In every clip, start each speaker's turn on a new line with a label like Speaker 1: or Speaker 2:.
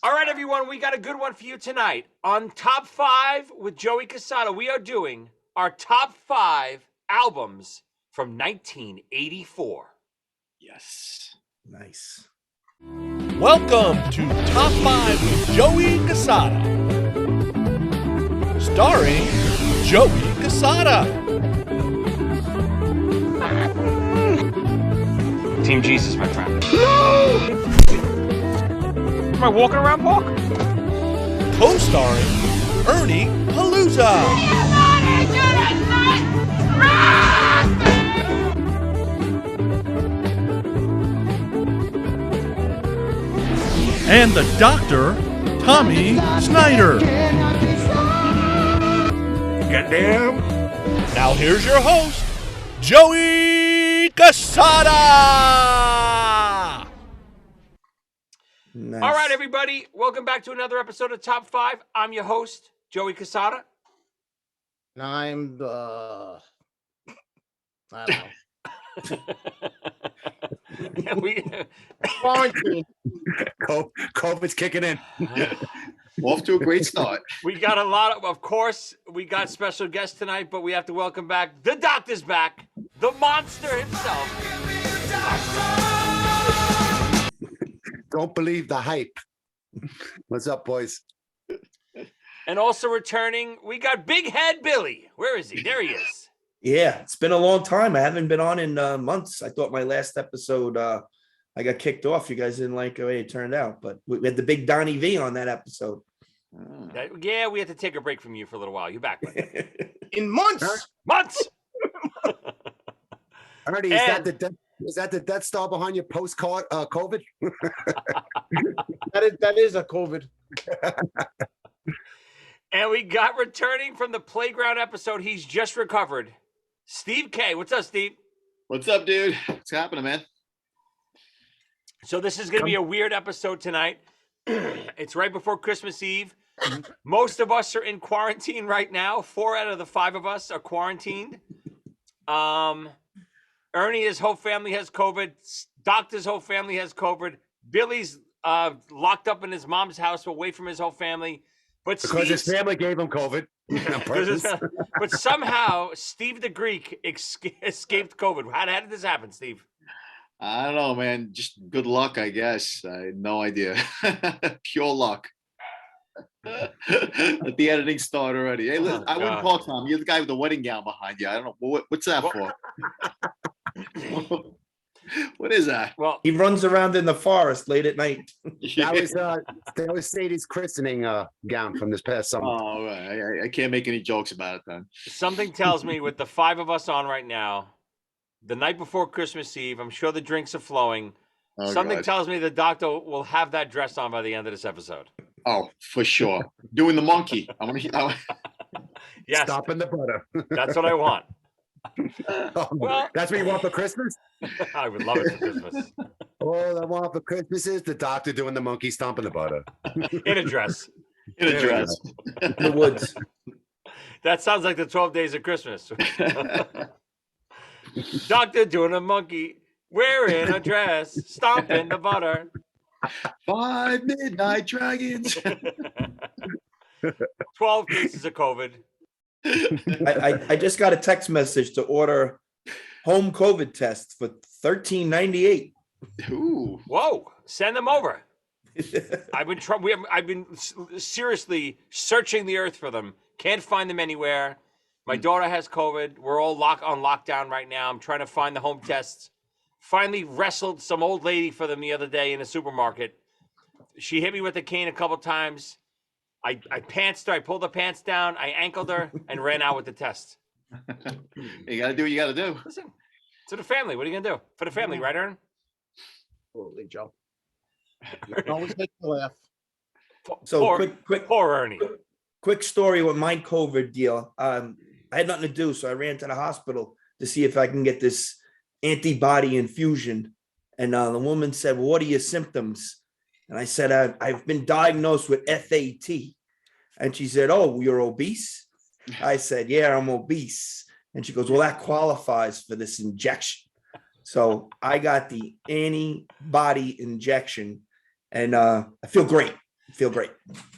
Speaker 1: All right, everyone, we got a good one for you tonight. On Top 5 with Joey Cassata, we are doing our top 5 albums from 1984.
Speaker 2: Yes.
Speaker 3: Nice.
Speaker 4: Welcome to Top 5 with Joey Cassata. Starring Joey Cassata.
Speaker 1: Team Jesus, my friend. No! Am I walking around, Park?
Speaker 4: Co-starring Ernie Palooza. And the Doctor, Tommy Snyder.
Speaker 3: Goddamn.
Speaker 4: Now here's your host, Joey Cassata.
Speaker 3: Nice.
Speaker 1: All right, everybody, welcome back to another episode of Top 5. I'm your host, Joey Cassata.
Speaker 2: And I'm I don't know.
Speaker 1: And we
Speaker 2: Quarantine.
Speaker 3: COVID's kicking in.
Speaker 5: Off to a great start.
Speaker 1: We got a lot of course, we got special guests tonight, but we have to welcome back the doctor's back, the monster himself.
Speaker 6: Don't believe the hype. What's up, boys?
Speaker 1: And also returning, we got Big Head Billy. Where is he? There he is.
Speaker 3: Yeah, it's been a long time. I haven't been on in months. I thought my last episode, I got kicked off. You guys didn't like the way it turned out, but we had the big Donnie V on that episode.
Speaker 1: Yeah, we had to take a break from you for a little while. You're back, buddy.
Speaker 2: In months.
Speaker 1: Months.
Speaker 6: Ernie, is that the Death Star behind you post COVID?
Speaker 2: That is a COVID.
Speaker 1: And we got returning from the playground episode. He's just recovered. Steve K. What's up, Steve?
Speaker 5: What's up, dude? What's happening, man?
Speaker 1: So this is going to be a weird episode tonight. It's right before Christmas Eve. Most of us are in quarantine right now. 4 out of the 5 of us are quarantined. Ernie, his whole family has COVID. Doctor's whole family has COVID. Billy's locked up in his mom's house away from his whole family. But
Speaker 6: Because his family gave him COVID.
Speaker 1: But somehow Steve the Greek escaped COVID. How did this happen, Steve?
Speaker 5: I don't know, man. Just good luck, I guess. I had no idea. Pure luck. Let the editing start already. Hey, listen, I wouldn't call Tom. You're the guy with the wedding gown behind you. I don't know. What's that for? What is that?
Speaker 1: Well,
Speaker 3: He runs around in the forest late at night.
Speaker 6: That was Sadie's christening gown from this past summer.
Speaker 5: Oh, right. I can't make any jokes about it then.
Speaker 1: something tells me with the 5 of us on right now, the night before Christmas Eve, I'm sure the drinks are flowing.
Speaker 5: Oh,
Speaker 1: Something
Speaker 5: God.
Speaker 1: tells me the doctor will have that dress on by the end of this episode.
Speaker 5: Oh, for sure. Doing the monkey.
Speaker 1: Yes,
Speaker 6: Stopping the butter.
Speaker 1: that's what I want. Well-
Speaker 6: That's what you want for Christmas?
Speaker 1: I would love it for Christmas.
Speaker 6: All I want for Christmas is the doctor doing the monkey stomping the butter.
Speaker 1: In a dress.
Speaker 5: In a dress.
Speaker 3: In the woods.
Speaker 1: That sounds like the 12 days of Christmas. Doctor doing a monkey, wearing a dress, stomping the butter.
Speaker 5: 5 midnight dragons.
Speaker 1: 12 cases of COVID.
Speaker 3: I just got a text message to order home COVID tests for $13.98.
Speaker 5: Ooh.
Speaker 1: Whoa, send them over. I've been seriously searching the earth for them. Can't find them anywhere. My daughter has COVID. We're all on lockdown right now. I'm trying to find the home tests. Finally wrestled some old lady for them the other day in a supermarket. She hit me with a cane a couple times. I pantsed her. I pulled the pants down. I ankled her and ran out with the test.
Speaker 5: You got to do what you got to do.
Speaker 1: Listen, to the family. What are you going to do? For the family, right, Ern?
Speaker 2: Holy Joe. Always make you laugh.
Speaker 3: So
Speaker 1: poor,
Speaker 3: quick
Speaker 1: poor Ernie.
Speaker 3: quick story with my COVID deal. I had nothing to do, so I ran to the hospital to see if I can get this antibody infusion. And the woman said, well, what are your symptoms? And I said, I've been diagnosed with FAT. And she said, oh, you're obese? I said, yeah, I'm obese. And she goes, well, that qualifies for this injection. So I got the antibody injection and I feel great. feel great.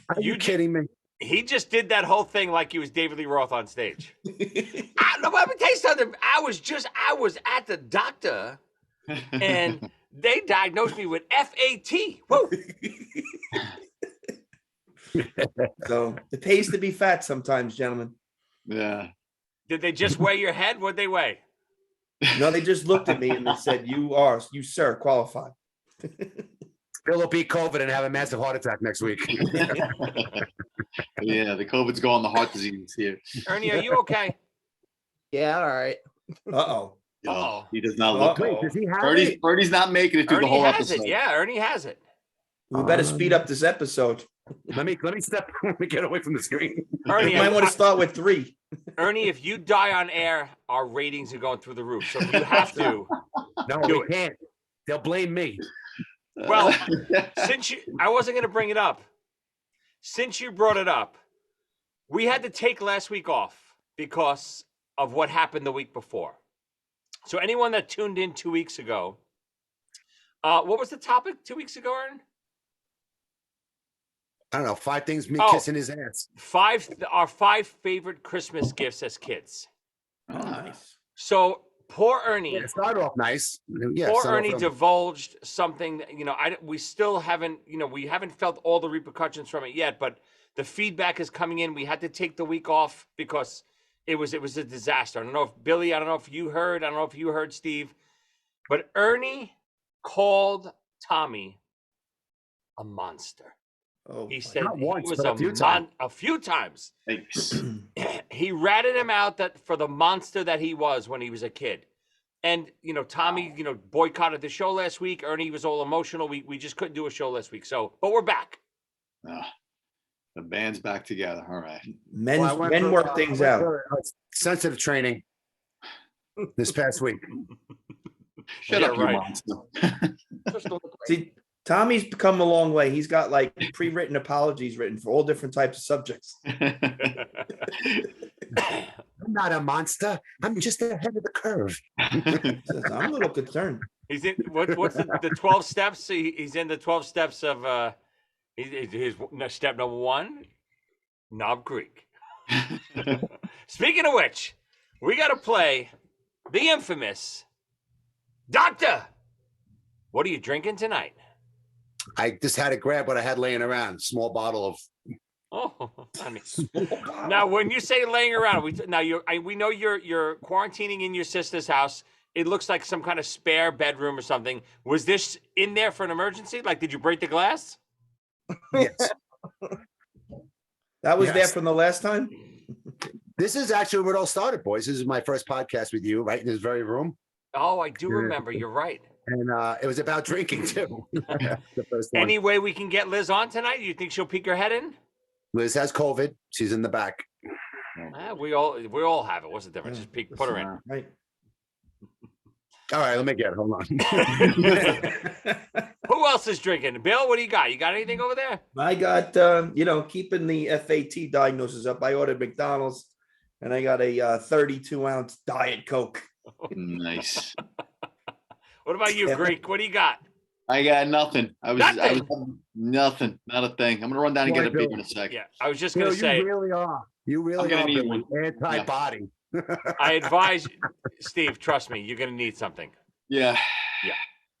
Speaker 6: Are you
Speaker 1: You
Speaker 6: kidding me?
Speaker 1: He just did that whole thing like he was David Lee Roth on stage. Let me tell you something. I was at the doctor and they diagnosed me with FAT. Woo!
Speaker 3: So it pays to be fat sometimes, gentlemen.
Speaker 5: Yeah.
Speaker 1: Did they just weigh your head? What'd they weigh?
Speaker 3: No, they just looked at me and they said, you, sir, qualify.
Speaker 6: Bill will beat COVID and have a massive heart attack next week.
Speaker 5: Yeah, the COVID's going, the heart disease here.
Speaker 1: Ernie, are you okay?
Speaker 2: Yeah, all right.
Speaker 3: Uh-oh.
Speaker 1: Uh-oh.
Speaker 5: He does not look
Speaker 6: Wait,
Speaker 5: good.
Speaker 6: does he have it?
Speaker 5: Ernie's not making it through the
Speaker 1: Ernie
Speaker 5: whole
Speaker 1: has
Speaker 5: episode.
Speaker 1: it. Yeah, Ernie has it.
Speaker 3: We better speed up this episode.
Speaker 6: Let me step. Let me get away from the screen.
Speaker 1: Ernie,
Speaker 3: You might want to start with 3.
Speaker 1: Ernie, if you die on air, our ratings are going through the roof. So if you have to,
Speaker 6: No,
Speaker 1: Do
Speaker 6: we
Speaker 1: it.
Speaker 6: can't. They'll blame me.
Speaker 1: well, I wasn't going to bring it up. Since you brought it up, we had to take last week off because of what happened the week before. So anyone that tuned in 2 weeks ago, what was the topic 2 weeks ago, Ern?
Speaker 6: I don't know. 5 things me
Speaker 1: Oh.
Speaker 6: kissing his ass.
Speaker 1: Our 5 favorite Christmas gifts as kids.
Speaker 3: Oh, nice.
Speaker 1: So poor Ernie.
Speaker 6: Yeah, start off nice. Yeah,
Speaker 1: Poor
Speaker 6: start off
Speaker 1: Ernie
Speaker 6: with-
Speaker 1: divulged something that, we still haven't, we haven't felt all the repercussions from it yet, but the feedback is coming in. We had to take the week off because it was a disaster. I don't know if Billy, I don't know if you heard, Steve, but Ernie called Tommy a monster.
Speaker 3: Oh,
Speaker 1: He said
Speaker 6: Not
Speaker 1: he
Speaker 6: once,
Speaker 1: was
Speaker 6: but a few times.
Speaker 1: a few times.
Speaker 5: Thanks.
Speaker 1: He ratted him out for the monster that he was when he was a kid. And, Tommy, boycotted the show last week. Ernie was all emotional. We just couldn't do a show last week. But we're back.
Speaker 5: The band's back together. All right.
Speaker 3: men work things out.
Speaker 6: Sensitive training this past week.
Speaker 5: Shut
Speaker 1: Yeah,
Speaker 5: up, you
Speaker 1: right.
Speaker 5: monster.
Speaker 2: Just don't look right.
Speaker 3: See, Tommy's come a long way. He's got like pre-written apologies written for all different types of subjects.
Speaker 6: I'm not a monster. I'm just ahead of the curve.
Speaker 3: Says, I'm a little concerned.
Speaker 1: He's in what's the 12 steps? He's in the 12 steps of his step number 1, Knob Creek. Speaking of which, we got to play the infamous Doctor. What are you drinking tonight?
Speaker 6: I just had to grab what I had laying around. A small bottle of.
Speaker 1: Oh, I mean, now when you say laying around, we know you're quarantining in your sister's house. It looks like some kind of spare bedroom or something. Was this in there for an emergency? Like, did you break the glass?
Speaker 6: Yes.
Speaker 3: That was there
Speaker 6: Yes.
Speaker 3: from the last time?
Speaker 6: This is actually where it all started, boys. This is my first podcast with you, right in this very room.
Speaker 1: Oh, I do remember. You're right.
Speaker 6: And it was about drinking too. The first one.
Speaker 1: Any way we can get Liz on tonight? You think she'll peek her head in?
Speaker 6: Liz has COVID. She's in the back.
Speaker 1: We all have it. What's the difference? Just peek, put her in.
Speaker 3: Right.
Speaker 6: All right, let me get it. Hold on.
Speaker 1: Who else is drinking? Bill, what do you got? You got anything over there?
Speaker 3: I got, keeping the FAT diagnosis up. I ordered McDonald's and I got a 32-ounce Diet Coke.
Speaker 5: Nice.
Speaker 1: What about you, Greek? What do you got?
Speaker 5: I got nothing. I was
Speaker 1: Nothing?
Speaker 5: not a thing. I'm gonna run down and get a beer in a sec.
Speaker 1: Yeah, I was just
Speaker 6: You
Speaker 1: going to say,
Speaker 6: you really are. You really
Speaker 5: gonna
Speaker 6: are
Speaker 5: need
Speaker 6: Billy.
Speaker 5: one.
Speaker 6: Anti-body.
Speaker 1: I advise, Steve, trust me, you're going to need something.
Speaker 5: Yeah.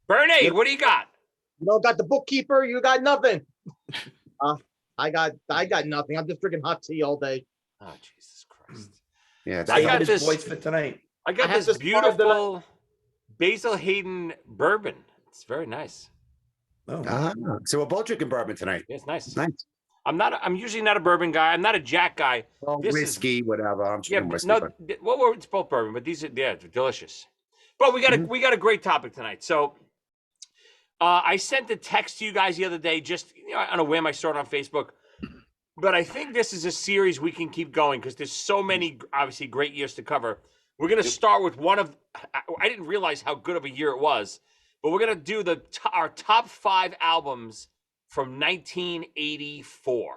Speaker 1: Bernie, what do you got?
Speaker 2: You don't got the bookkeeper. You got nothing. I got nothing. I'm just drinking hot tea all day.
Speaker 1: Oh, Jesus Christ.
Speaker 6: Yeah,
Speaker 1: I got
Speaker 3: Saving his
Speaker 1: this-
Speaker 3: voice for tonight.
Speaker 1: I got
Speaker 2: I have
Speaker 1: this
Speaker 2: this part of the-
Speaker 1: beautiful Basil Hayden bourbon. It's very nice.
Speaker 3: Oh,
Speaker 6: so we're both drinking bourbon tonight.
Speaker 1: Yeah, it's nice.
Speaker 6: Nice.
Speaker 1: I'm usually not a bourbon guy. I'm not a Jack guy.
Speaker 6: Well,
Speaker 1: This is-
Speaker 6: whiskey, whatever. I'm
Speaker 1: Yeah,
Speaker 6: drinking whiskey.
Speaker 1: no,
Speaker 6: but-
Speaker 1: it's both bourbon, but these are they're delicious. But we got a great topic tonight. So I sent a text to you guys the other day, just on a whim. I saw it on Facebook. But I think this is a series we can keep going because there's so many, obviously, great years to cover. We're going to start with I didn't realize how good of a year it was, but we're going to do our top 5 albums from 1984.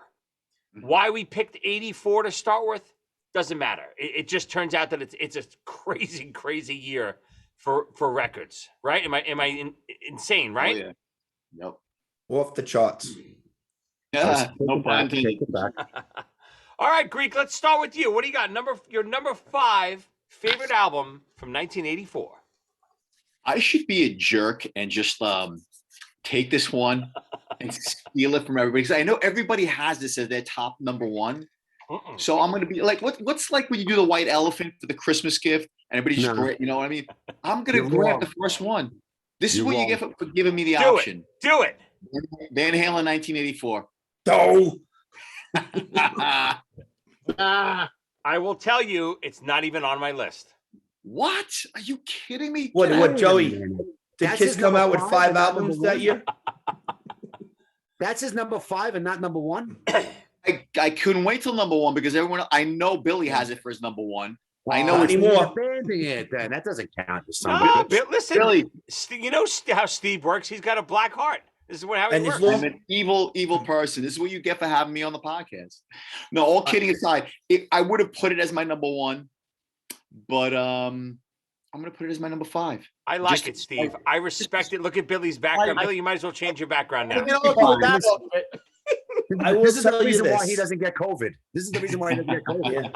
Speaker 1: Why we picked 84 to start with doesn't matter. It just turns out that it's a crazy, crazy year for records, right? Am I insane, right?
Speaker 5: Oh, yeah. Yep.
Speaker 3: off the charts.
Speaker 5: Yeah,
Speaker 6: Take
Speaker 5: no
Speaker 6: it
Speaker 5: pun
Speaker 6: back, take
Speaker 5: intended.
Speaker 6: it back.
Speaker 1: All right, Greek. Let's start with you. What do you got? Your number 5 favorite album from 1984.
Speaker 5: I should be a jerk and just take this one and steal it from everybody because I know everybody has this as their top number one.
Speaker 1: Mm-mm.
Speaker 5: So I'm gonna be like, what's like when you do the white elephant for the Christmas gift and everybody just
Speaker 6: No.
Speaker 5: you know what I mean? I'm gonna
Speaker 6: You're
Speaker 5: grab
Speaker 6: wrong.
Speaker 5: the first one. This is
Speaker 6: You're
Speaker 5: what you
Speaker 6: wrong.
Speaker 5: get for giving me the
Speaker 1: Do
Speaker 5: option.
Speaker 1: it. Do it.
Speaker 5: Van Halen, 1984.
Speaker 3: No.
Speaker 2: Ah,
Speaker 1: I will tell you, it's not even on my list.
Speaker 5: What? Are you kidding me?
Speaker 3: What?
Speaker 5: Get
Speaker 3: What?
Speaker 5: out of
Speaker 3: Joey?
Speaker 5: here.
Speaker 3: Did
Speaker 6: That's
Speaker 3: Kiss
Speaker 6: his
Speaker 3: come
Speaker 6: number
Speaker 3: out with
Speaker 6: 5
Speaker 3: 5
Speaker 6: and not
Speaker 3: albums
Speaker 6: number
Speaker 3: that
Speaker 6: one?
Speaker 3: year?
Speaker 6: That's his number 5 and not number 1.
Speaker 5: I couldn't wait till number one because everyone I know Billy has it for his number one. I know
Speaker 3: Not
Speaker 5: it's
Speaker 3: anymore.
Speaker 6: Abandoning it then. That doesn't count. You son of a
Speaker 1: No,
Speaker 6: bitch.
Speaker 1: but listen.
Speaker 5: Billy.
Speaker 1: You know how Steve works. He's got a black heart. This is how he
Speaker 3: And as
Speaker 1: works.
Speaker 3: long-
Speaker 5: I'm an evil person. This is what you get for having me on the podcast. No, all kidding aside, I would have put it as my number one, but I'm gonna put it as my number 5.
Speaker 1: I like
Speaker 5: Just-
Speaker 1: it, Steve. I respect it. Look at Billy's background. Billy, you might as well change your background now.
Speaker 2: you know, with that
Speaker 6: Listen.
Speaker 2: outfit.
Speaker 3: I will
Speaker 6: This is the
Speaker 3: tell you
Speaker 6: reason why
Speaker 3: this.
Speaker 6: he doesn't get COVID. This is the reason why he doesn't get COVID.
Speaker 3: Yeah.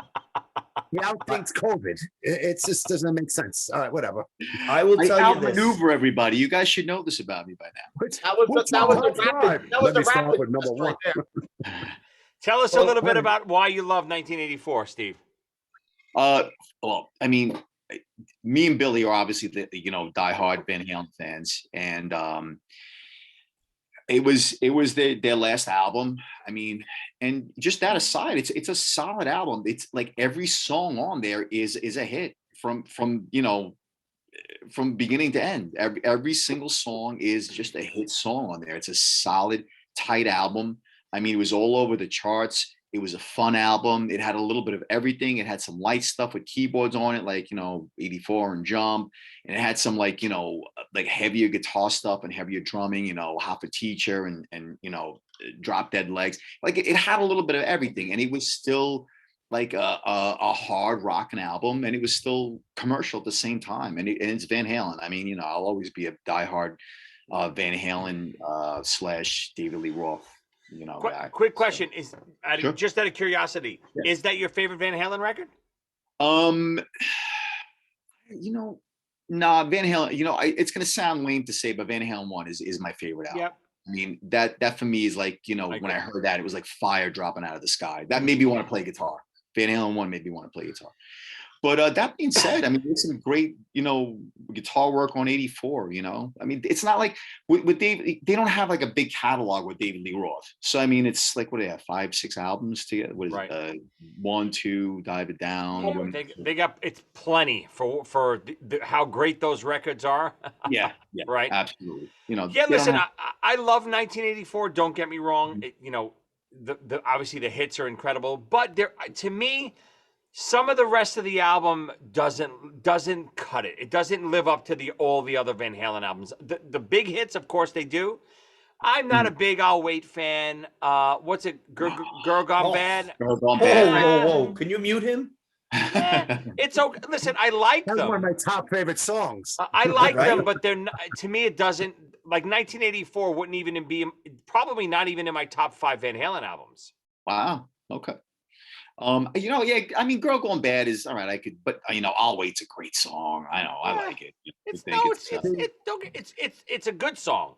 Speaker 6: He outthinks COVID. It just doesn't make sense. All right, whatever.
Speaker 3: I will
Speaker 5: I
Speaker 3: tell you this.
Speaker 5: outmaneuver everybody. You guys should know this about me by now.
Speaker 2: That was
Speaker 6: What's
Speaker 2: that
Speaker 6: your
Speaker 2: was the
Speaker 6: top
Speaker 2: rapid.
Speaker 6: 5?
Speaker 2: That was
Speaker 6: Let me
Speaker 2: the
Speaker 6: start
Speaker 2: rapid
Speaker 6: with number
Speaker 2: list
Speaker 6: 1.
Speaker 2: right there.
Speaker 1: Tell us a
Speaker 6: Well,
Speaker 1: little bit
Speaker 6: Ernie.
Speaker 1: about why you love 1984, Steve.
Speaker 5: Well, I mean, me and Billy are obviously the diehard Van Halen fans, and it was their last album. I mean, and just that aside, it's a solid album. It's like every song on there is a hit from beginning to end. Every single song is just a hit song on there. It's a solid, tight album. I mean, it was all over the charts. It was a fun album. It had a little bit of everything. It had some light stuff with keyboards on it, like 84 and Jump, and it had some like heavier guitar stuff and heavier drumming. Half a Teacher and Drop Dead Legs. Like it had a little bit of everything, and it was still like a hard rocking album, and it was still commercial at the same time. And it's Van Halen. I mean, I'll always be a diehard Van Halen / David Lee Roth. Guy.
Speaker 1: Quick question is
Speaker 5: Sure.
Speaker 1: just out of curiosity,
Speaker 5: Yeah.
Speaker 1: is that your favorite Van Halen record?
Speaker 5: Nah, Van Halen. It's gonna sound lame to say, but Van Halen 1 is my favorite album.
Speaker 1: Yep.
Speaker 5: I mean, that for me is like, when
Speaker 1: agree.
Speaker 5: I heard that, it was like fire dropping out of the sky. That made me want to play guitar. Van Halen 1 made me want to play guitar. But that being said, I mean, there's some great, guitar work on 84, I mean, it's not like with Dave, they don't have like a big catalog with David Lee Roth. So, I mean, it's like, what do they have, 5, 6 albums together? What is
Speaker 1: Right.
Speaker 5: it? 1, 2, Dive It Down.
Speaker 1: They got it's plenty for how great those records are.
Speaker 5: Yeah,
Speaker 1: Right.
Speaker 5: absolutely.
Speaker 1: Yeah,
Speaker 5: they don't
Speaker 1: listen,
Speaker 5: have-
Speaker 1: I love 1984. Don't get me wrong. The obviously the hits are incredible, but to me, some of the rest of the album doesn't cut it. It doesn't live up to all the other Van Halen albums. The big hits, of course, they do. I'm not a big I'll Wait fan. What's it? Girl Gone Bad.
Speaker 5: Girl Gone
Speaker 3: Whoa,
Speaker 5: Bad.
Speaker 3: whoa. Can you mute him?
Speaker 1: It's okay. Listen, I like
Speaker 6: That's
Speaker 1: them.
Speaker 6: one of my top favorite songs.
Speaker 1: I like
Speaker 3: Right.
Speaker 1: them, but they're not, to me, it doesn't. Like 1984 wouldn't even be, probably not even in my top 5 Van Halen albums.
Speaker 5: Wow. Okay. Yeah. I mean, "Girl Gone Bad" is all right. I could, but "I'll Wait's" a great song. I know. I like it.
Speaker 1: It's a good song,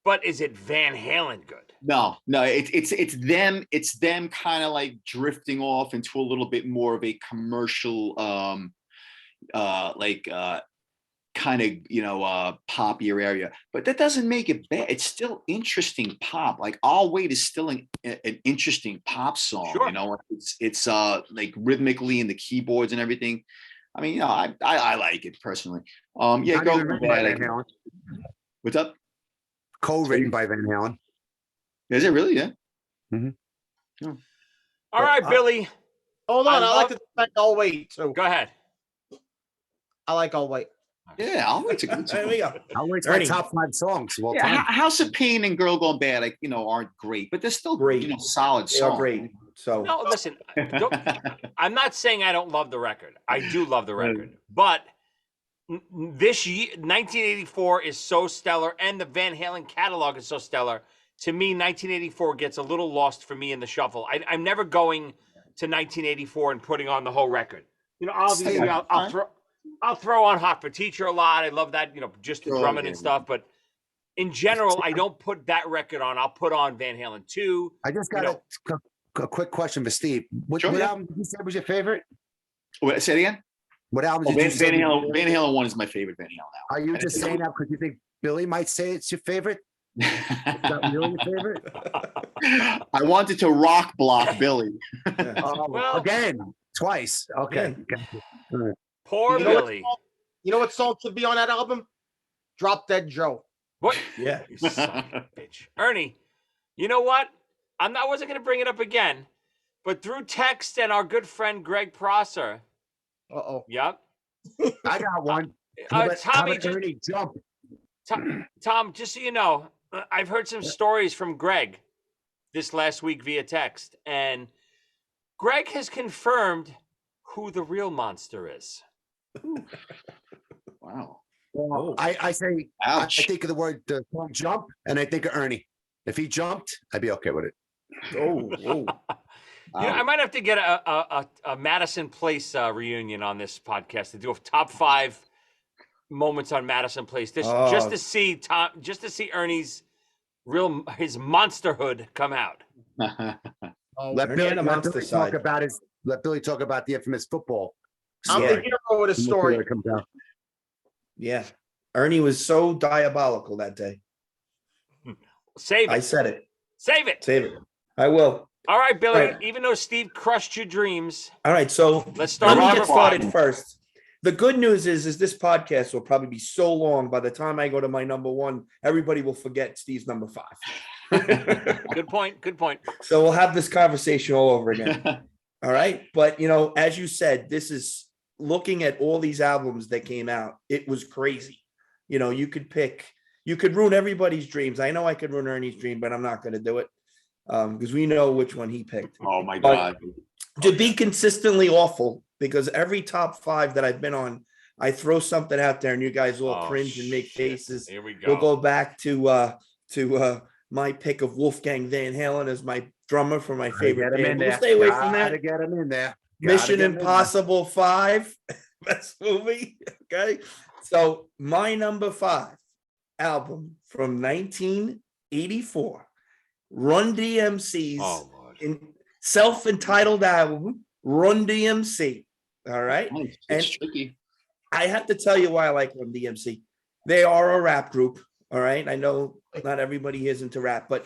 Speaker 1: but is it Van Halen good?
Speaker 5: No. It's them kind of like drifting off into a little bit more of a commercial, kind of poppier area, but that doesn't make it bad. It's still interesting pop. Like "I'll Wait" is still an interesting pop song.
Speaker 1: Sure.
Speaker 5: It's like rhythmically and the keyboards and everything. I mean, I like it personally. Yeah,
Speaker 6: Not
Speaker 5: "Girl
Speaker 6: even
Speaker 5: Gone
Speaker 6: written by
Speaker 5: Bad."
Speaker 6: Van Halen.
Speaker 5: What's up?
Speaker 6: Co-written by Van Halen.
Speaker 5: Is it really? Yeah.
Speaker 1: All right, Billy,
Speaker 2: Hold on,
Speaker 1: I
Speaker 2: I like
Speaker 1: love-
Speaker 2: to like I'll Wait too.
Speaker 1: go ahead.
Speaker 2: I like I'll Wait.
Speaker 5: Yeah, "I'll Wait's a good
Speaker 3: There
Speaker 5: song.
Speaker 3: we go.
Speaker 6: I'll wait my
Speaker 3: Ernie.
Speaker 6: top 5 songs of all
Speaker 5: Yeah,
Speaker 6: time.
Speaker 5: House of Pain and "Girl Gone Bad," aren't great, but they're still
Speaker 3: Great.
Speaker 5: solid
Speaker 3: They
Speaker 5: songs.
Speaker 3: are great. So
Speaker 1: No, listen, I'm not saying I don't love the record. I do love the record, but this year, 1984 is so stellar, and the Van Halen catalog is so stellar. to me, 1984 gets a little lost for me in the shuffle. I'm never going to 1984 and putting on the whole record. You know, obviously,
Speaker 6: Steve.
Speaker 1: I'll throw on Hot for Teacher a lot. I love that, you know, just the
Speaker 5: Oh,
Speaker 1: drumming
Speaker 5: yeah.
Speaker 1: and stuff. But in general, I don't put that record on. I'll put on Van Halen 2.
Speaker 6: I just
Speaker 1: You
Speaker 6: got
Speaker 1: know,
Speaker 6: a quick question for Steve. What,
Speaker 5: Sure,
Speaker 6: what
Speaker 5: yeah.
Speaker 6: album did you say was your favorite?
Speaker 5: Wait, say it again.
Speaker 6: What album
Speaker 5: Oh,
Speaker 6: did you
Speaker 5: Van
Speaker 6: say? was your
Speaker 5: Halen.
Speaker 6: favorite?
Speaker 5: Van Halen 1 is my favorite Van Halen
Speaker 6: Are you
Speaker 5: album.
Speaker 6: just saying that because you think Billy might say it's your favorite? Is that really your favorite?
Speaker 5: I wanted to rock block Billy.
Speaker 6: Oh,
Speaker 1: Well-
Speaker 6: again, twice. Okay.
Speaker 1: poor
Speaker 2: You know what
Speaker 1: Billy.
Speaker 2: You know what song should be on that album? Drop Dead Joe.
Speaker 1: What?
Speaker 3: Yeah.
Speaker 1: You son of a bitch. Ernie, you know what? I wasn't going to bring it up again, but through text and our good friend Greg Prosser.
Speaker 2: Uh-oh.
Speaker 1: Yep.
Speaker 6: I got one. How about
Speaker 1: Tommy, just
Speaker 6: Ernie jump?
Speaker 1: Tom, just so you know, I've heard some stories from Greg this last week via text, and Greg has confirmed who the real monster is.
Speaker 5: Wow.
Speaker 6: Well, I say, I
Speaker 5: Ouch.
Speaker 6: think of the word the song jump, and I think of Ernie. If he jumped, I'd be okay with it.
Speaker 3: Oh, oh.
Speaker 1: You know, I might have to get a Madison Place reunion on this podcast to do a top 5 moments on Madison Place. Just
Speaker 3: Oh.
Speaker 1: to see his monsterhood come out.
Speaker 6: Let
Speaker 3: Ernie
Speaker 6: Billy,
Speaker 3: had a
Speaker 6: let
Speaker 3: monster
Speaker 6: Billy
Speaker 3: side.
Speaker 6: talk about his. Let Billy talk about the infamous football.
Speaker 2: I'm
Speaker 3: Yeah.
Speaker 2: the hero of the
Speaker 6: We'll see
Speaker 2: story.
Speaker 6: where it comes out.
Speaker 3: Yeah. Ernie was so diabolical that day.
Speaker 1: Save
Speaker 3: I
Speaker 1: it.
Speaker 3: said it.
Speaker 1: Save it.
Speaker 3: Save it. I will.
Speaker 1: All right, Billy.
Speaker 3: Right.
Speaker 1: Even though Steve crushed your dreams,
Speaker 3: All right. So
Speaker 1: let's
Speaker 3: let
Speaker 1: start
Speaker 3: me
Speaker 1: with
Speaker 3: get
Speaker 1: number
Speaker 3: started
Speaker 1: 5.
Speaker 3: first. The good news is this podcast will probably be so long by the time I go to my number 1, everybody will forget Steve's number 5.
Speaker 1: Good point. Good point.
Speaker 3: So we'll have this conversation all over again. All right. But, you know, as you said, this is looking at all these albums that came out. It was crazy. You know, you could ruin everybody's dreams. I know I could ruin Ernie's dream, but I'm not going to do it because we know which one he picked.
Speaker 5: Oh my
Speaker 3: But
Speaker 5: God.
Speaker 3: to be consistently awful, because every top 5 that I've been on, I throw something out there and you guys all
Speaker 1: Oh,
Speaker 3: cringe and make
Speaker 1: shit.
Speaker 3: faces.
Speaker 1: Here we go.
Speaker 3: We'll go back to my pick of Wolfgang Van Halen as my drummer for my favorite
Speaker 6: Get him in
Speaker 3: band. We'll
Speaker 6: there.
Speaker 3: stay away from
Speaker 6: Gotta
Speaker 3: that.
Speaker 6: get him in there.
Speaker 3: Mission
Speaker 6: Gotta get him in there.
Speaker 3: Impossible 5, best movie. Okay. So my number 5 album from 1984, Run DMC's
Speaker 1: Oh, Lord.
Speaker 3: self-entitled album, Run DMC. All right.
Speaker 5: It's
Speaker 3: And-
Speaker 5: tricky.
Speaker 3: I have to tell you why I like Run DMC. They are a rap group. All right. I know not everybody is into rap, but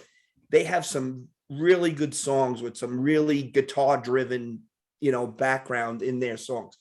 Speaker 3: they have some really good songs with some really guitar driven, you know, background in their songs.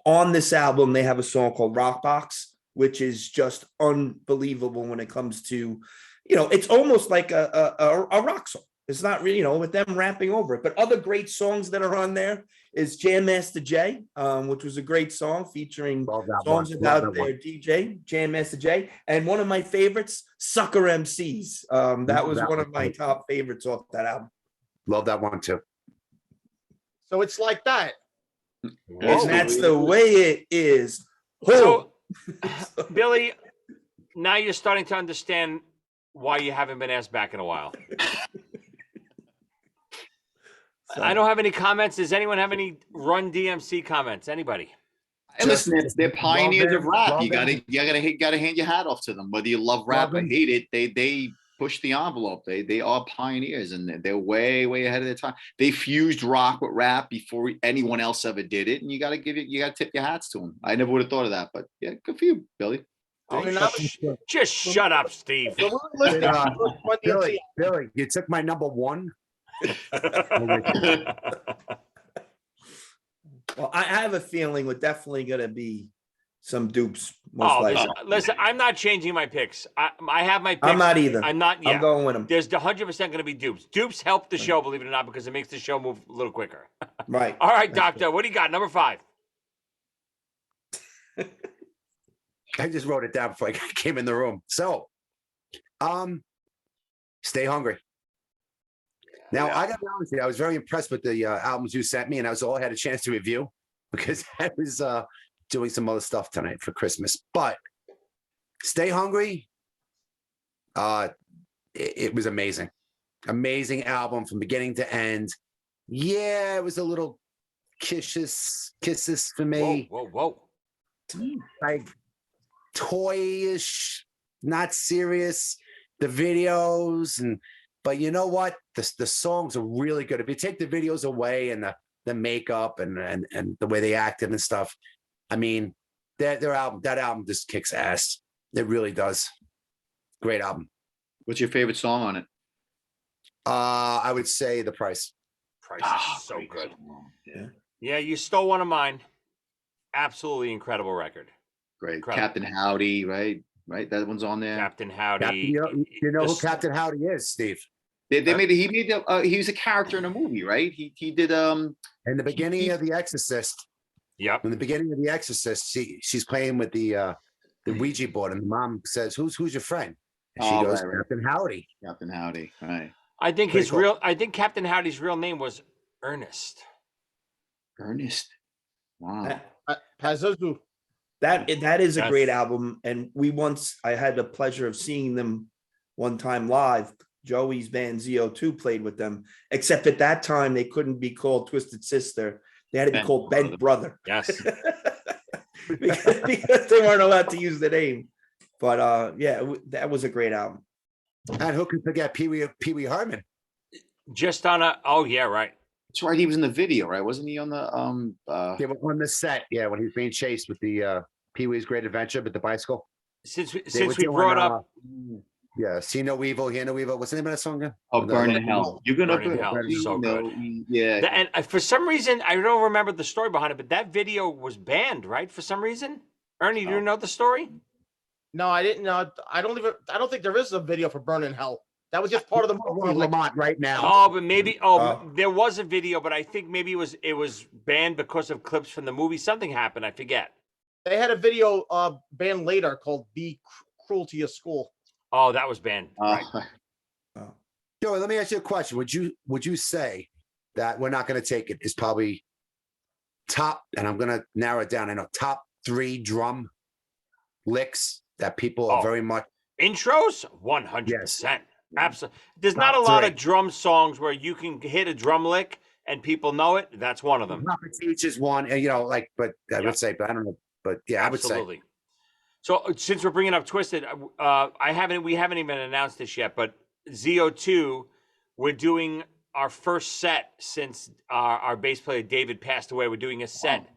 Speaker 3: On this album, they have a song called Rock Box, which is just unbelievable when it comes to, you know, it's almost like a rock song. It's not really, you know, with them rapping over it. But other great songs that are on there is Jam Master Jay, which was a great song featuring
Speaker 6: Love that
Speaker 3: songs
Speaker 6: one.
Speaker 3: about
Speaker 6: Love that
Speaker 3: their
Speaker 6: one.
Speaker 3: DJ, Jam Master Jay. And one of my favorites, Sucker MCs. That
Speaker 6: Love
Speaker 3: was
Speaker 6: that
Speaker 3: one
Speaker 6: one
Speaker 3: of my
Speaker 6: too.
Speaker 3: top favorites off that album.
Speaker 6: Love that one too.
Speaker 2: So it's like that.
Speaker 3: And that's the way it is.
Speaker 1: So, Billy, now you're starting to understand why you haven't been asked back in a while. I don't have any comments. Does anyone have any Run DMC comments? Anybody?
Speaker 5: Hey, listen, they're
Speaker 6: Love
Speaker 5: pioneers of
Speaker 6: them,
Speaker 5: rap.
Speaker 6: love
Speaker 5: You
Speaker 6: them.
Speaker 5: gotta hand your hat off to them. Whether you love rap or
Speaker 6: them.
Speaker 5: hate it, they push the envelope. They are pioneers, and they're way ahead of their time. They fused rock with rap before anyone else ever did it, and you gotta tip your hats to them. I never would have thought of that, but yeah, good for you, Billy.
Speaker 1: Oh,
Speaker 2: You're not-
Speaker 1: just shut up, Steve.
Speaker 2: So we're listening
Speaker 6: Hey,
Speaker 2: to Run DMC.
Speaker 6: Billy, you took my number 1.
Speaker 3: Well, I have a feeling we're definitely going to be some dupes. Most
Speaker 1: Oh,
Speaker 3: likely.
Speaker 1: listen, I'm not changing my picks. I have my picks.
Speaker 3: I'm not either.
Speaker 1: I'm not. Yeah.
Speaker 3: I'm going with them.
Speaker 1: There's 100% going to be dupes. Dupes help the show, believe it or not, because it makes the show move a little quicker.
Speaker 3: Right.
Speaker 1: All right, Doctor, what do you got? Number 5.
Speaker 6: I just wrote it down before I came in the room. So, Stay Hungry. Now, I got to be honest with you, I was very impressed with the albums you sent me, and I was all I had a chance to review because I was doing some other stuff tonight for Christmas. But Stay Hungry, it was amazing. Amazing album from beginning to end. Yeah, it was a little kisses for me.
Speaker 1: Whoa.
Speaker 6: Like toyish, not serious. The videos but you know what? The songs are really good. If you take the videos away and the makeup and the way they acted and stuff, I mean, that album just kicks ass. It really does. Great album.
Speaker 5: What's your favorite song on it?
Speaker 6: I would say The Price.
Speaker 1: Price
Speaker 5: Ah,
Speaker 1: is so
Speaker 5: great
Speaker 1: good.
Speaker 5: song. Yeah,
Speaker 1: Yeah, you stole one of mine. Absolutely incredible record.
Speaker 5: great.
Speaker 1: Incredible.
Speaker 5: Captain Howdy, right? Right, that one's on there.
Speaker 1: Captain Howdy.
Speaker 6: You know who
Speaker 1: This-
Speaker 6: Captain Howdy is, Steve?
Speaker 5: He was a character in a movie, right? He did
Speaker 6: In the beginning of The Exorcist.
Speaker 1: Yep.
Speaker 6: In the beginning of The Exorcist, she's playing with the Ouija board, and the mom says, "Who's your friend?" And she goes,
Speaker 5: right.
Speaker 6: "Captain Howdy."
Speaker 5: Captain Howdy, right?
Speaker 1: I think
Speaker 6: Pretty cool.
Speaker 1: I think Captain Howdy's real name was Ernest.
Speaker 5: Ernest. Wow.
Speaker 2: Pazuzu.
Speaker 3: That is a
Speaker 1: Yes.
Speaker 3: great album, and I had the pleasure of seeing them one time live. Joey's band ZO2 played with them, except at that time they couldn't be called Twisted Sister. They had to be
Speaker 5: Bent
Speaker 3: called Bent Brother
Speaker 1: Yes.
Speaker 3: because they weren't allowed to use the name. But that was a great album.
Speaker 6: And who can forget Pee Wee Herman?
Speaker 1: Just on a. Oh yeah, right.
Speaker 5: That's right. He was in the video, right? Wasn't he on the
Speaker 6: They were on the set, yeah, when he's being chased with the Pee Wee's Great Adventure with the bicycle.
Speaker 1: Since we
Speaker 6: They were
Speaker 1: since we
Speaker 6: doing,
Speaker 1: brought up
Speaker 6: yeah, See No Evil, Hear No Evil. What's the name of that song again?
Speaker 5: Burn in Hell? You're gonna
Speaker 1: Burn in Hell,
Speaker 5: you
Speaker 1: so
Speaker 5: know, yeah.
Speaker 1: and for some reason I don't remember the story behind it, but that video was banned, right? For some reason, Ernie, do you know the story?
Speaker 2: No, I didn't know. I don't think there is a video for Burn in Hell. That was just part of the movie. Like,
Speaker 6: Lamont right now.
Speaker 1: Oh, but maybe there was a video, but I think maybe it was banned because of clips from the movie. Something happened, I forget.
Speaker 2: they had a video banned later called "Be Cruel to Your School."
Speaker 1: Oh, that was banned. Right.
Speaker 6: Joey, let me ask you a question. Would you say that We're Not Gonna Take It is probably top, and I'm gonna narrow it down, I know, top 3 drum licks that people are very much
Speaker 1: Intros, 100%. Absolutely. There's not a
Speaker 6: Top
Speaker 1: lot
Speaker 6: 3.
Speaker 1: of drum songs where you can hit a drum lick and people know it. That's one of them.
Speaker 6: Muppet Teacher's one, and but I would say, but I don't know, but yeah,
Speaker 1: Absolutely. So since we're bringing up Twisted, we haven't even announced this yet, but ZO2, we're doing our first set since our bass player David passed away. We're doing a set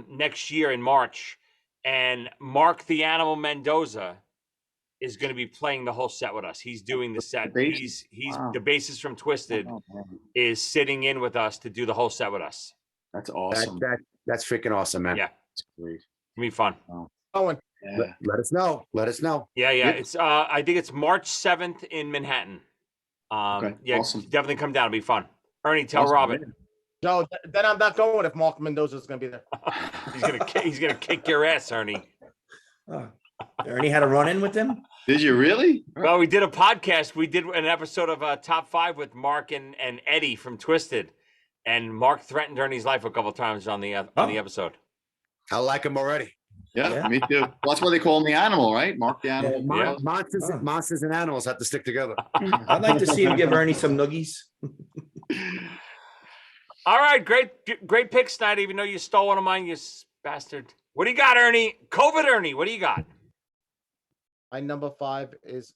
Speaker 1: next year in March, and Mark the Animal Mendoza is going to be playing the whole set with us. He's doing the set. He's the bassist from Twisted is sitting in with us to do the whole set with us.
Speaker 5: That's awesome.
Speaker 6: That's freaking awesome, man.
Speaker 1: Yeah,
Speaker 5: That's great.
Speaker 1: it's gonna be fun.
Speaker 2: Owen,
Speaker 5: Yeah.
Speaker 6: Let us know. Let us know.
Speaker 1: Yeah.
Speaker 6: Yep.
Speaker 1: It's I think it's March 7th in Manhattan.
Speaker 5: Okay,
Speaker 1: Yeah,
Speaker 5: awesome.
Speaker 1: definitely come down. It'll be fun. Ernie, tell
Speaker 5: Awesome,
Speaker 1: Robin.
Speaker 2: Joe. Then I'm not going if Mark Mendoza is going to be there.
Speaker 1: he's gonna kick your ass, Ernie.
Speaker 3: Ernie had a run-in with them.
Speaker 5: Did you really?
Speaker 1: Well, we did a podcast. We did an episode of Top 5 with Mark and Eddie from Twisted, and Mark threatened Ernie's life a couple times on the episode.
Speaker 6: I like him already.
Speaker 5: Yeah, me too. Well, that's why they call him the animal, right? Mark the animal.
Speaker 1: Yeah.
Speaker 6: Monsters and animals have to stick together.
Speaker 3: I'd like to see him give Ernie some noogies.
Speaker 1: All right, great picks tonight. Even though you stole one of mine, you bastard. What do you got, Ernie? COVID Ernie, what do you got?
Speaker 2: My number 5 is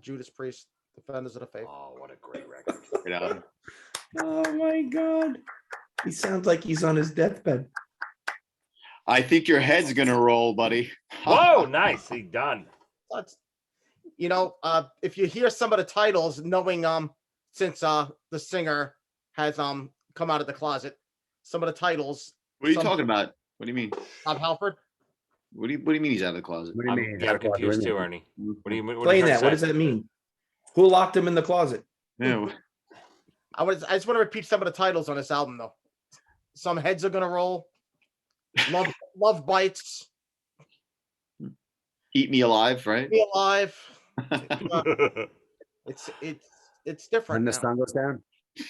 Speaker 2: Judas Priest, Defenders of the Faith.
Speaker 1: Oh, what a great record.
Speaker 5: Great album.
Speaker 3: Oh my God. He sounds like he's on his deathbed.
Speaker 5: I think your head's gonna roll, buddy.
Speaker 1: Whoa, nicely done.
Speaker 2: But, if you hear some of the titles, knowing since the singer has come out of the closet, some of the titles.
Speaker 5: What are you talking about? What do you mean?
Speaker 2: Bob Halford.
Speaker 5: What do you mean he's out of the closet?
Speaker 6: What do you mean?
Speaker 1: I'm confused too, Ernie. What do you mean?
Speaker 3: Explain that. What does that mean? Who locked him in the closet?
Speaker 5: Yeah.
Speaker 2: I just want to repeat some of the titles on this album, though. Some heads are gonna roll. Love bites.
Speaker 5: Eat Me Alive, right?
Speaker 2: Be alive. It's different.
Speaker 6: When the
Speaker 2: now.
Speaker 6: sun goes down.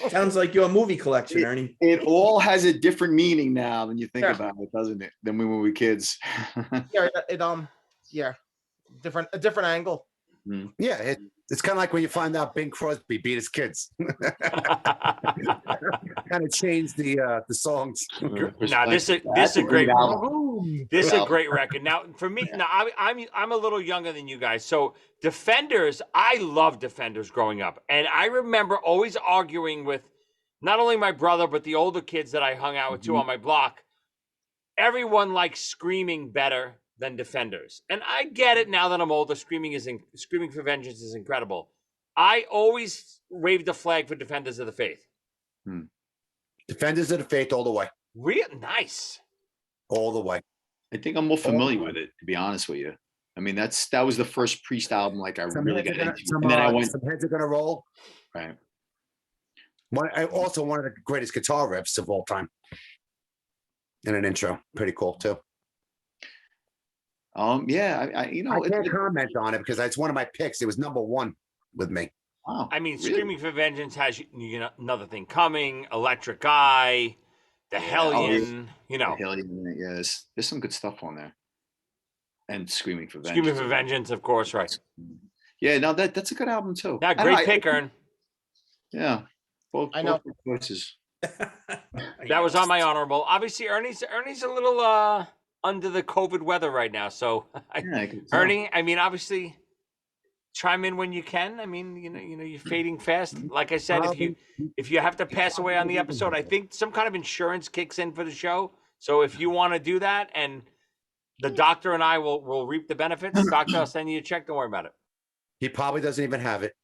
Speaker 3: Sounds like your movie collection, Ernie.
Speaker 5: It all has a different meaning now than you think
Speaker 2: Yeah.
Speaker 5: about it, doesn't it? Than when we were kids.
Speaker 2: Yeah, a different angle.
Speaker 6: Yeah, it's kind of like when you find out Bing Crosby beat his kids. Kind of changed the songs.
Speaker 1: Now this is
Speaker 5: That's
Speaker 1: a great
Speaker 5: album.
Speaker 1: this is a great record. Now for me, now I'm a little younger than you guys. So Defenders, I loved Defenders growing up, and I remember always arguing with not only my brother but the older kids that I hung out with too on my block. Everyone likes Screaming better than Defenders, and I get it now that I'm older. Screaming for Vengeance is incredible. I always waved the flag for Defenders of the Faith.
Speaker 6: Defenders of the Faith all the way.
Speaker 1: Real nice.
Speaker 6: All the way.
Speaker 5: I think I'm more familiar with it, to be honest with you. I mean, that was the first Priest album like I really got into. And then I went.
Speaker 6: Some Heads Are Gonna Roll.
Speaker 5: Right.
Speaker 6: Also one of the greatest guitar riffs of all time. And an intro, pretty cool too.
Speaker 5: Yeah, I
Speaker 6: can't comment on it because it's one of my picks. It was number one with me.
Speaker 5: Wow.
Speaker 1: I mean,
Speaker 5: Really?
Speaker 1: Screaming for Vengeance has Another Thing Coming, Electric Eye, The Hellion.
Speaker 5: Hellion, yes. There's some good stuff on there. And Screaming for Vengeance.
Speaker 1: Screaming for Vengeance, of course, right?
Speaker 5: Yeah, no, that's a good album too.
Speaker 1: Yeah, great pick, Ern.
Speaker 5: Yeah, both good choices.
Speaker 1: That was on my honorable. Obviously, Ernie's a little under the COVID weather right now. So, Ernie, I mean, obviously, chime in when you can. I mean, you're fading fast. Like I said, if you have to pass away on the episode, I think some kind of insurance kicks in for the show. So if you want to do that, and the doctor and I will reap the benefits, doctor, I'll send you a check. Don't worry about it.
Speaker 6: He probably doesn't even have it.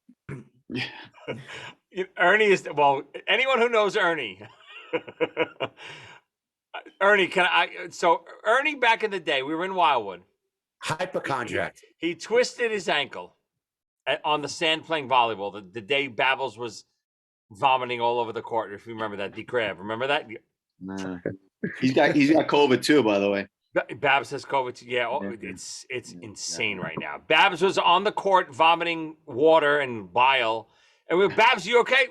Speaker 1: Ernie is anyone who knows Ernie. Ernie, so Ernie back in the day, we were in Wildwood.
Speaker 6: Hypochondriac.
Speaker 1: He twisted his ankle on the sand playing volleyball the day Babbles was vomiting all over the court. If you remember that, D-Crab, remember that?
Speaker 5: Nah. He's got COVID too, by the way.
Speaker 1: Babs has COVID too. Yeah, it's insane right now. Babs was on the court vomiting water and bile. And we're, Babs, you okay?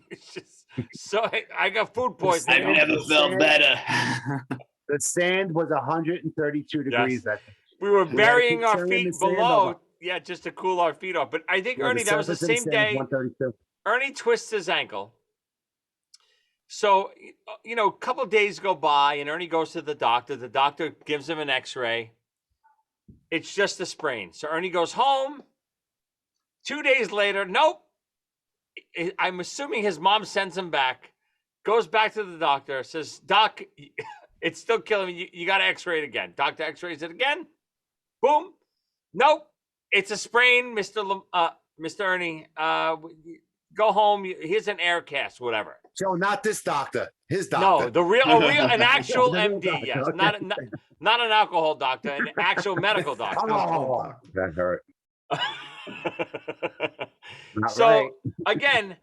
Speaker 1: It's just so I got food poisoning.
Speaker 5: I never felt better.
Speaker 6: The sand was 132 degrees.
Speaker 1: Yes. We were burying our feet below, just to cool our feet off. But I think, Ernie, that was the same day. Ernie twists his ankle. So, a couple of days go by, and Ernie goes to the doctor. The doctor gives him an x-ray. It's just a sprain. So Ernie goes home. 2 days later, nope. I'm assuming his mom sends him back, goes back to the doctor, says, Doc, it's still killing me. You got to x-ray it again. Doctor x-rays it again. Boom. Nope. It's a sprain, Mr. Ernie. Go home. Here's an air cast, whatever.
Speaker 6: So not this doctor. His doctor.
Speaker 1: No, an actual MD. Yes, not an alcohol doctor, an actual medical doctor.
Speaker 6: Oh, that hurt.
Speaker 1: Again,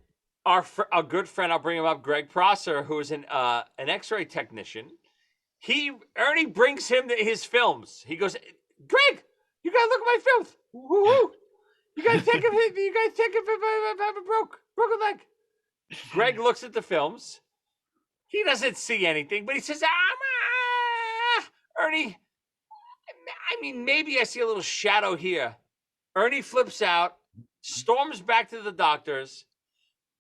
Speaker 1: our good friend, I'll bring him up, Greg Prosser, who is an X-ray technician. Ernie brings him his films. He goes, Greg, you gotta look at my films. Woo-hoo. You guys take him if I have a broken leg. Greg looks at the films. He doesn't see anything, but he says, Ernie, I mean, maybe I see a little shadow here. Ernie flips out, storms back to the doctors.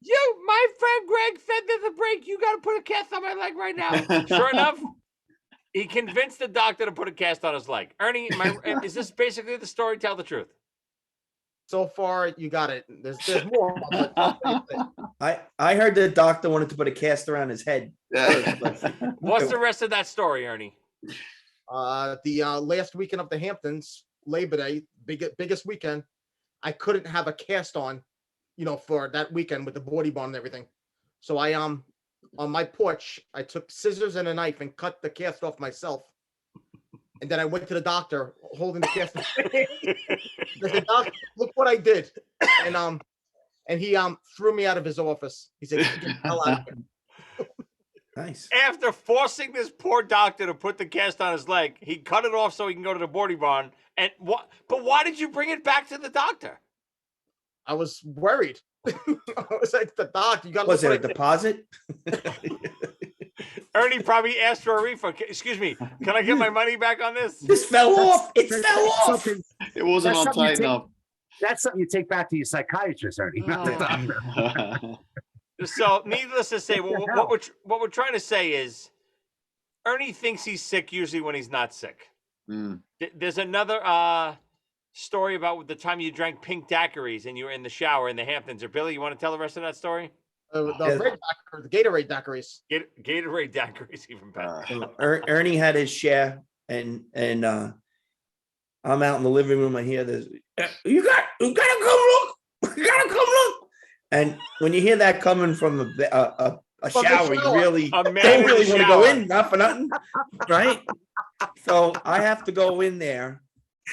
Speaker 1: My friend Greg said there's a break. You got to put a cast on my leg right now. Sure enough, he convinced the doctor to put a cast on his leg. Ernie, is this basically the story? Tell the truth.
Speaker 2: So far, you got it. There's more.
Speaker 3: I heard the doctor wanted to put a cast around his head.
Speaker 1: What's the rest of that story, Ernie?
Speaker 2: The last weekend of the Hamptons, Labor Day, biggest weekend, I couldn't have a cast on, for that weekend with the body bond and everything. So I on my porch, I took scissors and a knife and cut the cast off myself. And then I went to the doctor holding the cast. I said, Doc, look what I did. And he threw me out of his office. He said, get the hell out of here.
Speaker 3: Nice.
Speaker 1: After forcing this poor doctor to put the cast on his leg, he cut it off so he can go to the boarding barn. And but why did you bring it back to the doctor?
Speaker 2: I was worried. I was like, the doc, you got to.
Speaker 3: Was it a deposit?
Speaker 1: Ernie probably asked for a refund. Excuse me, can I get my money back on this?
Speaker 3: This fell off. It fell off.
Speaker 5: It wasn't
Speaker 6: That's
Speaker 5: on
Speaker 6: something you
Speaker 5: tight
Speaker 6: take-
Speaker 5: enough.
Speaker 6: That's something you take back to your psychiatrist, Ernie. Not the doctor.
Speaker 1: So, needless to say,
Speaker 6: What the hell?
Speaker 1: what we're trying to say is, Ernie thinks he's sick usually when he's not sick.
Speaker 5: Mm.
Speaker 1: There's another story about the time you drank pink daiquiris and you were in the shower in the Hamptons. Or Billy, you want to tell the rest of that story?
Speaker 2: The
Speaker 3: Yes.
Speaker 2: red daiquiri, the Gatorade daiquiris.
Speaker 1: Gatorade daiquiris even better.
Speaker 3: So Ernie had his share, and I'm out in the living room. I hear this. You gotta come look. You gotta come look. And when you hear that coming from a
Speaker 2: From the
Speaker 3: shower, you
Speaker 2: shower.
Speaker 3: really
Speaker 1: A man
Speaker 3: don't
Speaker 1: in the
Speaker 3: really want to go
Speaker 1: shower.
Speaker 3: in, not for nothing, right? So I have to go in there,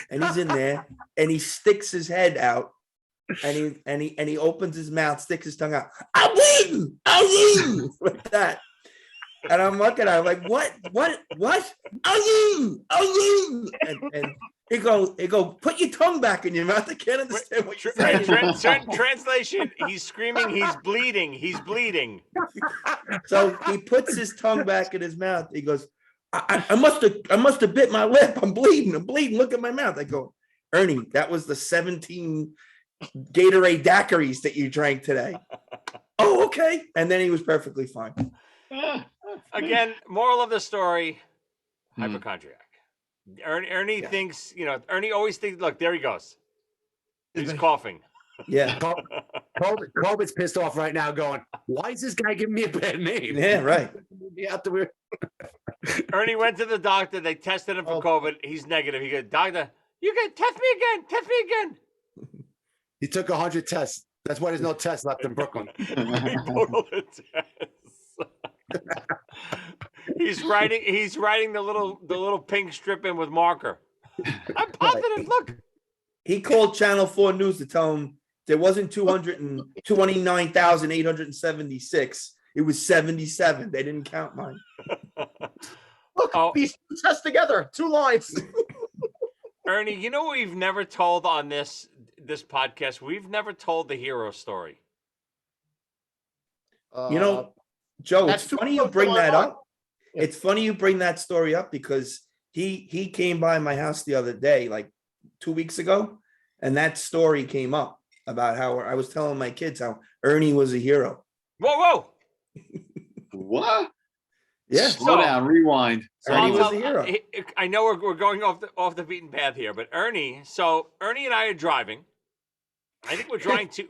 Speaker 3: and he's in there, and he sticks his head out, and he opens his mouth, sticks his tongue out. I'm bleeding, like that. And I'm looking at him like, what? And he go, put your tongue back in your mouth. I can't understand what you're saying.
Speaker 1: Translation: he's screaming, he's bleeding.
Speaker 3: So he puts his tongue back in his mouth. He goes, I must have bit my lip. I'm bleeding. Look at my mouth. I go, Ernie, that was the 17 Gatorade daiquiris that you drank today. Oh, okay. And then he was perfectly fine.
Speaker 1: Again, moral of the story:
Speaker 5: Hmm.
Speaker 1: hypochondriac. Ernie thinks, Ernie always thinks. Look, there he goes. He's coughing.
Speaker 3: Yeah.
Speaker 6: COVID's pissed off right now, going, why is this guy giving me a bad name?
Speaker 3: Yeah, right.
Speaker 1: Ernie went to the doctor. They tested him for COVID. He's negative. He goes, doctor, you can test me again.
Speaker 6: He took 100 tests. That's why there's no tests left in Brooklyn.
Speaker 1: He totaled the test. He's writing the little pink strip in with marker. I'm positive. Look.
Speaker 3: He called Channel 4 News to tell him there wasn't 229,876. It was 77. They didn't count mine.
Speaker 2: Look, these two tests together, 2 lines.
Speaker 1: Ernie, you know what we've never told on this podcast? We've never told the hero story.
Speaker 3: Joe,
Speaker 2: that's
Speaker 3: it's
Speaker 2: too
Speaker 3: funny you
Speaker 2: close to
Speaker 3: bring
Speaker 2: my
Speaker 3: that
Speaker 2: heart.
Speaker 3: up. It's funny you bring that story up because he came by my house the other day, like 2 weeks ago, and that story came up about how I was telling my kids how Ernie was a hero.
Speaker 1: Whoa.
Speaker 5: What?
Speaker 3: Yeah.
Speaker 5: Slow down. Rewind.
Speaker 3: Ernie was
Speaker 1: I'll
Speaker 3: the hero.
Speaker 1: I know we're going off the beaten path here, but Ernie and I are driving. I think we're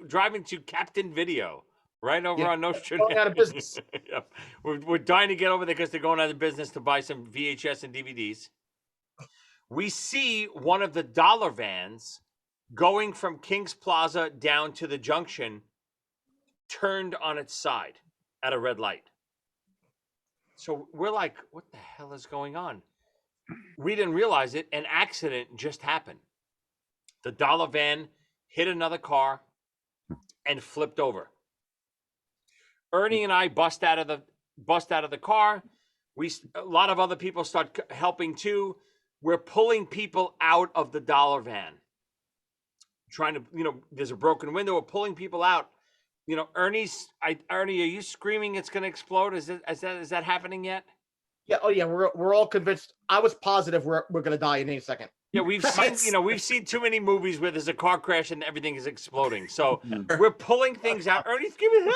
Speaker 1: driving to Captain Video right over on Nostradamus.
Speaker 2: Going out of business.
Speaker 1: Yep. We're dying to get over there because they're going out of business to buy some VHS and DVDs. We see one of the dollar vans going from King's Plaza down to the junction, turned on its side at a red light. So we're like, what the hell is going on? We didn't realize it. An accident just happened. The dollar van hit another car and flipped over. Ernie and I bust out of the car. A lot of other people start helping too. We're pulling people out of the dollar van. Trying to, there's a broken window. We're pulling people out. Ernie, are you screaming it's going to explode? Is that happening yet?
Speaker 2: Yeah. Oh, yeah. We're all convinced. I was positive we're going to die in any second.
Speaker 1: Yeah, we've seen too many movies where there's a car crash and everything is exploding. So we're pulling things out. Ernie's screaming.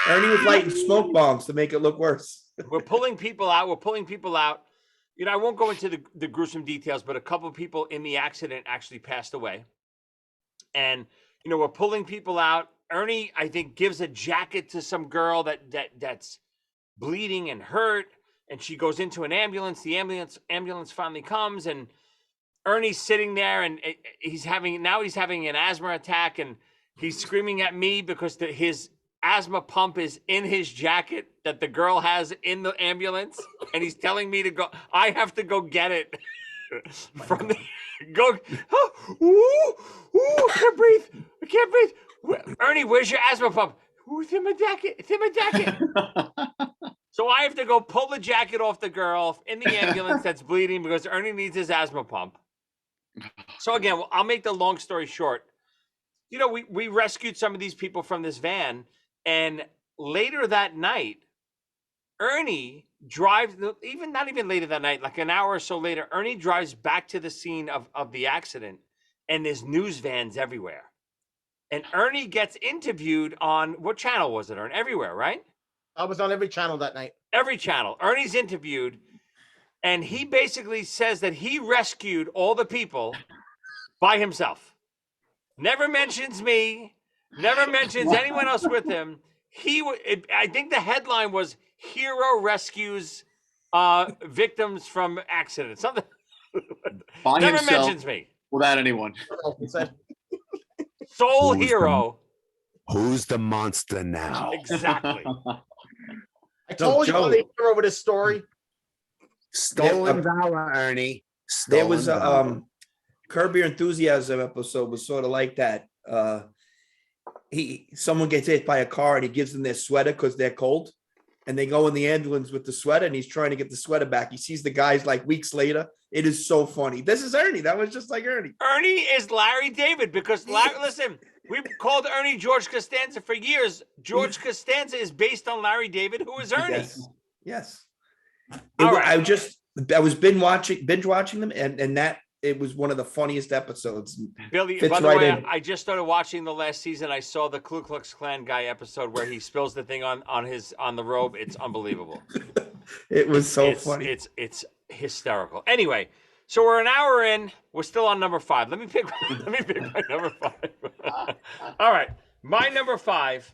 Speaker 3: Ernie was lighting smoke bombs to make it look worse.
Speaker 1: We're pulling people out. I won't go into the gruesome details, but a couple of people in the accident actually passed away. And we're pulling people out. Ernie, I think, gives a jacket to some girl that's bleeding and hurt, and she goes into an ambulance. The ambulance finally comes, and Ernie's sitting there, and he's having an asthma attack, and he's screaming at me because his asthma pump is in his jacket that the girl has in the ambulance, and he's telling me to go. I have to go get it from the go. I can't breathe. Ernie, where's your asthma pump? It's in my jacket. So I have to go pull the jacket off the girl in the ambulance that's bleeding because Ernie needs his asthma pump. So again, I'll make the long story short. We rescued some of these people from this van, and later that night, Ernie drives, even not even later that night, like an hour or so later, Ernie drives back to the scene of the accident, and there's news vans everywhere. And Ernie gets interviewed on, what channel was it, Ernie? Everywhere, right?
Speaker 2: I was on every channel that night.
Speaker 1: Every channel. Ernie's interviewed, and he basically says that he rescued all the people by himself. Never mentions me, never mentions anyone else with him. I think the headline was "Hero Rescues Victims from Accident." Something.
Speaker 5: By
Speaker 1: Never
Speaker 5: himself,
Speaker 1: mentions me.
Speaker 5: without anyone.
Speaker 2: He said,
Speaker 1: Sole
Speaker 6: Who's the-
Speaker 1: hero.
Speaker 6: Who's the monster now?
Speaker 1: Exactly.
Speaker 2: I told you
Speaker 3: Joe.
Speaker 2: how they hear over this story.
Speaker 6: Stolen valor, Ernie.
Speaker 3: There was
Speaker 6: Stolen
Speaker 3: a
Speaker 6: valor.
Speaker 3: Curb Your Enthusiasm episode was sort of like that. Someone gets hit by a car and he gives them their sweater because they're cold, and they go in the ambulance with the sweater, and he's trying to get the sweater back. He sees the guys like weeks later. It is so funny. This is Ernie. That was just like Ernie.
Speaker 1: Ernie is Larry David because listen, we've called Ernie George Costanza for years. George Costanza is based on Larry David, who is Ernie.
Speaker 3: Yes.
Speaker 1: All right.
Speaker 3: I was binge watching them, and that it was one of the funniest episodes.
Speaker 1: Billy,
Speaker 3: Fits
Speaker 1: by the
Speaker 3: right
Speaker 1: way,
Speaker 3: in.
Speaker 1: I just started watching the last season. I saw the Ku Klux Klan guy episode where he spills the thing on the robe. It's unbelievable.
Speaker 3: It was so funny.
Speaker 1: It's hysterical. Anyway, so we're an hour in. We're still on number 5. Let me pick my number 5. All right, my number 5.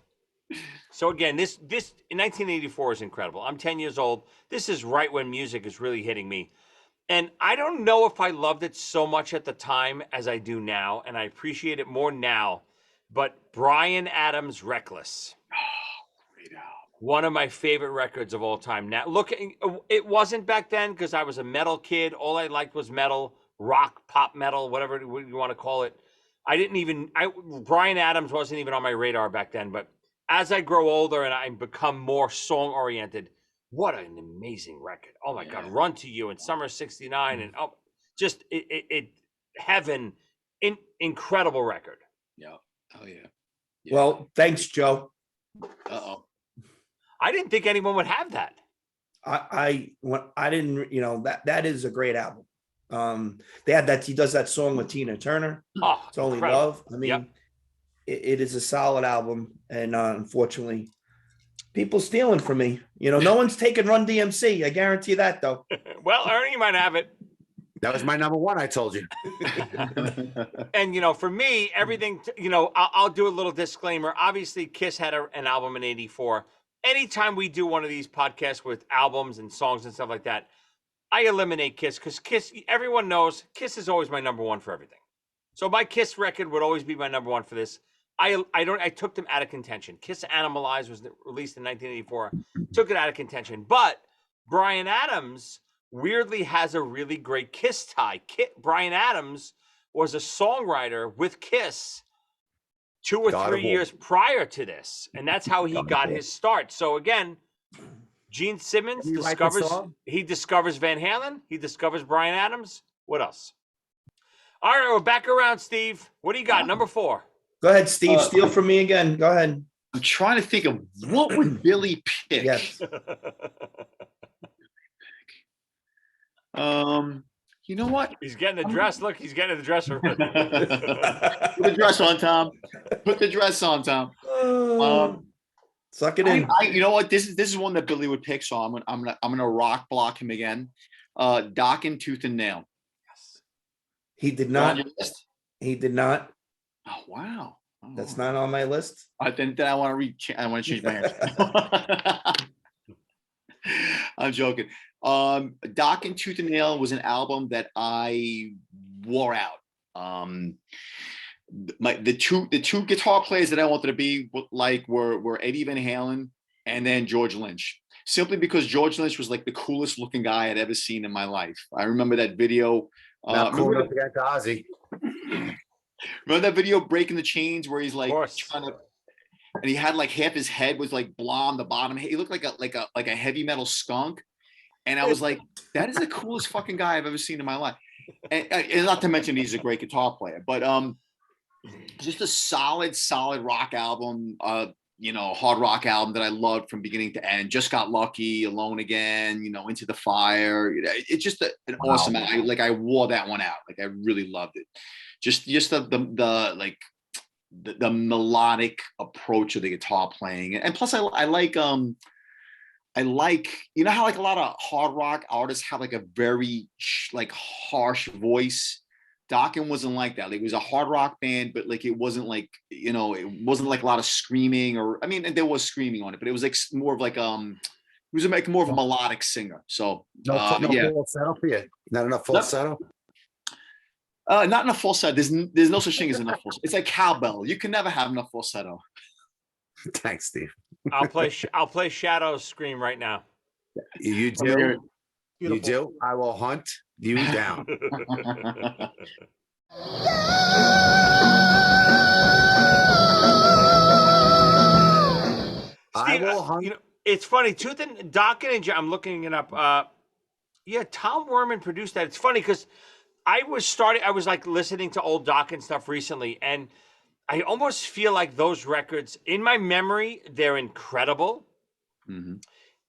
Speaker 1: So again, this in 1984 is incredible. I'm 10 years old. This is right when music is really hitting me. And I don't know if I loved it so much at the time as I do now, and I appreciate it more now. But Bryan Adams' Reckless.
Speaker 5: Great album.
Speaker 1: One of my favorite records of all time. Now, look, it wasn't back then because I was a metal kid. All I liked was metal, rock, pop metal, whatever you want to call it. Bryan Adams wasn't even on my radar back then. But as I grow older and I become more song-oriented, what an amazing record. Oh, my God. Run to You and Summer 69 and just heaven. Incredible record.
Speaker 5: Yeah. Oh, yeah.
Speaker 3: Well, thanks, Joe.
Speaker 5: Uh-oh.
Speaker 1: I didn't think anyone would have that.
Speaker 3: I didn't, that is a great album. They had that, he does that song with Tina Turner.
Speaker 1: Oh,
Speaker 3: It's Only
Speaker 1: incredible.
Speaker 3: Love. I mean,
Speaker 1: Yep.
Speaker 3: it is a solid album. And unfortunately, people stealing from me. No one's taking Run DMC. I guarantee that, though.
Speaker 1: Well, Ernie might have it.
Speaker 6: That was my number 1, I told you.
Speaker 1: And, for me, everything, I'll do a little disclaimer. Obviously, Kiss had an album in 84. Anytime we do one of these podcasts with albums and songs and stuff like that, I eliminate Kiss because Kiss, everyone knows Kiss is always my number 1 for everything. So my Kiss record would always be my number 1 for this. I took them out of contention. Kiss Animalized was released in 1984. Took it out of contention. But Bryan Adams weirdly has a really great Kiss tie. Bryan Adams was a songwriter with Kiss 2 or 3 years prior to this. And that's how he got his start. So again, Gene Simmons discovers Van Halen. He discovers Bryan Adams. What else? All right, we're back around, Steve. What do you got? Number 4.
Speaker 3: Go ahead, Steve. Steal from me again. Go ahead.
Speaker 5: I'm trying to think of what would Billy pick.
Speaker 3: Yes.
Speaker 5: You know what?
Speaker 1: He's getting the dress. Look, he's getting the dress.
Speaker 5: Put the dress on, Tom. Put the dress on, Tom.
Speaker 3: Suck it in.
Speaker 5: You know what? This is one that Billy would pick, so I'm gonna rock block him again. Doc and Tooth and Nail.
Speaker 1: Yes.
Speaker 3: He did
Speaker 5: On
Speaker 3: not.
Speaker 5: your list?
Speaker 3: He did not.
Speaker 5: Oh wow. Oh.
Speaker 3: That's not on my list.
Speaker 5: Then I want to change my answer. I'm joking. Doc and Tooth and Nail was an album that I wore out. The two guitar players that I wanted to be like were Eddie Van Halen and then George Lynch. Simply because George Lynch was like the coolest looking guy I'd ever seen in my life. I remember that video.
Speaker 6: Cool enough to get Ozzy.
Speaker 5: Remember that video, Breaking the Chains, where he's like trying to, and he had like half his head was like blonde, the bottom. He looked like a heavy metal skunk. And I was like, that is the coolest fucking guy I've ever seen in my life. And not to mention he's a great guitar player, but just a solid rock album. hard rock album that I loved from beginning to end. Just Got Lucky, Alone Again, Into the Fire. It's just an awesome. I wore that one out. Like I really loved it. Just the like the melodic approach of the guitar playing, and plus I like how like a lot of hard rock artists have like a very like harsh voice. Dokken wasn't like that. Like it was a hard rock band, but like it wasn't like it wasn't like a lot of screaming, or I mean there was screaming on it, but it was like more of like he was like more of a melodic singer. So
Speaker 6: No
Speaker 5: yeah,
Speaker 6: falsetto for you. Not enough falsetto.
Speaker 5: Not enough falsetto. There's no such thing as enough falsetto. It's like cowbell. You can never have enough falsetto.
Speaker 6: Thanks, Steve.
Speaker 1: I'll play Shadow's Scream right now.
Speaker 6: You
Speaker 5: Come here.
Speaker 6: do. You do. I will hunt you down. I
Speaker 1: Steve,
Speaker 6: will hunt.
Speaker 1: it's funny. Dokken and I'm looking it up. Yeah, Tom Werman produced that. It's funny because I was like listening to old Dokken stuff recently, and I almost feel like those records, in my memory, they're incredible.
Speaker 5: Mm-hmm.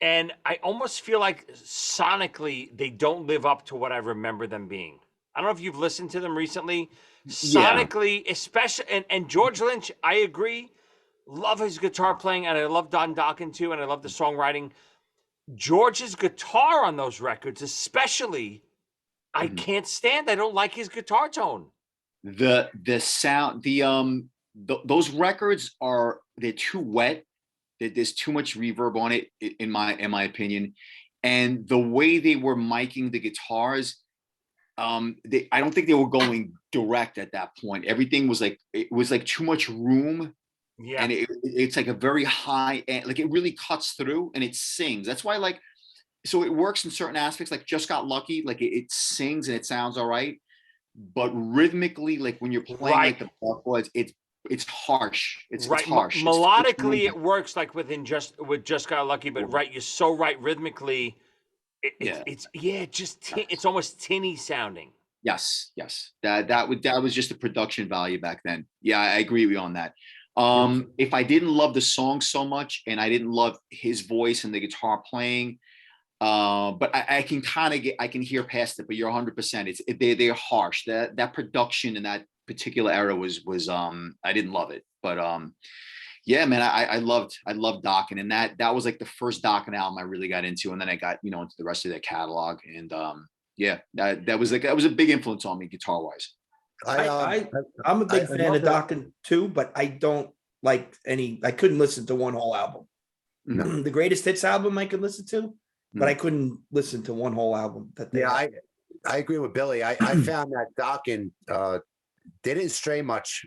Speaker 1: And I almost feel like sonically they don't live up to what I remember them being. I don't know if you've listened to them recently. Sonically, especially, and George Lynch, I agree. Love his guitar playing, and I love Don Dokken too, and I love the songwriting. George's guitar on those records, especially, I can't stand. I don't like his guitar tone.
Speaker 5: The sound, those records they're too wet. There's too much reverb on it, in my opinion, and the way they were miking the guitars, I don't think they were going direct at that point. Everything was like too much room, and it's like a very high end, like it really cuts through and it sings. That's why so it works in certain aspects. Like Just Got Lucky, like it sings and it sounds all right, but rhythmically, like when you're playing like the buckboards, it's harsh. It's harsh.
Speaker 1: Melodically, it works like with Just Got Lucky, but you're so right. Rhythmically, it's almost tinny sounding.
Speaker 5: Yes. That was just the production value back then. Yeah, I agree with you on that. If I didn't love the song so much and I didn't love his voice and the guitar playing, but I can hear past it. But you're 100%. They're harsh. That production in that particular era was I didn't love it, but yeah, man, I loved Dokken, and that was like the first Dokken album I really got into, and then I got into the rest of their catalog, and that was a big influence on me guitar wise.
Speaker 3: I'm a big fan of Dokken too, but I don't like I couldn't listen to one whole album.
Speaker 6: No.
Speaker 3: The Greatest Hits album I could listen to, but I couldn't listen to one whole album.
Speaker 6: I agree with Billy. I found that Dokken they didn't stray much,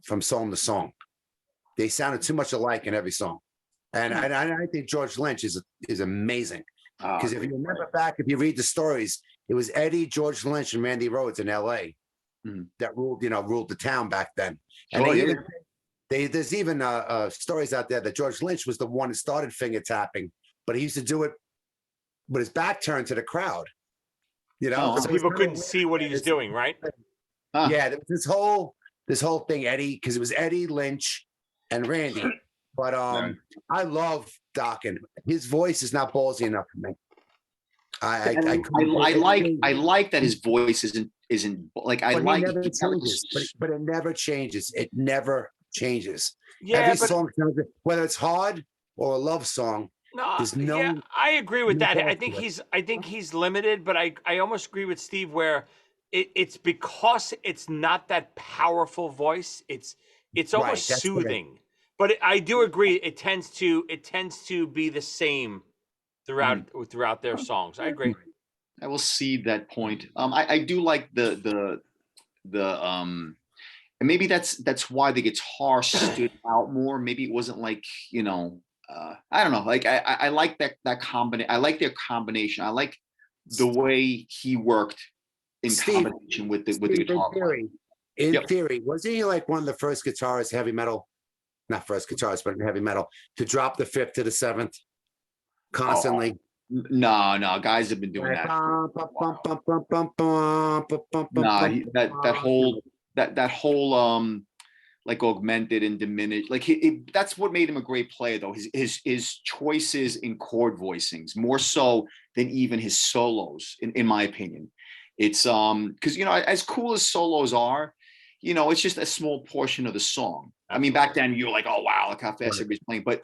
Speaker 6: from song to song. They sounded too much alike in every song, and I think George Lynch is amazing, because if you remember back, if you read the stories, it was Eddie, George Lynch, and Randy Rhoads in L.A. that ruled the town back then. And there's even stories out there that George Lynch was the one that started finger tapping, but he used to do it with his back turned to the crowd.
Speaker 1: So people couldn't see what he was doing, right?
Speaker 6: Yeah, there was this whole thing, Eddie, because it was Eddie, Lynch, and Randy. But I love Dokken. His voice is not ballsy enough for me.
Speaker 5: I like that his voice isn't like I like
Speaker 6: it never changes, but it never changes. It never changes.
Speaker 1: Yeah,
Speaker 6: every song, whether it's hard or a love song.
Speaker 1: I agree with that. I think he's limited, but I almost agree with Steve where it's because it's not that powerful voice. It's almost soothing. But I do agree. It tends to be the same throughout their songs. I agree.
Speaker 5: I will see that point. I do like the and maybe that's why the guitar stood out more. Maybe it wasn't like I don't know. Like I like that combination. I like their combination. I like the way he worked in combination with the guitar.
Speaker 6: In theory, wasn't he like one of the first guitarists, heavy metal? Not first guitarist, but in heavy metal, to drop the fifth to the seventh constantly.
Speaker 5: No, guys have been doing that. That whole like augmented and diminished. Like that's what made him a great player, though. His choices in chord voicings, more so than even his solos, in my opinion. It's because as cool as solos are, it's just a small portion of the song. I mean, back then you're like, oh wow, look how fast everybody's playing. But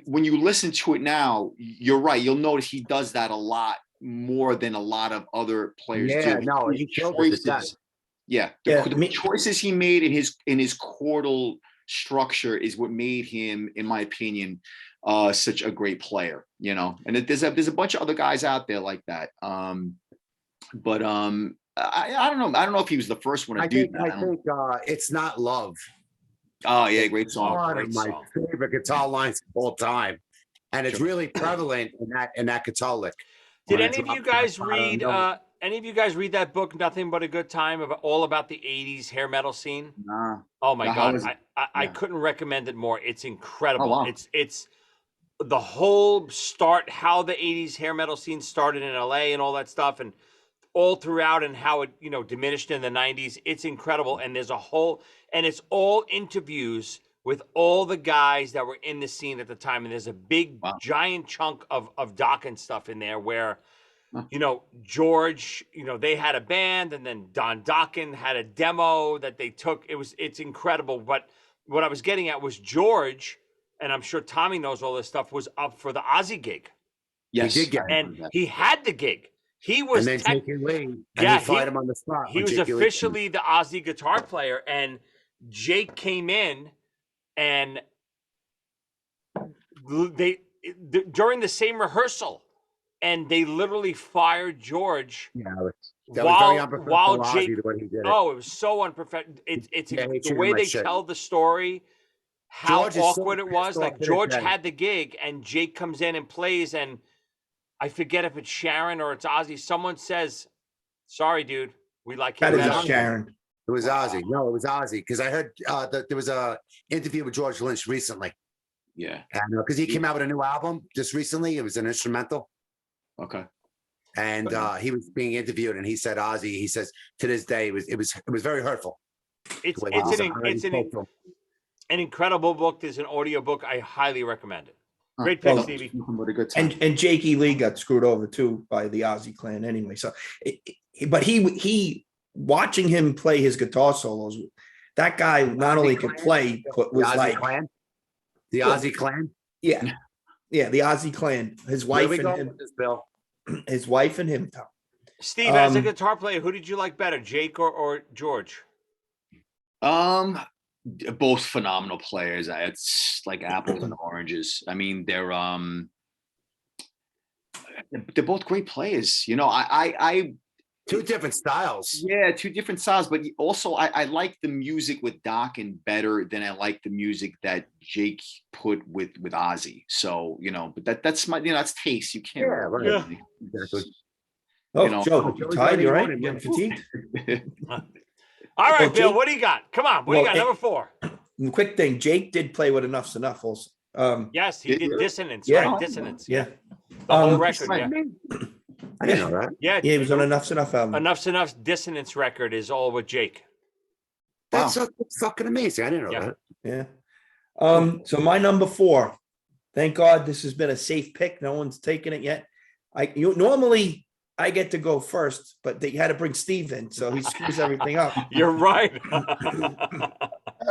Speaker 5: when you listen to it now, you're right. You'll notice he does that a lot more than a lot of other players
Speaker 6: Yeah,
Speaker 5: do.
Speaker 6: no, he killed it.
Speaker 5: The choices he made in his chordal structure is what made him, in my opinion, such a great player. And there's a bunch of other guys out there like that. But I don't know. I don't know if he was the first one to do that.
Speaker 6: I think It's Not Love.
Speaker 5: Oh yeah, great song.
Speaker 6: One of my favorite guitar lines of all time, and it's really prevalent in that guitar lick.
Speaker 1: Did any of you guys read? Any of you guys read that book, Nothing But a Good Time, all about the '80s hair metal scene?
Speaker 5: Nah.
Speaker 1: Oh my God, I couldn't recommend it more. It's incredible.
Speaker 5: Oh, wow.
Speaker 1: It's the whole start, how the '80s hair metal scene started in LA and all that stuff, and all throughout, and how it diminished in the '90s. It's incredible, and there's and it's all interviews with all the guys that were in the scene at the time, and there's a big giant chunk of doc and stuff in there where George, they had a band, and then Don Dokken had a demo that they took. It's incredible. But what I was getting at was George, and I'm sure Tommy knows all this stuff, was up for the Ozzy gig.
Speaker 5: Yes,
Speaker 6: he did get
Speaker 1: and he had the gig. He was,
Speaker 6: and then Jakey Lee, and he fired him on the spot.
Speaker 1: He was officially the Ozzy guitar player, and Jake came in, and during the same rehearsal, and they literally fired George.
Speaker 6: Yeah, that was very unprofessional.
Speaker 1: While Jake,
Speaker 6: Ozzy, the way he did it.
Speaker 1: it was so unprofessional. It's the way they tell the story, how
Speaker 6: George
Speaker 1: awkward it was. Like George had the gig, and Jake comes in and plays, and I forget if it's Sharon or it's Ozzy. Someone says, "Sorry, dude, we like him."
Speaker 3: That is Sharon.
Speaker 6: It was Ozzy. No, it was Ozzy, because I heard that there was a interview with George Lynch recently.
Speaker 5: Yeah,
Speaker 6: and because he came out with a new album just recently, it was an instrumental.
Speaker 5: Okay.
Speaker 6: And he was being interviewed, and he said Ozzy. He says to this day it was very hurtful.
Speaker 1: It's an incredible book. There's an audio book. I highly recommend it. Great pick, Stevie.
Speaker 3: And Jakey Lee got screwed over too by the Ozzy clan anyway. So, but he watching him play his guitar solos, that guy not only could play, but was like
Speaker 6: the Ozzy clan.
Speaker 3: Yeah, the Ozzy clan. His wife and him.
Speaker 6: Bill.
Speaker 3: His wife and him.
Speaker 1: Steve, as a guitar player, who did you like better, Jake or George?
Speaker 5: Both phenomenal players. It's like apples and oranges. I mean, they're both great players. I
Speaker 6: two different styles.
Speaker 5: Yeah, two different styles. But also, I like the music with Dokken better than I like the music that Jake put with Ozzy. So but that's my that's taste. You can't.
Speaker 6: Yeah, right. Exactly.
Speaker 3: Oh, Joe, you tired? You right? Getting fatigued?
Speaker 1: All right, Bill, what do you got? Come on, what do you got? Number 4.
Speaker 3: Quick thing, Jake did play with Enough's Enough also.
Speaker 1: Yes, he did Dissonance,
Speaker 3: yeah.
Speaker 1: right? Dissonance.
Speaker 3: Yeah.
Speaker 1: The whole record,
Speaker 6: I didn't know that.
Speaker 1: Yeah,
Speaker 3: he was on Enough's Enough album.
Speaker 1: Enough's Enough Dissonance record is all with Jake.
Speaker 6: That's fucking amazing. I didn't know that.
Speaker 3: Yeah. So my number 4. Thank God this has been a safe pick. No one's taken it yet. Normally I get to go first, but they had to bring Steve in, so he screws everything up.
Speaker 1: You're right.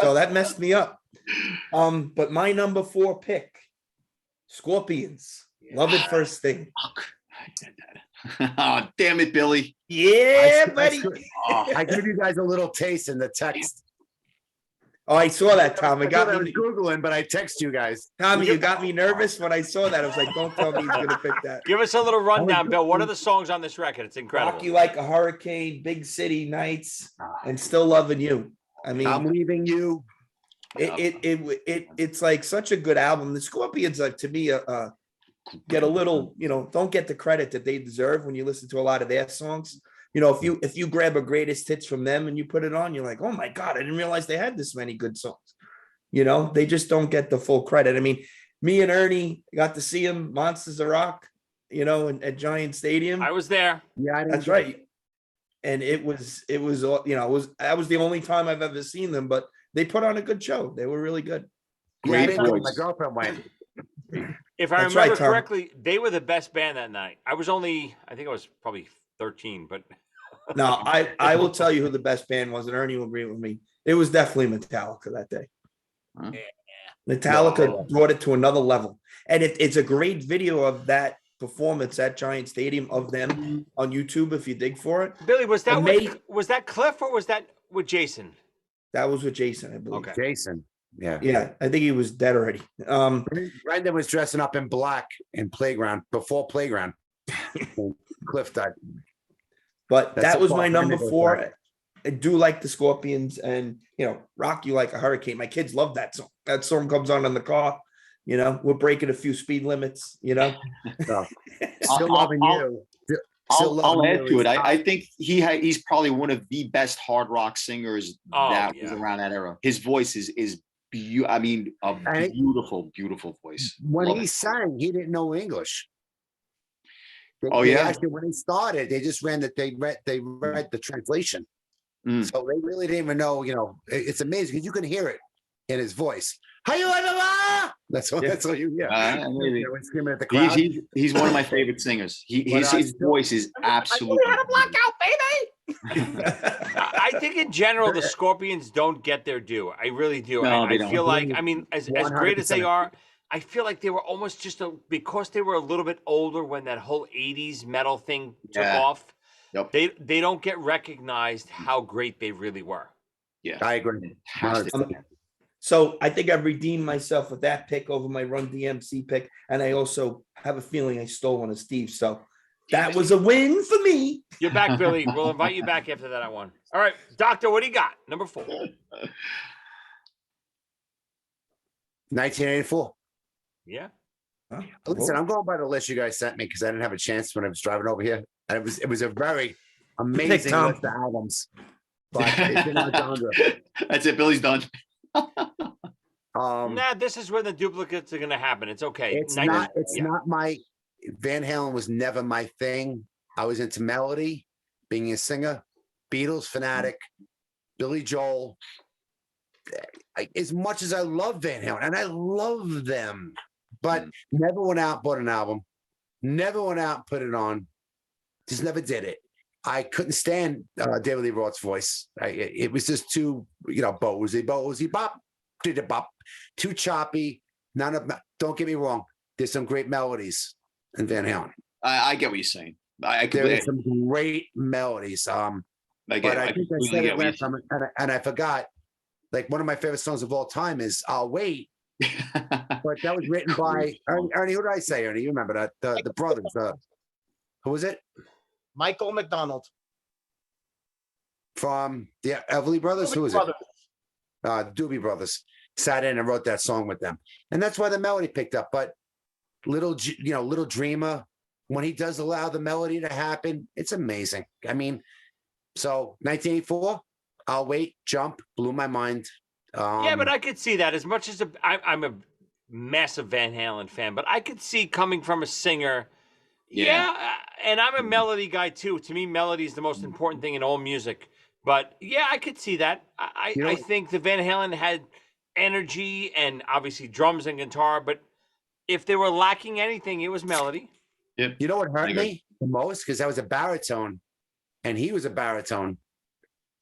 Speaker 3: So that messed me up. But my number 4 pick, Scorpions. Love It First Thing.
Speaker 5: Oh, damn it, Billy.
Speaker 3: Yeah, buddy.
Speaker 6: I gave you guys a little taste in the text.
Speaker 3: Oh, I saw that, Tom.
Speaker 6: I was Googling, but I text you guys.
Speaker 3: Tommy, you got me nervous when I saw that. I was like, don't tell me he's going to pick that.
Speaker 1: Give us a little rundown, Bill. What are the songs on this record? It's incredible.
Speaker 3: Rock You Like a Hurricane, Big City Nights, and Still Loving You. I mean,
Speaker 6: I'm Leaving You.
Speaker 3: It's like such a good album. The Scorpions, to me, get a little, don't get the credit that they deserve when you listen to a lot of their songs. If you grab a greatest hits from them and you put it on, you're like, oh my God, I didn't realize they had this many good songs. They just don't get the full credit. I mean, me and Ernie got to see him, Monsters of Rock, at Giant Stadium.
Speaker 1: I was there.
Speaker 6: Yeah,
Speaker 3: that's right. And that was the only time I've ever seen them. But they put on a good show. They were really good.
Speaker 6: Yeah, I
Speaker 5: Great
Speaker 6: didn't go. My
Speaker 5: voice.
Speaker 6: girlfriend went.
Speaker 1: If I
Speaker 3: That's right,
Speaker 1: remember
Speaker 3: Tom.
Speaker 1: correctly, they were the best band that night. I think I was probably 13, but
Speaker 3: No, I will tell you who the best band was, and Ernie will agree with me. It was definitely Metallica that day.
Speaker 5: Huh?
Speaker 3: Metallica brought it to another level. And it's a great video of that performance at Giant Stadium of them on YouTube if you dig for it.
Speaker 1: Billy, was that
Speaker 3: Amazing.
Speaker 1: was that Cliff or was that with Jason?
Speaker 3: That was with Jason, I believe.
Speaker 1: Okay.
Speaker 6: Jason. Yeah.
Speaker 3: Yeah, I think he was dead already.
Speaker 6: Brendan was dressing up in black in Playground before Playground. Cliff died.
Speaker 3: But
Speaker 6: That's
Speaker 3: that
Speaker 6: a
Speaker 3: was my
Speaker 6: far
Speaker 3: number
Speaker 6: window,
Speaker 3: 4. I do like the Scorpions and, Rock You Like a Hurricane. My kids love that song. That song comes on in the car. We're breaking a few speed limits,
Speaker 6: So, still
Speaker 5: I'll-
Speaker 6: loving
Speaker 5: I'll-
Speaker 6: you. Still
Speaker 5: I'll
Speaker 6: loving
Speaker 5: add
Speaker 6: you
Speaker 5: to
Speaker 6: is
Speaker 5: it.
Speaker 6: not-
Speaker 5: I think he's probably one of the best hard rock singers that was
Speaker 1: yeah.
Speaker 5: around that era. His voice is a
Speaker 6: And-
Speaker 5: beautiful, beautiful voice.
Speaker 6: when
Speaker 5: Love
Speaker 6: he
Speaker 5: it.
Speaker 6: sang, he didn't know English.
Speaker 5: Oh,
Speaker 6: They
Speaker 5: yeah?
Speaker 6: actually, when he started, they just ran that. They read the translation,
Speaker 5: Mm.
Speaker 6: so they really didn't even know. It's amazing because you can hear it in his voice. How you want? That's what.
Speaker 3: Yeah.
Speaker 6: That's what you hear.
Speaker 5: Maybe.
Speaker 6: When screaming at the crowd.
Speaker 5: He's one of my favorite singers. His
Speaker 6: still-
Speaker 5: voice is absolutely.
Speaker 1: I think in general the Scorpions don't get their due. I really do.
Speaker 5: No, they
Speaker 1: I
Speaker 5: don't.
Speaker 1: feel like as great as they
Speaker 6: 100%.
Speaker 1: are, I feel like they were almost because they were a little bit older when that whole 80s metal thing took
Speaker 5: Yeah.
Speaker 1: off.
Speaker 5: Yep.
Speaker 1: They don't get recognized how great they really were.
Speaker 5: Yeah,
Speaker 6: I agree.
Speaker 5: fantastic.
Speaker 3: So I think I've redeemed myself with that pick over my Run DMC pick. And I also have a feeling I stole one of Steve's. So that was a win for me.
Speaker 1: You're back, Billy. We'll invite you back after that one. All right, Doctor, what do you got? Number 4.
Speaker 6: 1984.
Speaker 1: Yeah.
Speaker 3: Huh?
Speaker 6: Listen, I'm going by the list you guys sent me because I didn't have a chance when I was driving over here, and it was a very amazing
Speaker 3: Tom.
Speaker 6: list of albums. But it's in our genre.
Speaker 5: That's it. Billy's done.
Speaker 1: Nah, this is where the duplicates are going to happen. It's okay.
Speaker 6: It's
Speaker 1: 19
Speaker 6: not. It's
Speaker 1: yeah.
Speaker 6: not my. Van Halen was never my thing. I was into melody, being a singer, Beatles fanatic, Billy Joel. As much as I love Van Halen, and I love them, but never went out and bought an album. Never went out and put it on. Just never did it. I couldn't stand David Lee Roth's voice. It was just too, bozy, bop, did bop, too choppy. Don't get me wrong. There's some great melodies in Van Halen.
Speaker 5: I get what you're saying. I
Speaker 6: There
Speaker 5: completely,
Speaker 6: are some great melodies.
Speaker 5: I
Speaker 6: But
Speaker 5: get,
Speaker 6: I
Speaker 5: I
Speaker 6: think I
Speaker 5: completely
Speaker 6: said
Speaker 5: get
Speaker 6: it
Speaker 5: what
Speaker 6: last time, and I forgot. Like one of my favorite songs of all time is "I'll Wait,"
Speaker 5: you're
Speaker 6: but that was written by Ernie. Who did I say, Ernie? You remember that? The brothers. Who was it?
Speaker 2: Michael McDonald.
Speaker 6: From the Everly Brothers. Who was
Speaker 2: Brothers.
Speaker 6: it? Doobie Brothers sat in and wrote that song with them, and that's why the melody picked up. But Little Dreamer, when he does allow the melody to happen, it's amazing. I mean, so 1984, I'll Wait, Jump, blew my mind.
Speaker 1: Yeah, but I could see that as much as I'm a massive Van Halen fan, but I could see coming from a singer. Yeah, and I'm a melody guy too. To me, melody is the most important thing in all music. But yeah, I could see that. I think the Van Halen had energy and obviously drums and guitar, but if they were lacking anything, it was melody.
Speaker 5: Yep.
Speaker 6: You know what hurt
Speaker 5: I agree.
Speaker 6: me the most? Because I was a baritone and he was a baritone.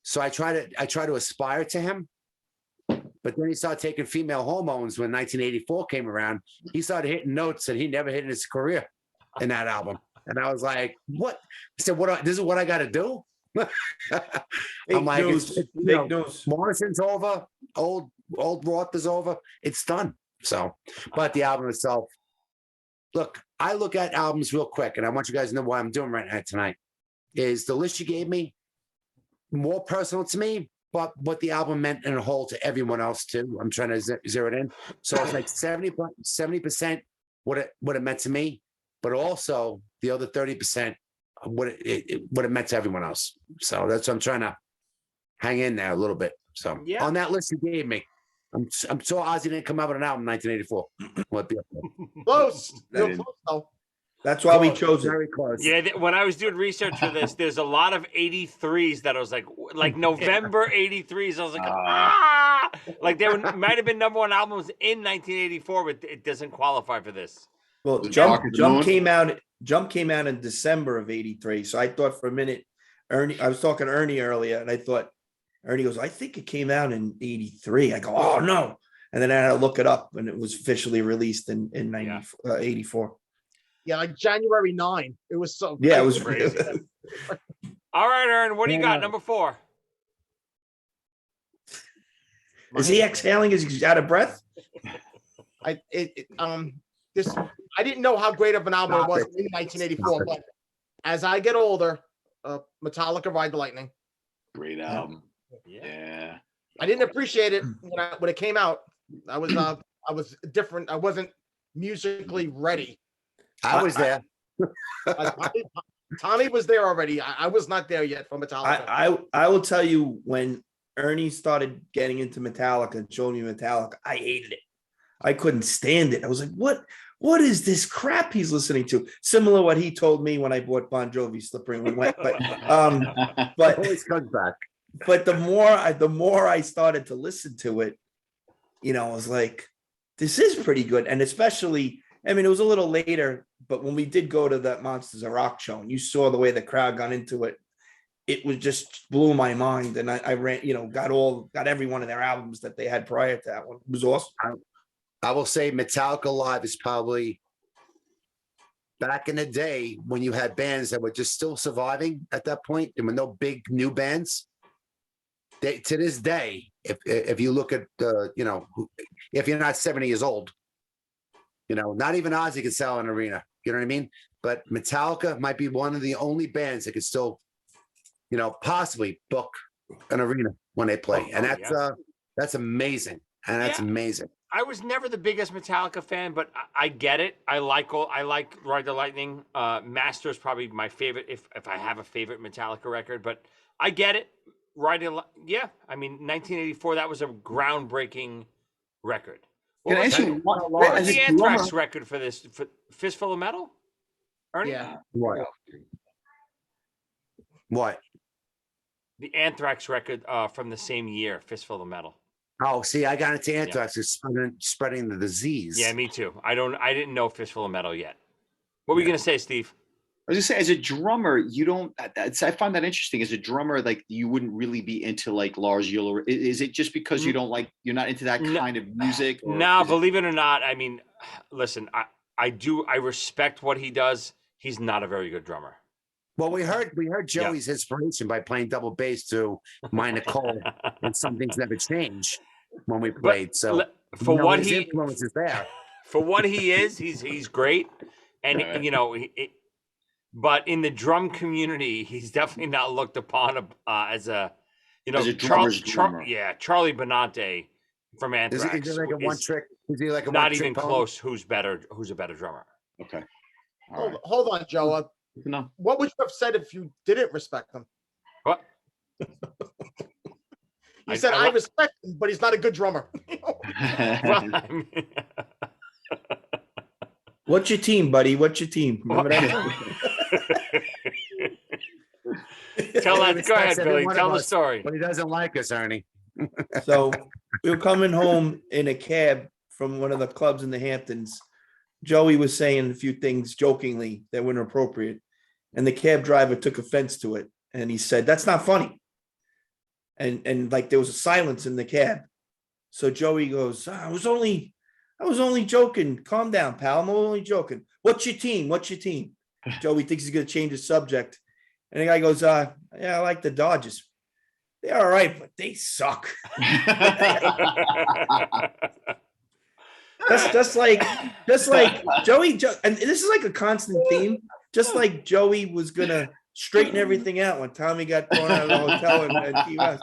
Speaker 6: So I try to aspire to him. But then he started taking female hormones when 1984 came around. He started hitting notes that he never hit in his career in that album. And I was like, what? I said, this is what I got to do? I'm like,
Speaker 3: Big news.
Speaker 6: Morrison's over. Old Roth is over. It's done. So, but the album itself, look, I look at albums real quick, and I want you guys to know what I'm doing right now tonight. Is the list you gave me more personal to me, but what the album meant in a whole to everyone else too. I'm trying to zero it in. So it's like 70% what it meant to me, but also the other 30% what it meant to everyone else. So that's what I'm trying to hang in there a little bit. So
Speaker 1: Yeah.
Speaker 6: on that list you gave me, I'm so Ozzy didn't come out with an album in 1984. What the
Speaker 2: Close. Real
Speaker 5: didn't-
Speaker 2: close though.
Speaker 3: That's why we
Speaker 6: Close,
Speaker 3: chose it.
Speaker 6: very close.
Speaker 1: Yeah, when I was doing research for this, there's a lot of 83s that I was like November 83s. I was like, like there might have been #1 albums in 1984, but it doesn't qualify for this.
Speaker 3: Well,
Speaker 5: The
Speaker 3: Jump
Speaker 5: Dark of the
Speaker 3: Jump
Speaker 5: Moon?
Speaker 3: came out. Jump came out in December of '83. So I thought for a minute, Ernie. I was talking to Ernie earlier, and I thought Ernie goes, "I think it came out in '83." I go, "Oh no!" And then I had to look it up, and it was officially released in 84.
Speaker 2: Yeah, like January 9. It was so
Speaker 3: Yeah, it was
Speaker 1: Crazy. All right, Ern, what do you got?
Speaker 6: Yeah.
Speaker 1: #4.
Speaker 3: Is he exhaling? Is he out of breath?
Speaker 2: This I didn't know how great of an album it was in 1984, but as I get older, Metallica Ride the Lightning.
Speaker 5: Great album. Yeah.
Speaker 2: I didn't appreciate it when it came out. I was different. I wasn't musically ready.
Speaker 6: I was there.
Speaker 2: Tommy was there already. I was not there yet for Metallica.
Speaker 3: I will tell you, when Ernie started getting into Metallica and showing me Metallica, I hated it. I couldn't stand it. I was like, what is this crap he's listening to? Similar to what he told me when I bought Bon Jovi Slippery When Wet. But
Speaker 6: Always comes back.
Speaker 3: But the more I started to listen to it, I was like, this is pretty good. And especially, I mean, it was a little later, but when we did go to that Monsters of Rock show and you saw the way the crowd got into it, it was just blew my mind. And I ran, got every one of their albums that they had prior to that one. It was awesome.
Speaker 6: I will say Metallica Live is probably back in the day when you had bands that were just still surviving at that point. There were no big new bands. To this day, if you look at if you're not 70 years old, not even Ozzy can sell an arena. You know what I mean? But Metallica might be one of the only bands that could still, possibly book an arena when they play, and that's amazing, and that's amazing.
Speaker 1: I was never the biggest Metallica fan, but I get it. I like Ride the Lightning. Master is probably my favorite if I have a favorite Metallica record, but I get it. Yeah. I mean, 1984, that was a groundbreaking record.
Speaker 5: Can I ask you
Speaker 1: What was the Anthrax record for this? For Fistful of Metal? Ernie?
Speaker 2: Yeah.
Speaker 6: What?
Speaker 1: The Anthrax record from the same year, Fistful of Metal.
Speaker 6: Oh, see, I got into Anthrax. It's spreading the disease.
Speaker 1: Yeah, me too. I didn't know Fistful of Metal yet. What were you gonna say, Steve?
Speaker 5: I was just saying, as a drummer, you don't. I find that interesting. As a drummer, like you wouldn't really be into like Lars Ulrich. Is it just because you don't like? You're not into that kind of music?
Speaker 1: No, believe it or not. I mean, listen, I do. I respect what he does. He's not a very good drummer.
Speaker 6: Well, we heard Joey's inspiration by playing double bass to Mine Nicole and Some Things Never Change when we played. So
Speaker 1: for what
Speaker 6: his
Speaker 1: he
Speaker 6: influence is there.
Speaker 1: For what he is, he's great, and but in the drum community, he's definitely not looked upon as a
Speaker 5: drummer's drummer.
Speaker 1: Charlie Benante from Anthrax.
Speaker 6: Is he like a one trick? Is he like a
Speaker 1: not even close? Who's a better drummer?
Speaker 5: Okay.
Speaker 2: Hold on, Joe.
Speaker 5: No.
Speaker 2: What would you have said if you didn't respect him?
Speaker 1: What?
Speaker 2: You said I respect him, but he's not a good drummer.
Speaker 3: What's your team, buddy? What's your team? Remember that?
Speaker 1: Go ahead, Billy. Tell the story.
Speaker 6: But he doesn't like us, Ernie.
Speaker 3: So we were coming home in a cab from one of the clubs in the Hamptons. Joey was saying a few things jokingly that were inappropriate, and the cab driver took offense to it, and he said, "That's not funny." And like there was a silence in the cab. So Joey goes, "I was only joking. Calm down, pal. I'm only joking. What's your team? What's your team?" Joey thinks he's gonna change the subject, and the guy goes, "Yeah, I like the Dodgers. They're all right, but they suck." That's just like Joey, and this is like a constant theme. Just like Joey was gonna straighten everything out when Tommy got thrown out of the hotel in Key West.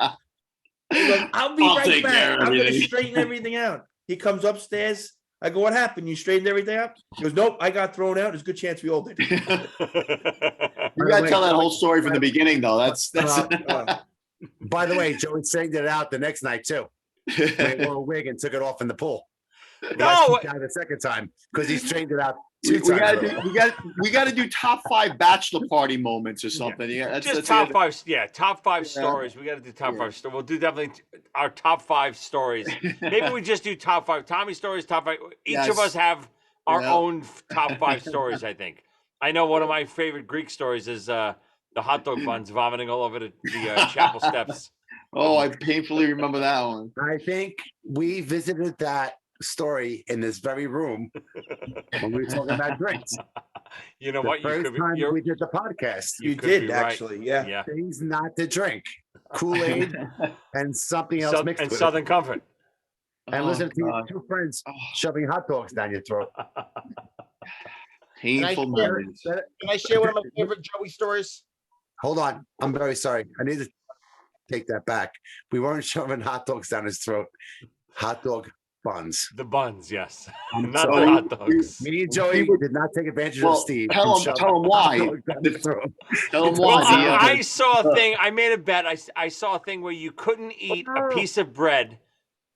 Speaker 3: I'll be right back. I'm gonna straighten everything out. He comes upstairs. I go, "What happened? You straightened everything out?" He goes, "Nope, I got thrown out. There's a good chance we all did."
Speaker 5: You gotta tell that whole story from the beginning, though. That's.
Speaker 6: By the way, Joey straightened it out the next night too. They wore a wig and took it off in the pool.
Speaker 1: No,
Speaker 6: the second time because he straightened it out
Speaker 5: We,
Speaker 6: two
Speaker 5: we
Speaker 6: times.
Speaker 5: gotta do we gotta do top 5 bachelor party moments or something. Yeah, that's,
Speaker 1: just
Speaker 5: that's
Speaker 1: top
Speaker 5: it.
Speaker 1: 5. Yeah, top 5
Speaker 5: Yeah.
Speaker 1: stories. We got to do top
Speaker 5: Yeah.
Speaker 1: 5 stories. We'll do definitely our top 5 stories. Maybe we just do top 5. Tommy stories, top 5. Each of
Speaker 5: Yes.
Speaker 1: us have our
Speaker 5: Yeah.
Speaker 1: own top 5 stories. I think. I know one of my favorite Greek stories is the hot dog buns vomiting all over the chapel steps.
Speaker 5: Oh, I painfully remember that one.
Speaker 6: I think we visited that story in this very room when we were talking about drinks.
Speaker 1: You know
Speaker 6: The
Speaker 1: what? You
Speaker 6: first
Speaker 1: could be.
Speaker 6: time
Speaker 1: You're,
Speaker 6: we did the podcast,
Speaker 1: you
Speaker 3: You
Speaker 1: could be
Speaker 3: did
Speaker 1: right.
Speaker 3: actually, yeah.
Speaker 1: Yeah.
Speaker 6: things not to drink, Kool-Aid and something else mixed
Speaker 1: And
Speaker 6: with
Speaker 1: Southern
Speaker 6: it.
Speaker 1: Comfort.
Speaker 6: And
Speaker 5: Oh,
Speaker 6: listen to your
Speaker 5: God.
Speaker 6: two friends
Speaker 5: Oh,
Speaker 6: shoving hot dogs down your throat.
Speaker 5: painful
Speaker 2: share-
Speaker 5: memories.
Speaker 2: Can I share one of my favorite Joey stories?
Speaker 6: Hold on. I'm very sorry. I need to take that back. We weren't shoving hot dogs down his throat. Hot dog buns.
Speaker 1: The buns, yes.
Speaker 6: I'm
Speaker 1: Not
Speaker 6: sorry.
Speaker 1: the hot dogs.
Speaker 6: Me and Joey did not take advantage
Speaker 5: Well,
Speaker 6: of Steve.
Speaker 5: tell
Speaker 6: and
Speaker 5: him-
Speaker 6: shove
Speaker 5: tell him
Speaker 6: hot
Speaker 5: why.
Speaker 6: dogs down his throat.
Speaker 5: Tell him
Speaker 1: Well,
Speaker 5: why.
Speaker 1: I saw a thing. I made a bet. I saw a thing where you couldn't eat a piece of bread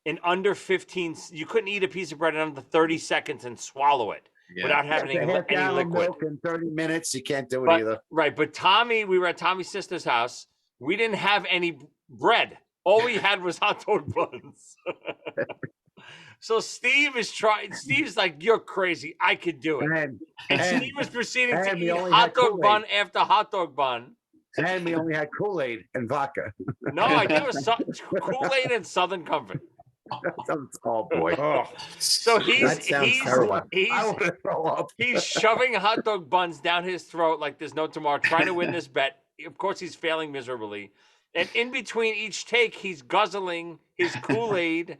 Speaker 1: in under 15. You couldn't eat a piece of bread in under 30 seconds and swallow it
Speaker 5: Yeah.
Speaker 1: without
Speaker 6: Yeah,
Speaker 1: having
Speaker 6: the half
Speaker 1: any
Speaker 6: gallon
Speaker 1: liquid.
Speaker 6: milk in 30 minutes. You can't do it
Speaker 1: But,
Speaker 6: either.
Speaker 1: right, but Tommy, we were at Tommy's sister's house. We didn't have any bread. All we had was hot dog buns. So Steve is trying. Steve's like, "You're crazy. I could do it."
Speaker 6: And,
Speaker 1: And
Speaker 6: and,
Speaker 1: Steve was proceeding to
Speaker 6: and we
Speaker 1: eat
Speaker 6: only
Speaker 1: hot
Speaker 6: had
Speaker 1: dog
Speaker 6: Kool-Aid.
Speaker 1: bun after hot dog bun.
Speaker 6: and we only had Kool-Aid and vodka.
Speaker 1: No, I think it was Kool-Aid and Southern Comfort.
Speaker 6: Oh boy.
Speaker 1: So
Speaker 3: That sounds terrible.
Speaker 6: I
Speaker 1: he's
Speaker 6: want to throw up.
Speaker 1: he's shoving hot dog buns down his throat like there's no tomorrow, trying to win this bet. Of course, he's failing miserably. And in between each take, he's guzzling his Kool-Aid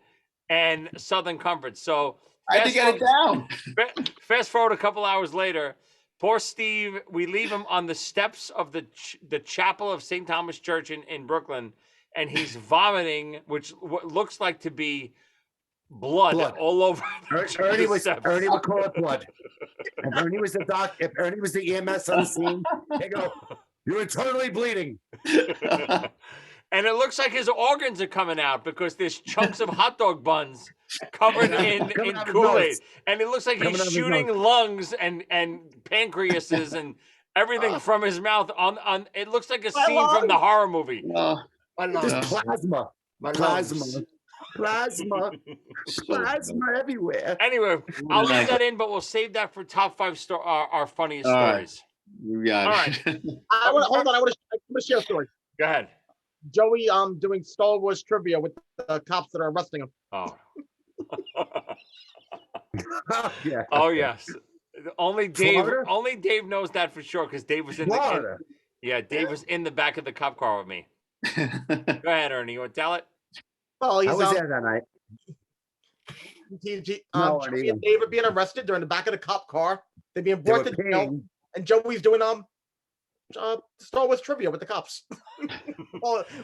Speaker 1: and Southern Comfort. So
Speaker 5: I had to get it down.
Speaker 1: fast forward a couple hours later, poor Steve, we leave him on the steps of the chapel of St. Thomas Church in Brooklyn, and he's vomiting, which what looks like to be blood. All over.
Speaker 6: Ernie
Speaker 1: the steps.
Speaker 6: would call it blood. If Ernie was the if Ernie was the EMS on the scene, they go, "You're internally bleeding."
Speaker 1: And it looks like his organs are coming out because there's chunks of hot dog buns covered in
Speaker 6: Coming out of his
Speaker 1: Kool-Aid.
Speaker 6: nose.
Speaker 1: And it looks like
Speaker 6: Coming out
Speaker 1: he's
Speaker 6: of his
Speaker 1: shooting
Speaker 6: nose.
Speaker 1: lungs and pancreases and everything from his mouth on it looks like a scene from the horror movie.
Speaker 6: There's plasma.
Speaker 1: lungs.
Speaker 6: Plasma everywhere.
Speaker 1: Anyway, I'll leave that in, but we'll save that for top 5 our funniest
Speaker 5: All right.
Speaker 1: stories.
Speaker 5: You got
Speaker 1: All
Speaker 5: it.
Speaker 1: right.
Speaker 2: Hold on. I want to share a story.
Speaker 1: Go ahead.
Speaker 2: Joey, doing Star Wars trivia with the cops that are arresting him.
Speaker 1: Oh.
Speaker 6: Yeah.
Speaker 1: Oh yes. Only Dave.
Speaker 6: Florida?
Speaker 1: Only Dave knows that for sure because Dave was in the.
Speaker 6: Florida.
Speaker 1: Yeah, Dave was in the back of the cop car with me. Go ahead, Ernie. You want to tell it?
Speaker 2: Well,
Speaker 6: I
Speaker 2: he's
Speaker 6: was there that night. No, I
Speaker 2: Joey
Speaker 6: didn't.
Speaker 2: and Dave are being arrested. They're in the back of the cop car. They're being
Speaker 6: They
Speaker 2: brought
Speaker 6: were
Speaker 2: to jail,
Speaker 6: peeing.
Speaker 2: and Joey's doing Star Wars trivia with the cops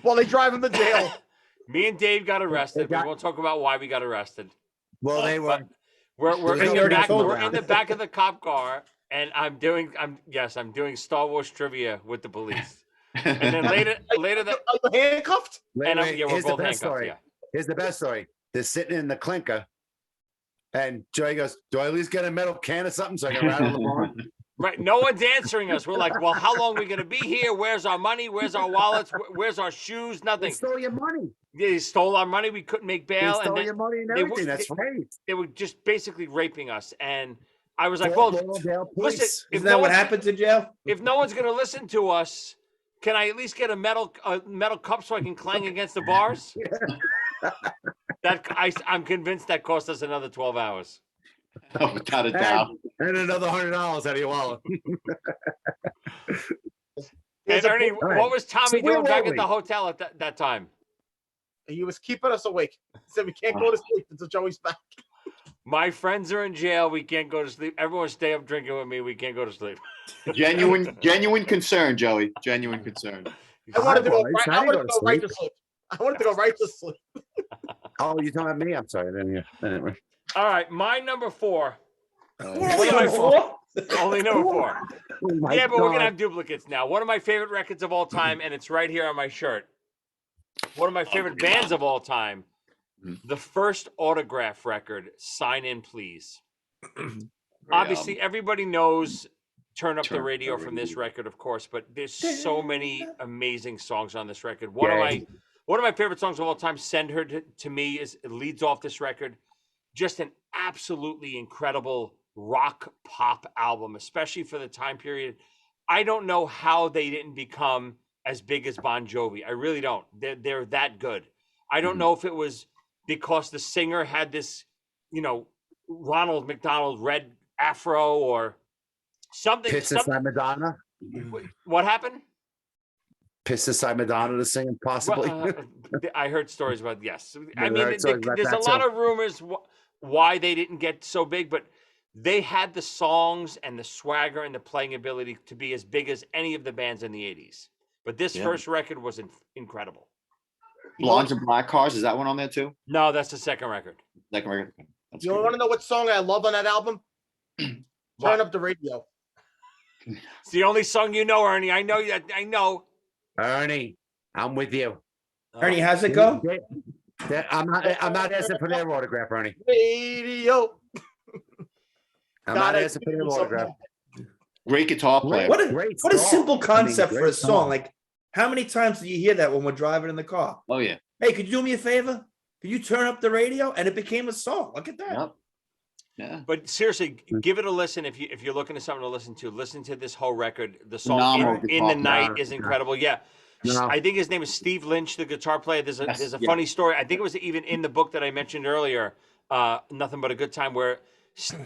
Speaker 2: while they drive him to jail.
Speaker 1: Me and Dave got arrested.
Speaker 6: got-
Speaker 1: We won't talk about why we got arrested.
Speaker 6: Well, they were.
Speaker 1: We're
Speaker 6: They
Speaker 1: in the
Speaker 6: already
Speaker 1: back.
Speaker 6: told
Speaker 1: We're
Speaker 6: them.
Speaker 1: in the back of the cop car, and I'm doing Star Wars trivia with the police. And then later that,
Speaker 2: Are you handcuffed?
Speaker 6: Wait,
Speaker 1: and
Speaker 6: wait,
Speaker 1: yeah, we're
Speaker 6: here's the
Speaker 1: both
Speaker 6: best
Speaker 1: handcuffed.
Speaker 6: story.
Speaker 1: Yeah.
Speaker 6: Here's the best story. They're sitting in the clinker, and Joey goes, "Do I at least get a metal can or something so I can rattle the barn?"
Speaker 1: Right. No one's answering us. We're like, well, how long are we going to be here? Where's our money? Where's our wallets? Where's our shoes?
Speaker 6: They
Speaker 1: Nothing.
Speaker 6: stole your money.
Speaker 1: They stole our money. We couldn't make
Speaker 6: They
Speaker 1: bail.
Speaker 6: stole
Speaker 1: And
Speaker 6: your money and
Speaker 1: they
Speaker 6: everything.
Speaker 1: would-
Speaker 6: That's right.
Speaker 1: they were just basically raping us. And I was like,
Speaker 6: Fort
Speaker 1: well,
Speaker 6: Lauderdale
Speaker 1: listen,
Speaker 6: police.
Speaker 1: if
Speaker 3: Isn't
Speaker 1: no
Speaker 3: that what
Speaker 1: one's-
Speaker 3: happens in jail?
Speaker 1: if no one's going to listen to us, can I at least get a metal cup so I can clang against the bars? I'm convinced that cost us another 12 hours.
Speaker 5: Without a doubt.
Speaker 6: And another $100 out of your wallet.
Speaker 1: And Ernie,
Speaker 6: right.
Speaker 1: what was Tommy
Speaker 6: So where
Speaker 1: doing back
Speaker 6: were
Speaker 1: at the
Speaker 6: we?
Speaker 1: hotel at that time?
Speaker 2: He was keeping us awake. He said we can't go to sleep until Joey's back.
Speaker 1: My friends are in jail. We can't go to sleep. Everyone stay up drinking with me. We can't go to sleep.
Speaker 5: Genuine concern, Joey. Genuine concern.
Speaker 2: I wanted to go
Speaker 6: boys,
Speaker 2: right.
Speaker 6: how
Speaker 2: I
Speaker 6: do you
Speaker 2: wanted
Speaker 6: go
Speaker 2: to
Speaker 6: to
Speaker 2: go right to
Speaker 6: sleep?
Speaker 2: sleep. I wanted to go right to sleep.
Speaker 6: Oh, you're talking about me? I'm sorry. I didn't hear. Anyway.
Speaker 1: All right, my number 4.
Speaker 3: Only
Speaker 1: What am I
Speaker 3: four?
Speaker 1: Only number 4.
Speaker 6: Oh my
Speaker 1: Yeah, but we're gonna
Speaker 6: God.
Speaker 1: have duplicates now. One of my favorite records of all time, and it's right here on my shirt. One of my favorite bands of all time, The first autograph record, Sign In Please. Obviously, everybody knows Turn Up the Radio from this record, of course, but there's so many amazing songs on this record. One of my favorite songs of all time, Send Her to Me, it leads off this record. Just an absolutely incredible rock pop album, especially for the time period. I don't know how they didn't become as big as Bon Jovi. I really don't. They're that good. I don't know if it was because the singer had this, Ronald McDonald red afro or something.
Speaker 6: Piss Inside Madonna.
Speaker 1: What happened?
Speaker 6: Piss Inside Madonna to sing, possibly.
Speaker 1: Well, I heard stories about, yes.
Speaker 6: Yeah,
Speaker 1: I mean,
Speaker 6: heard stories about
Speaker 1: there's a
Speaker 6: that
Speaker 1: lot
Speaker 6: too.
Speaker 1: of rumors why they didn't get so big, but they had the songs and the swagger and the playing ability to be as big as any of the bands in the 80s. But this first record was incredible.
Speaker 5: Blondes and Black Cars, is that one on there too?
Speaker 1: No, that's the second record.
Speaker 5: Second record. That's
Speaker 2: You
Speaker 5: good.
Speaker 2: want to know what song I love on that album? Turn Up the Radio.
Speaker 1: It's the only song you know, Ernie. I know that. I know.
Speaker 6: Ernie, I'm with you.
Speaker 3: Ernie, how's it go?
Speaker 6: I'm not asking for their autograph, Ernie.
Speaker 2: Radio.
Speaker 6: I'm not asking for their autograph.
Speaker 5: Great guitar player.
Speaker 3: What a
Speaker 6: Great
Speaker 3: what a
Speaker 6: song.
Speaker 3: simple
Speaker 6: I mean,
Speaker 3: concept for
Speaker 6: great
Speaker 3: a song.
Speaker 6: song.
Speaker 3: Like, how many times do you hear that when we're driving in the car?
Speaker 5: Oh yeah.
Speaker 3: Hey, could you do me a favor? Could you turn up the radio? And it became a song. Look at that.
Speaker 5: Yep. Yeah.
Speaker 1: But seriously, give it a listen if you're looking for something to listen to. Listen to this whole record. The song
Speaker 5: Phenomenal
Speaker 1: in the
Speaker 5: guitar
Speaker 1: Night
Speaker 6: player.
Speaker 1: is incredible. Yeah.
Speaker 6: No.
Speaker 1: I think his name is Steve Lynch, the guitar player. There's a
Speaker 5: Yes, yeah.
Speaker 1: funny story. I think it was even in the book that I mentioned earlier, Nothing But a Good Time, where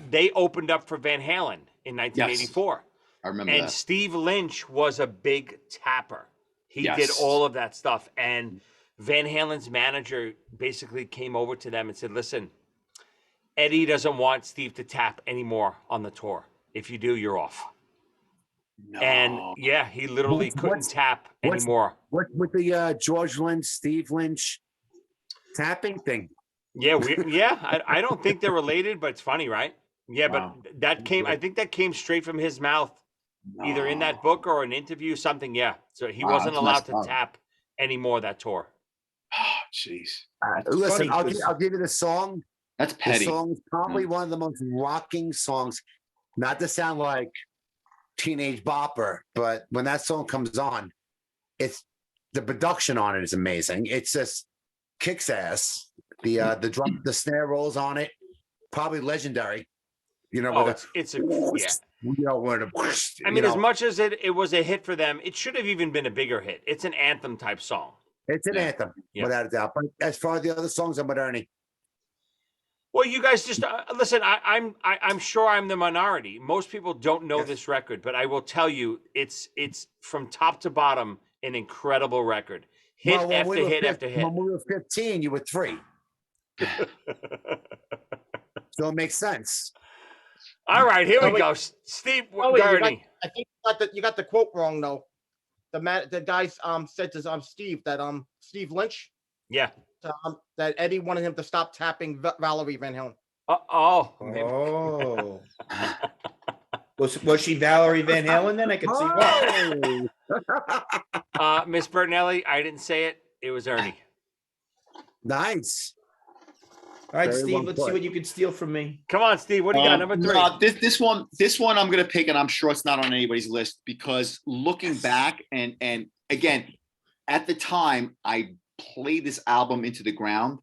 Speaker 1: they opened up for Van Halen in 1984.
Speaker 5: I remember
Speaker 1: And
Speaker 5: that.
Speaker 1: Steve Lynch was a big tapper. He did
Speaker 5: Yes.
Speaker 1: all of that stuff. And Van Halen's manager basically came over to them and said, listen, Eddie doesn't want Steve to tap anymore on the tour. If you do, you're off.
Speaker 5: No.
Speaker 1: And yeah, he literally couldn't tap
Speaker 6: what's-
Speaker 1: anymore.
Speaker 6: What with the George Lynch, Steve Lynch tapping thing?
Speaker 1: Yeah, I don't think they're related, but it's funny, right? Yeah,
Speaker 5: Wow.
Speaker 1: but I think that came straight from his mouth, either in that book or an interview, something. Yeah. So he
Speaker 5: Wow,
Speaker 1: wasn't
Speaker 5: that's
Speaker 1: allowed
Speaker 5: messed
Speaker 1: to
Speaker 5: up.
Speaker 1: tap anymore that tour.
Speaker 5: Oh, jeez.
Speaker 6: Listen,
Speaker 3: funny 'cause-
Speaker 6: I'll give you the song.
Speaker 5: That's
Speaker 6: The
Speaker 5: petty.
Speaker 6: song is probably one of the most rocking songs. Not to sound like Teenage Bopper, but when that song comes on, it's the production on it is amazing. It's just kicks ass. The drum, the snare rolls on it, probably legendary. You know,
Speaker 1: Oh,
Speaker 6: with
Speaker 1: it's a
Speaker 6: when
Speaker 1: I mean, as much as it was a hit for them, it should have even been a bigger hit. It's an anthem type song.
Speaker 6: it's an
Speaker 5: Yeah.
Speaker 6: anthem,
Speaker 1: Yeah.
Speaker 6: without a doubt. But as far as the other songs, I'm with Ernie.
Speaker 1: Well, you guys just listen. I'm sure I'm the minority. Most people don't know this record, but I will tell you, it's from top to bottom an incredible record. Hit
Speaker 6: Well, when
Speaker 1: after
Speaker 6: we were
Speaker 1: hit
Speaker 6: 15
Speaker 1: after hit.
Speaker 6: When we were 15, you were 3. So it makes sense.
Speaker 1: All right, here
Speaker 2: Oh,
Speaker 1: we
Speaker 2: wait.
Speaker 1: go. Steve
Speaker 2: Oh, wait,
Speaker 1: Gurney.
Speaker 2: I think you got the quote wrong though. The guy said to Steve that Steve Lynch
Speaker 1: Yeah.
Speaker 2: that Eddie wanted him to stop tapping Valerie Van Halen.
Speaker 1: Maybe.
Speaker 3: Oh. Was she Valerie Van Halen then? I could see why.
Speaker 1: Miss Bertinelli, I didn't say it. It was Ernie.
Speaker 6: Nice.
Speaker 3: All right,
Speaker 6: Very
Speaker 3: Steve,
Speaker 6: well
Speaker 3: let's see
Speaker 6: put.
Speaker 3: what you can steal from me.
Speaker 1: Come on, Steve. What do you got? Number 3.
Speaker 5: No, this one I'm gonna pick, and I'm sure it's not on anybody's list because looking back and again, at the time I played this album into the ground,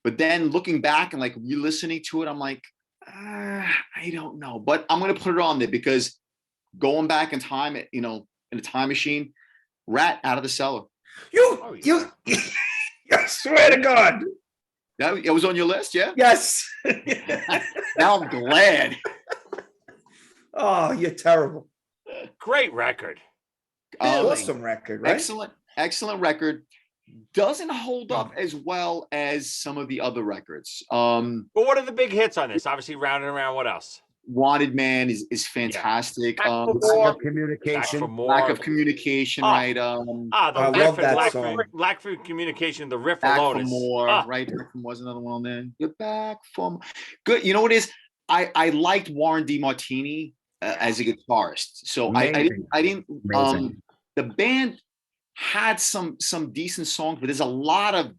Speaker 5: but then looking back and like re-listening to it, I'm like, I don't know, but I'm gonna put it on there because going back in time, in a time machine, Rat Out of the Cellar.
Speaker 3: You I swear to God.
Speaker 5: That was on your list, yeah?
Speaker 3: Yes.
Speaker 5: Now I'm glad.
Speaker 3: Oh, you're terrible.
Speaker 1: Great record.
Speaker 3: Awesome record, right?
Speaker 5: Excellent record. Doesn't hold up as well as some of the other records.
Speaker 1: But what are the big hits on this? Obviously, Round and Around. What else?
Speaker 5: Wanted Man is fantastic.
Speaker 2: Back for
Speaker 6: Lack
Speaker 2: More.
Speaker 6: of
Speaker 1: Back
Speaker 6: communication.
Speaker 1: for More.
Speaker 5: Lack of communication,
Speaker 1: Oh.
Speaker 5: right?
Speaker 1: The
Speaker 3: I
Speaker 1: riff
Speaker 3: love
Speaker 1: and
Speaker 3: that
Speaker 1: lack,
Speaker 3: song.
Speaker 1: lack for communication. The riff
Speaker 5: Back
Speaker 1: alone
Speaker 5: for
Speaker 1: is
Speaker 5: More, right? Back for More was another one on there. You're back for more. Good. You know what it is? I liked Warren DeMartini as a guitarist, so I didn't.
Speaker 6: Amazing.
Speaker 5: The band had some decent songs, but there's a lot of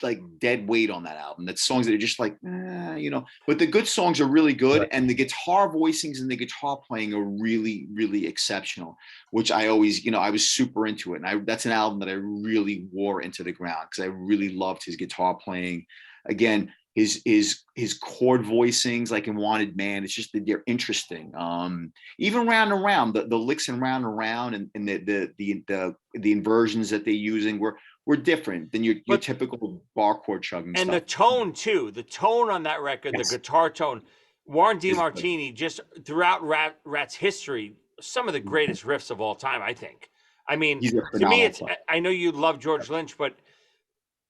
Speaker 5: like dead weight on that album. That's songs that are just like, but the good songs are really good.
Speaker 6: Right.
Speaker 5: And the guitar voicings and the guitar playing are really, really exceptional, which I always, I was super into it. And that's an album that I really wore into the ground because I really loved his guitar playing. Again, his chord voicings, like in Wanted Man, it's just that they're interesting. Even Round and Round, the licks in Round and Round and the inversions that they're using were different than your typical bar chord chugging
Speaker 1: and
Speaker 5: stuff.
Speaker 1: the tone too. The tone on that record,
Speaker 5: Yes.
Speaker 1: the guitar tone. Warren
Speaker 5: It's good.
Speaker 1: DeMartini, just throughout Rat's history, some of the greatest riffs of all time, I think. I mean,
Speaker 5: He's a
Speaker 1: to me,
Speaker 5: phenomenal
Speaker 1: it's.
Speaker 5: player.
Speaker 1: I know you love George Lynch, but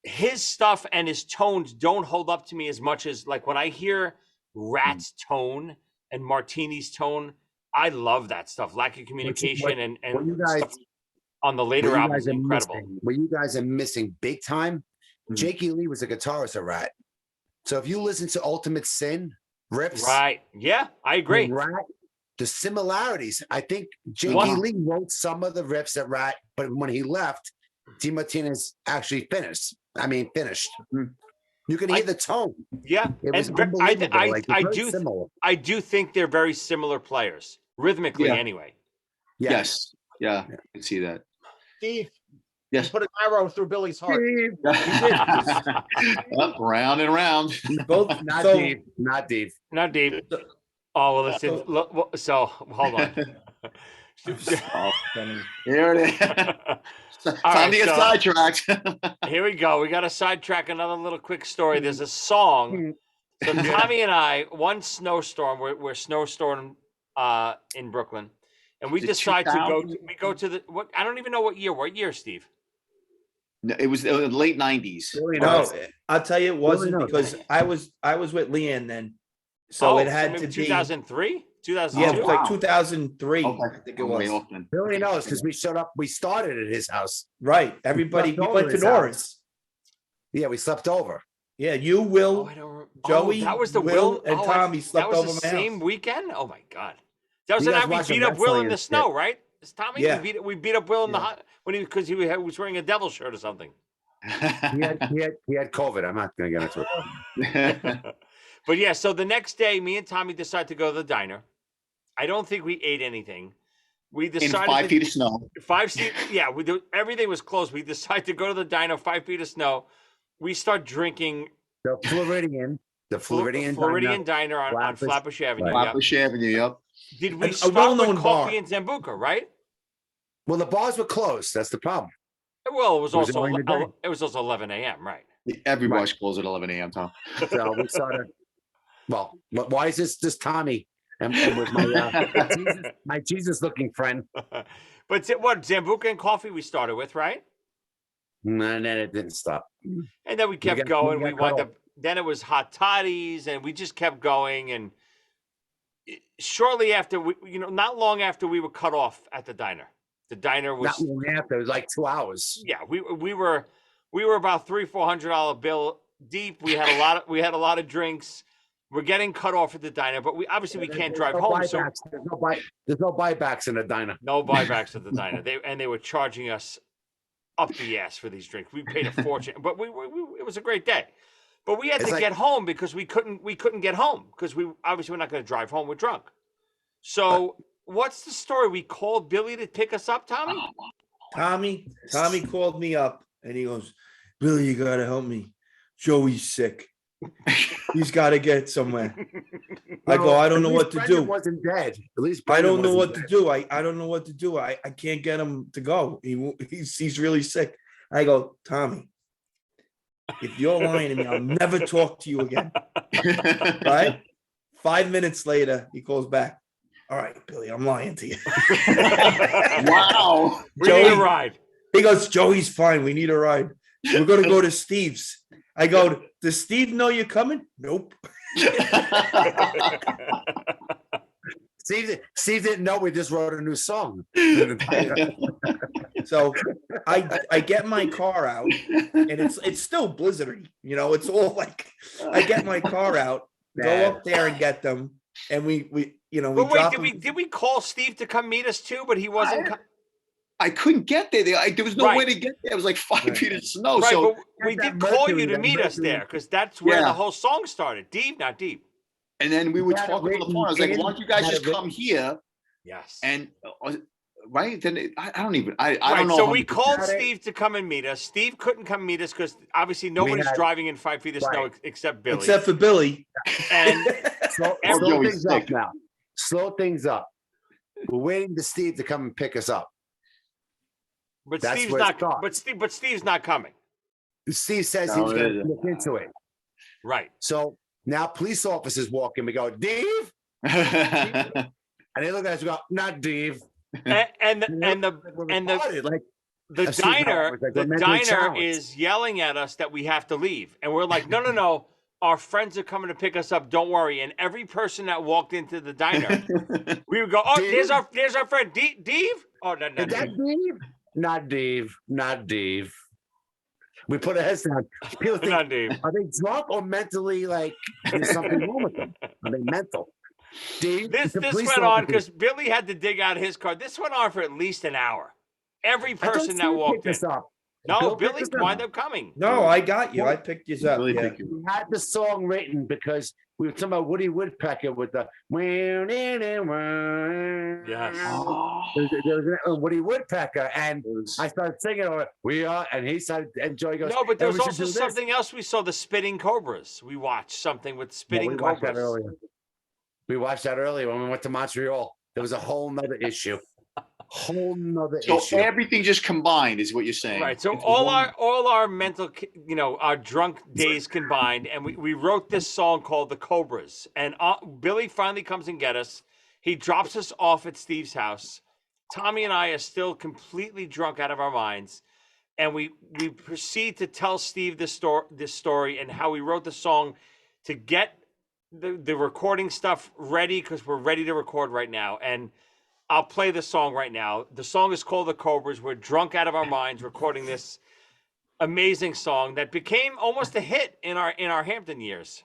Speaker 1: his stuff and his tones don't hold up to me as much as like when I hear Rat's tone and Martini's tone. I love that stuff. Lack of communication and
Speaker 6: what you guys
Speaker 1: stuff on the later
Speaker 6: what you
Speaker 1: albums,
Speaker 6: guys are
Speaker 1: incredible.
Speaker 6: missing, what you guys are missing big time. Jakey Lee was a guitarist of Rat. So if you listen to Ultimate Sin riffs,
Speaker 1: Right? Yeah, I agree.
Speaker 6: and Rat, the similarities. I think Jakey Lee wrote some of the riffs at Rat, but when he left, DeMartini's actually finished. You can hear the tone.
Speaker 1: Yeah,
Speaker 6: It was
Speaker 1: and
Speaker 6: unbelievable. Like,
Speaker 1: I
Speaker 6: very
Speaker 1: do
Speaker 6: similar.
Speaker 1: I do think they're very similar players rhythmically,
Speaker 5: Yeah.
Speaker 1: anyway.
Speaker 5: Yes. Yeah, I can see that.
Speaker 2: Steve,
Speaker 5: Yes.
Speaker 2: you put an arrow through Billy's heart.
Speaker 5: Up, round and round.
Speaker 3: Both.
Speaker 6: Not
Speaker 3: So
Speaker 6: deep. Not deep.
Speaker 1: Not deep. Oh well, listen. So hold on.
Speaker 5: Oh, funny. Here it is. Time
Speaker 1: right,
Speaker 5: to get
Speaker 1: so-
Speaker 5: sidetracked.
Speaker 1: Here we go. We got to sidetrack another little quick story. There's a song. So Tommy and I, one snowstorm, we're snowstorm in Brooklyn, and we
Speaker 5: Is it
Speaker 1: decide to go.
Speaker 5: 2000?
Speaker 1: We go to the what? I don't even know what year. What year, Steve?
Speaker 5: No, it was the late 90s.
Speaker 6: Really
Speaker 3: no,
Speaker 6: nice.
Speaker 3: I'll tell you, it wasn't
Speaker 6: knows?
Speaker 3: because I was with Leanne then, so it had to
Speaker 1: maybe
Speaker 3: be
Speaker 1: 2003, 2002.
Speaker 3: yeah, it was
Speaker 5: wow.
Speaker 3: like 2003.
Speaker 5: Okay.
Speaker 3: I think it
Speaker 5: I'm way
Speaker 3: was
Speaker 5: off then.
Speaker 6: Billy knows because we showed up. We started at his house.
Speaker 3: right. Everybody,
Speaker 6: slept
Speaker 3: we
Speaker 6: over
Speaker 3: went to
Speaker 6: his house.
Speaker 3: Norris.
Speaker 6: Yeah, we slept over.
Speaker 3: Yeah, you,
Speaker 1: Oh,
Speaker 3: Will,
Speaker 1: I don't.
Speaker 3: Joey,
Speaker 1: that was the
Speaker 3: Will, and
Speaker 1: oh,
Speaker 3: Tommy slept
Speaker 1: that was
Speaker 3: over
Speaker 1: the
Speaker 3: my
Speaker 1: same
Speaker 3: house.
Speaker 1: weekend. Oh my god, that was
Speaker 6: You
Speaker 1: the
Speaker 6: guys
Speaker 1: night we
Speaker 6: watching
Speaker 1: beat up Will
Speaker 6: wrestling
Speaker 1: in the
Speaker 6: and
Speaker 1: snow, right? It's Tommy.
Speaker 3: Yeah.
Speaker 1: We beat up Will in the
Speaker 3: Yeah.
Speaker 1: hot when because he was wearing a devil shirt or something.
Speaker 6: He had COVID. I'm not going to get into it.
Speaker 1: But yeah, so the next day, me and Tommy decided to go to the diner. I don't think we ate anything. We
Speaker 5: In
Speaker 1: decided
Speaker 5: 5
Speaker 1: to-
Speaker 5: feet of snow.
Speaker 1: 5 feet. Yeah, everything was closed. We decided to go to the diner, 5 feet of snow. We start drinking
Speaker 6: The Floridian
Speaker 1: Diner on
Speaker 6: Flatbush-
Speaker 1: Flatbush Avenue.
Speaker 6: right.
Speaker 1: Yep.
Speaker 5: Flatbush Avenue, yep.
Speaker 1: Did we
Speaker 3: A
Speaker 1: start
Speaker 3: well-known
Speaker 1: with coffee
Speaker 3: bar.
Speaker 1: and Zambuca, right?
Speaker 6: Well, the bars were closed. That's the problem.
Speaker 1: Well, it was
Speaker 6: Was
Speaker 1: also
Speaker 6: during the day.
Speaker 1: it was also 11 a.m. Right?
Speaker 5: Everybody's closed at 11 a.m., Tom.
Speaker 6: So we started. Well, why is this Tommy? And with my Jesus looking friend.
Speaker 1: But what Zambuca and coffee we started with, right?
Speaker 6: And then it didn't stop.
Speaker 1: And then we kept
Speaker 6: got-
Speaker 1: going.
Speaker 6: we
Speaker 1: We
Speaker 6: got cut
Speaker 1: wound up. Then it was hot toddies, and we just kept going. And shortly after, not long after, we were cut off at the diner. The diner was
Speaker 6: Not long after, it was like 2 hours.
Speaker 1: yeah. We were about $300-400 bill deep. We had a lot of drinks. We're getting cut off at the diner, but we obviously can't drive
Speaker 6: no
Speaker 1: home. So
Speaker 6: buybacks. There's no buybacks in the diner.
Speaker 1: no buybacks at the diner. They were charging us up the ass for these drinks. We paid a fortune, but it was a great day. But we had
Speaker 6: It's
Speaker 1: to
Speaker 6: like-
Speaker 1: get home because we couldn't get home because we obviously we're not going to drive home. We're drunk. So what's the story? We called Billy to pick us up, Tommy.
Speaker 3: Tommy called me up and he goes, Billy, you gotta help me. Joey's sick. He's got to get somewhere. I go, I don't know what to do.
Speaker 6: Wasn't dead. At least
Speaker 3: I
Speaker 6: Brendan
Speaker 3: don't know
Speaker 6: wasn't
Speaker 3: what to
Speaker 6: dead.
Speaker 3: do. I don't know what to do. I can't get him to go. He's really sick. I go, Tommy, if you're lying to me, I'll never talk to you again. Right? 5 minutes later, he calls back. All right, Billy, I'm lying to you.
Speaker 5: Wow.
Speaker 1: We need a ride.
Speaker 3: He goes, Joey's fine. We need a ride. We're going to go to Steve's. I go, does Steve know you're coming? Nope.
Speaker 6: Steve didn't know we just wrote a new song.
Speaker 3: So I get my car out and it's still blizzarding. It's all like I get my car out, go up there and get them. And we
Speaker 1: But wait,
Speaker 3: drop
Speaker 1: did
Speaker 3: them.
Speaker 1: we call Steve to come meet us too? But he wasn't.
Speaker 5: I couldn't get there. There was no way to get there. It was like 5 feet of snow.
Speaker 1: Right,
Speaker 5: So
Speaker 1: but we
Speaker 6: that
Speaker 1: did call
Speaker 6: Mercury,
Speaker 1: you to
Speaker 6: that
Speaker 1: meet us
Speaker 6: Mercury.
Speaker 1: there because that's where
Speaker 5: Yeah.
Speaker 1: the whole song started. Deep, not deep.
Speaker 5: and then we were
Speaker 6: had it
Speaker 5: talking on the phone. I was like,
Speaker 6: written
Speaker 5: why don't you guys
Speaker 6: had it
Speaker 5: just come here?
Speaker 1: Yes.
Speaker 5: And right then I don't even I
Speaker 1: Right,
Speaker 5: don't know.
Speaker 1: so we
Speaker 5: 100%.
Speaker 1: called Steve to come and meet us. Steve couldn't come meet us because obviously nobody's
Speaker 6: had-
Speaker 1: driving in 5 feet of snow
Speaker 6: right.
Speaker 1: except Billy.
Speaker 3: Except for Billy.
Speaker 1: And
Speaker 6: Slow
Speaker 5: Joey's
Speaker 6: things up
Speaker 5: sick.
Speaker 6: now. Slow things up. We're waiting to Steve to come and pick us up.
Speaker 1: but
Speaker 6: That's
Speaker 1: Steve's
Speaker 6: where it
Speaker 1: not.
Speaker 6: starts.
Speaker 1: But Steve's not coming.
Speaker 6: Steve says
Speaker 5: No,
Speaker 6: he was
Speaker 5: it
Speaker 6: going to
Speaker 5: isn't.
Speaker 6: look into it.
Speaker 1: Right.
Speaker 6: So now police officers walk in. We go, Dave, and they look at us and go, not Dave.
Speaker 1: And the
Speaker 6: Like
Speaker 1: the
Speaker 6: a super
Speaker 1: diner
Speaker 6: like
Speaker 1: the
Speaker 6: we're mentally
Speaker 1: diner
Speaker 6: challenged.
Speaker 1: is yelling at us that we have to leave, and we're like, no. Our friends are coming to pick us up. Don't worry. And every person that walked into the diner, we would go, oh,
Speaker 6: Dave?
Speaker 1: there's our friend Dave. Oh, no,
Speaker 6: Is that Dave? Not Dave. Not Dave. We put our heads down. People think,
Speaker 1: not Dave.
Speaker 6: are they drunk or mentally like there's something wrong with them? Are they mental? Dave,
Speaker 1: This
Speaker 6: the police
Speaker 1: went on
Speaker 6: officers-
Speaker 1: because Billy had to dig out his car. This went on for at least an hour. Every
Speaker 6: I thought
Speaker 1: person that
Speaker 6: Steve
Speaker 1: walked
Speaker 6: picked
Speaker 1: in.
Speaker 6: us up.
Speaker 1: No,
Speaker 6: Bill picked
Speaker 1: Billy
Speaker 6: us up.
Speaker 1: wound up coming.
Speaker 3: No, I got you. I picked you up.
Speaker 5: Really
Speaker 3: Yeah.
Speaker 5: think you-
Speaker 6: We had the song written because we were talking about Woody Woodpecker with the
Speaker 1: Yes.
Speaker 6: there was a Woody Woodpecker, and I started singing "We Are," and he started, and Joey goes,
Speaker 1: No, but there was
Speaker 6: "And we
Speaker 1: also
Speaker 6: should do this."
Speaker 1: something else we saw, the Spitting Cobras. We watched something with
Speaker 6: No,
Speaker 1: Spitting
Speaker 6: we watched that
Speaker 1: Cobras.
Speaker 6: earlier. We watched that earlier when we went to Montreal. There was a whole nother issue. Whole nother
Speaker 5: So
Speaker 6: issue.
Speaker 5: everything just combined is what you're saying.
Speaker 1: Right. So
Speaker 5: It's
Speaker 1: all
Speaker 5: one-
Speaker 1: our mental, our drunk days combined, and we wrote this song called The Cobras. And Billy finally comes and get us. He drops us off at Steve's house. Tommy and I are still completely drunk out of our minds. And we proceed to tell Steve this story and how we wrote the song to get the recording stuff ready because we're ready to record right now. And I'll play the song right now. The song is called The Cobras. We're drunk out of our minds recording this amazing song that became almost a hit in our Hampton years.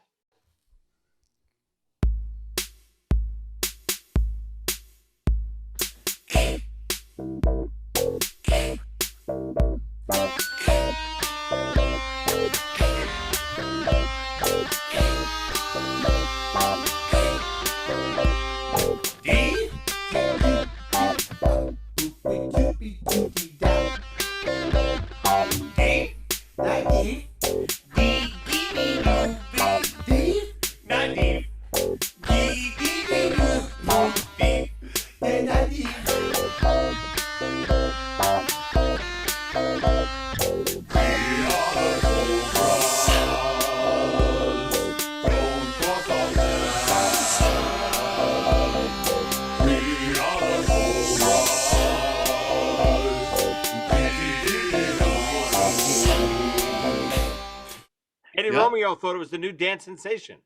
Speaker 1: Eddie Romeo thought it was the new dance sensation.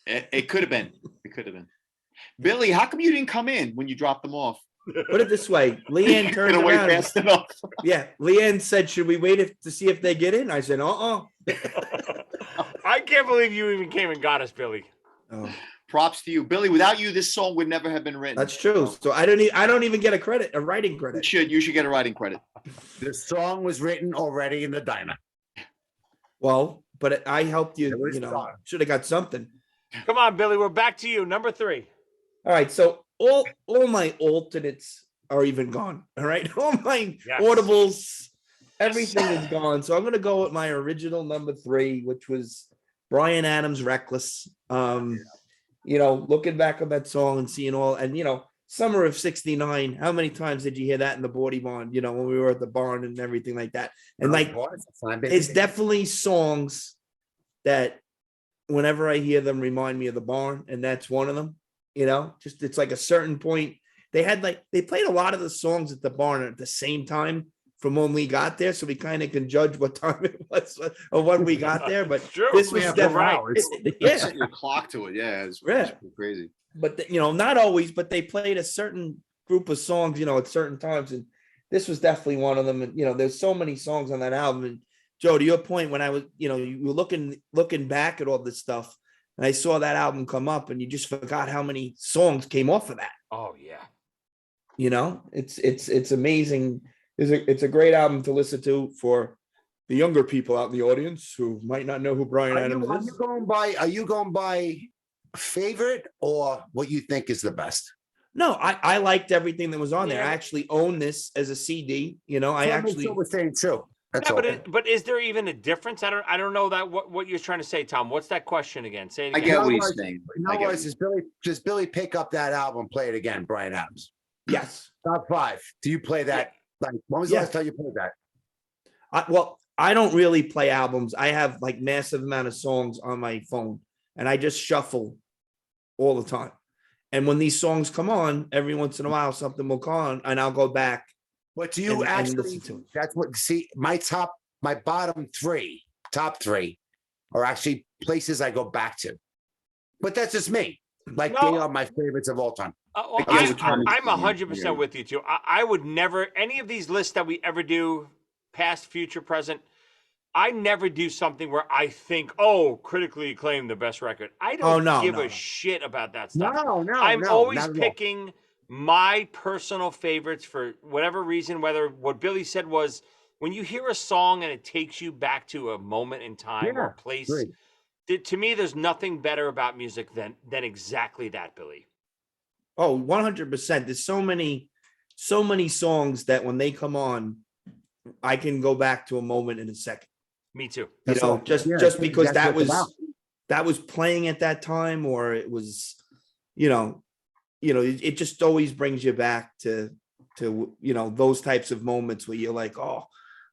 Speaker 5: It could have been. It could have been. Billy, how come you didn't come in when you dropped them off?
Speaker 3: Put it this way. Leanne turned
Speaker 5: Get away
Speaker 3: around.
Speaker 5: fast enough.
Speaker 3: Yeah. Leanne said, should we wait to see if they get in? I said,
Speaker 1: I can't believe you even came and got us, Billy.
Speaker 3: Oh,
Speaker 5: Props to you, Billy. Without you, this song would never have been written.
Speaker 3: that's true. So I don't even get a writing credit.
Speaker 5: You should get a writing credit.
Speaker 6: The song was written already in the diner.
Speaker 3: Well, but I helped you,
Speaker 6: It was fun.
Speaker 3: should have got something.
Speaker 1: Come on, Billy. We're back to you. Number 3.
Speaker 3: All right. So all my alternates are even gone. All right. All my
Speaker 1: Yes.
Speaker 3: audibles, everything is gone. So I'm going to go with my original number 3, which was Bryan Adams' Reckless. Looking back on that song and seeing all, and summer of '69, how many times did you hear that in the Bordy Barn, when we were at the barn and everything like that? And like, it's definitely songs that whenever I hear them remind me of the barn, and that's one of them. Just it's like a certain point. They played a lot of the songs at the barn at the same time from when we got there, so we kind of can judge what time it was or when we got there. But
Speaker 1: True.
Speaker 3: this was
Speaker 6: Yeah,
Speaker 3: definitely
Speaker 5: Yeah. Set your clock to it. Yeah, it's crazy.
Speaker 3: But not always, but they played a certain group of songs, at certain times, and this was definitely one of them. And there's so many songs on that album. And Joe, to your point, when I was, you were looking back at all this stuff, and I saw that album come up, and you just forgot how many songs came off of that.
Speaker 1: Oh, yeah.
Speaker 3: You know, it's amazing. It's a great album to listen to for the younger people out in the audience who might not know who Brian Adams
Speaker 6: Are
Speaker 3: is.
Speaker 6: you going by favorite or what you think is the best?
Speaker 3: No, I liked everything that was on there.
Speaker 1: Yeah,
Speaker 3: I actually own this as a CD. You know, I
Speaker 6: So
Speaker 3: actually
Speaker 6: we're saying too. That's
Speaker 1: Yeah,
Speaker 6: all.
Speaker 1: but is there even a difference? I don't know that what you're trying to say, Tom. What's that question again? Say it
Speaker 5: I
Speaker 1: again.
Speaker 5: get what he's saying.
Speaker 6: In
Speaker 5: I
Speaker 6: other
Speaker 5: get
Speaker 6: words, does Billy pick up that album, play it again, Brian Adams?
Speaker 3: yes.
Speaker 6: Top 5. Do you play that? Like, when was the
Speaker 3: Yeah.
Speaker 6: last time you played that?
Speaker 3: I don't really play albums. I have like massive amount of songs on my phone, and I just shuffle all the time. And when these songs come on, every once in a while, something will come on, and I'll go back.
Speaker 6: But do you
Speaker 3: and
Speaker 6: actually?
Speaker 3: listen to it.
Speaker 6: That's what. See, my bottom 3, top 3, are actually places I go back to. But that's just me. Like
Speaker 1: No.
Speaker 6: they are my favorites of all time.
Speaker 1: Well,
Speaker 5: I get what Tom is
Speaker 1: I'm
Speaker 5: saying.
Speaker 1: 100% with you too. I would never any of these lists that we ever do, past, future, present. I never do something where I think, oh, critically acclaimed the best record. I don't give a shit about that stuff.
Speaker 6: No,
Speaker 1: I'm
Speaker 6: no,
Speaker 1: always
Speaker 6: not at all.
Speaker 1: picking my personal favorites for whatever reason. Whether what Billy said was when you hear a song and it takes you back to a moment in time or
Speaker 6: Yeah,
Speaker 1: a place.
Speaker 6: great.
Speaker 1: To me, there's nothing better about music than exactly that, Billy.
Speaker 3: Oh, 100%. There's so many songs that when they come on, I can go back to a moment in a second.
Speaker 1: Me too.
Speaker 3: You
Speaker 6: That's
Speaker 3: know,
Speaker 6: all.
Speaker 3: just
Speaker 6: Yeah,
Speaker 3: because
Speaker 6: that's what it's about.
Speaker 3: that was playing at that time, or it was, it just always brings you back to those types of moments where you're like, oh,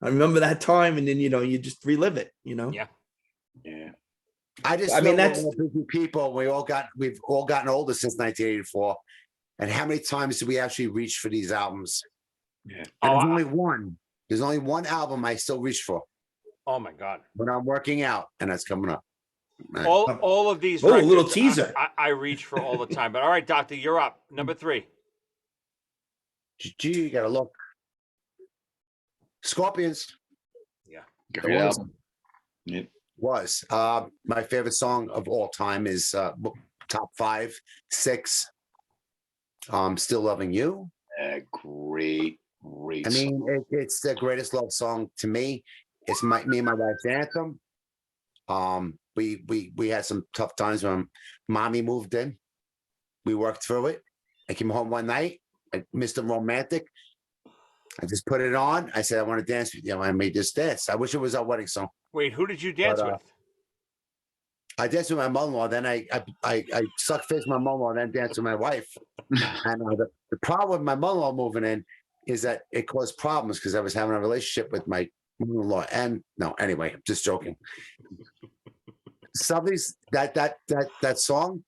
Speaker 3: I remember that time, and then you just relive it.
Speaker 1: Yeah.
Speaker 5: Yeah.
Speaker 6: I just
Speaker 3: I mean,
Speaker 6: know
Speaker 3: that's-
Speaker 6: we're all busy people. We've all gotten older since 1984. And how many times do we actually reach for these albums?
Speaker 5: Yeah.
Speaker 6: And
Speaker 1: Oh,
Speaker 6: there's only one. There's only one album I still reach for
Speaker 1: Oh my God.
Speaker 6: when I'm working out, and that's coming up. Right.
Speaker 1: All of these.
Speaker 3: Oh, a little
Speaker 1: records,
Speaker 3: teaser.
Speaker 1: I reach for all the time. But all right, Doctor, you're up. Number 3.
Speaker 6: Gee, you gotta look. Scorpions
Speaker 5: Great album. Yeah.
Speaker 6: was my favorite song of all time is top 5, 6. Still Loving You.
Speaker 5: Great.
Speaker 6: I mean, it's the greatest love song to me. It's me and my wife's anthem. We had some tough times when mommy moved in. We worked through it. I came home one night. I missed a romantic. I just put it on. I said, I want to dance with you. I made this dance. I wish it was our wedding song.
Speaker 1: Wait, who did you dance with?
Speaker 6: I danced with my mother-in-law. Then I sucked face with my mother-in-law, and then danced with my wife. And the problem with my mother-in-law moving in is that it caused problems because I was having a relationship with my mother-in-law. And no, anyway, I'm just joking. Somebody's that song.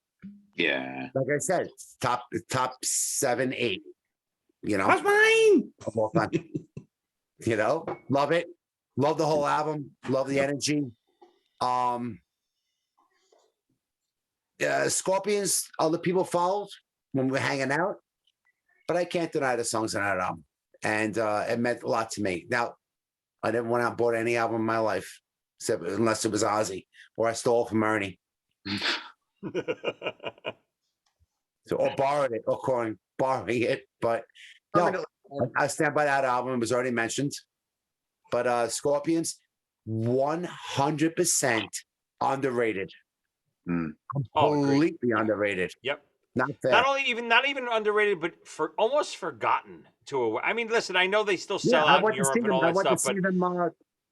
Speaker 5: Yeah.
Speaker 6: Like I said, top 7, 8.
Speaker 3: That's mine.
Speaker 6: Of all time. Love it. Love the whole album. Love the energy. Scorpions, other people followed when we were hanging out, but I can't deny the songs on that album, and it meant a lot to me. Now, I never went out and bought any album in my life, except unless it was Ozzy or I stole from Ernie, or borrowed it, or borrowing it. But no, I stand by that album. It was already mentioned, but Scorpions, 100% underrated. Completely underrated.
Speaker 1: Yep.
Speaker 6: Not fair.
Speaker 1: Not even underrated, but almost forgotten I mean, listen, I know they still sell out in Europe and all that stuff.
Speaker 6: I went to see them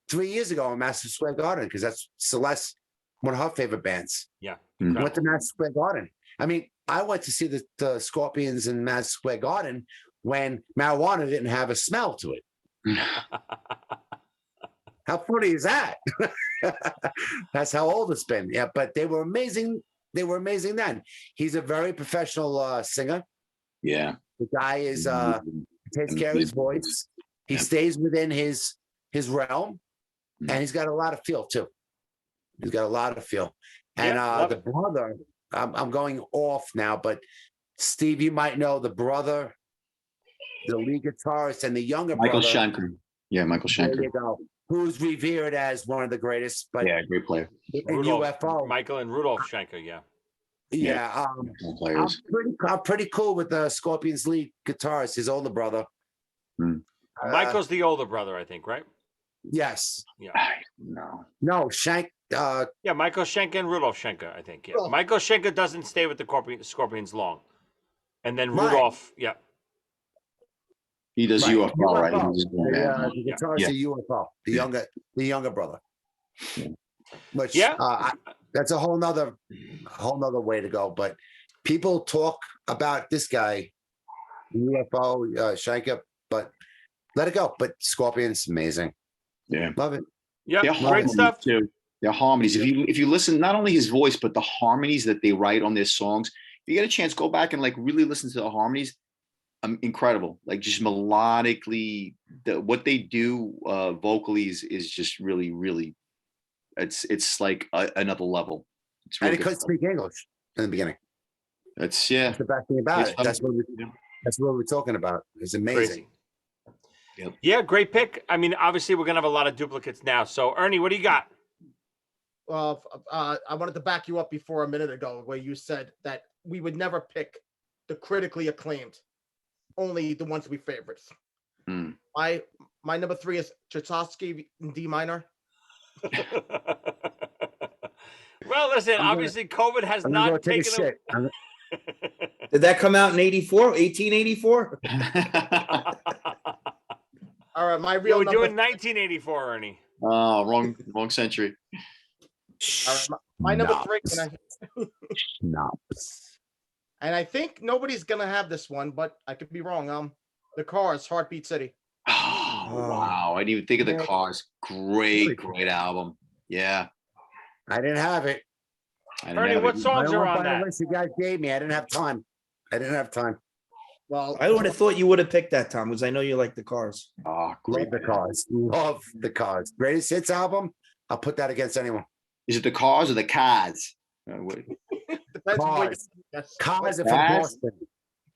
Speaker 6: 3 years ago in Madison Square Garden because that's Celeste, one of her favorite bands.
Speaker 1: Yeah.
Speaker 6: Went to Madison Square Garden. I mean, I went to see the Scorpions in Madison Square Garden when marijuana didn't have a smell to it. How funny is that? That's how old it's been. Yeah, but they were amazing. They were amazing then. He's a very professional singer.
Speaker 5: Yeah.
Speaker 6: The guy is takes care of his voice. He stays within his realm, and he's got a lot of feel too. He's got a lot of feel. And the brother, I'm going off now, but Steve, you might know the brother, the lead guitarist, and the younger
Speaker 5: Michael
Speaker 6: brother.
Speaker 5: Schenker. Yeah, Michael Schenker.
Speaker 6: There you go. Who's revered as one of the greatest, but
Speaker 5: yeah, great player.
Speaker 6: in
Speaker 1: Rudolph,
Speaker 6: UFO.
Speaker 1: Michael and Rudolph Schenker, yeah.
Speaker 6: Yeah,
Speaker 5: Players.
Speaker 6: I'm pretty cool with the Scorpions lead guitarist, his older brother.
Speaker 1: Michael's the older brother, I think, right?
Speaker 6: Yes.
Speaker 1: Yeah.
Speaker 5: No.
Speaker 6: No, Shank.
Speaker 1: Yeah, Michael Schenker and Rudolph Schenker, I think. Yeah.
Speaker 2: Rudolph.
Speaker 1: Michael Schenker doesn't stay with the Scorpions long. And then
Speaker 6: Right.
Speaker 1: Rudolph, yeah.
Speaker 5: He does UFO, right?
Speaker 6: UFO.
Speaker 5: He's-
Speaker 6: The guitarist
Speaker 5: Yeah.
Speaker 6: of UFO, the younger brother. Which
Speaker 1: Yeah.
Speaker 6: that's a whole nother way to go. But people talk about this guy, UFO, Shanker, but let it go. But Scorpions, amazing.
Speaker 5: Yeah.
Speaker 6: Love it.
Speaker 1: Yeah,
Speaker 5: Their
Speaker 1: great
Speaker 5: harmonies,
Speaker 1: stuff.
Speaker 5: too. Their harmonies. If you listen, not only his voice, but the harmonies that they write on their songs. If you get a chance, go back and like really listen to the harmonies. Incredible. Like just melodically, what they do vocally is just really, really. It's like another level. It's
Speaker 6: And
Speaker 5: really
Speaker 6: he couldn't speak English in the beginning.
Speaker 5: That's
Speaker 6: That's the best thing about
Speaker 5: It's
Speaker 6: it. That's what we're talking about. It's amazing.
Speaker 1: Crazy.
Speaker 5: Yep.
Speaker 1: Yeah, great pick. I mean, obviously, we're going to have a lot of duplicates now. So, Ernie, what do you got?
Speaker 2: I wanted to back you up before a minute ago where you said that we would never pick the critically acclaimed, only the ones we favorites.
Speaker 5: Hmm.
Speaker 2: My number 3 is Tchaikovsky in D minor.
Speaker 1: Well, listen,
Speaker 6: I'm gonna-
Speaker 1: obviously, COVID has
Speaker 6: I'm gonna go
Speaker 1: not
Speaker 6: take a
Speaker 1: taken
Speaker 6: shit.
Speaker 3: Did that come out in 84, 1884?
Speaker 2: All right, my
Speaker 1: Yeah,
Speaker 2: real
Speaker 1: we're
Speaker 2: number.
Speaker 1: doing 1984, Ernie.
Speaker 5: Oh, wrong century.
Speaker 2: All right, my number 3,
Speaker 6: Schnapps.
Speaker 2: and I think nobody's gonna have this one, but I could be wrong. The Cars, Heartbeat City.
Speaker 5: Oh, wow. I didn't even think of the Cars. Great album. Yeah.
Speaker 6: I didn't have it.
Speaker 5: I didn't
Speaker 1: Ernie,
Speaker 5: have
Speaker 1: what
Speaker 5: it.
Speaker 1: songs
Speaker 6: I
Speaker 1: are
Speaker 6: went
Speaker 1: on
Speaker 6: by the
Speaker 1: that?
Speaker 6: list you guys gave me. I didn't have time.
Speaker 2: Well,
Speaker 3: I would have thought you would have picked that, Tom, because I know you like the Cars.
Speaker 5: Oh, great.
Speaker 6: Love the Cars. Love the Cars. Greatest hits album. I'll put that against anyone.
Speaker 5: Is it the Cars or the Cars?
Speaker 2: depends on what
Speaker 6: Cars.
Speaker 2: you- yes.
Speaker 6: Cars are from
Speaker 5: Cars?
Speaker 6: Boston.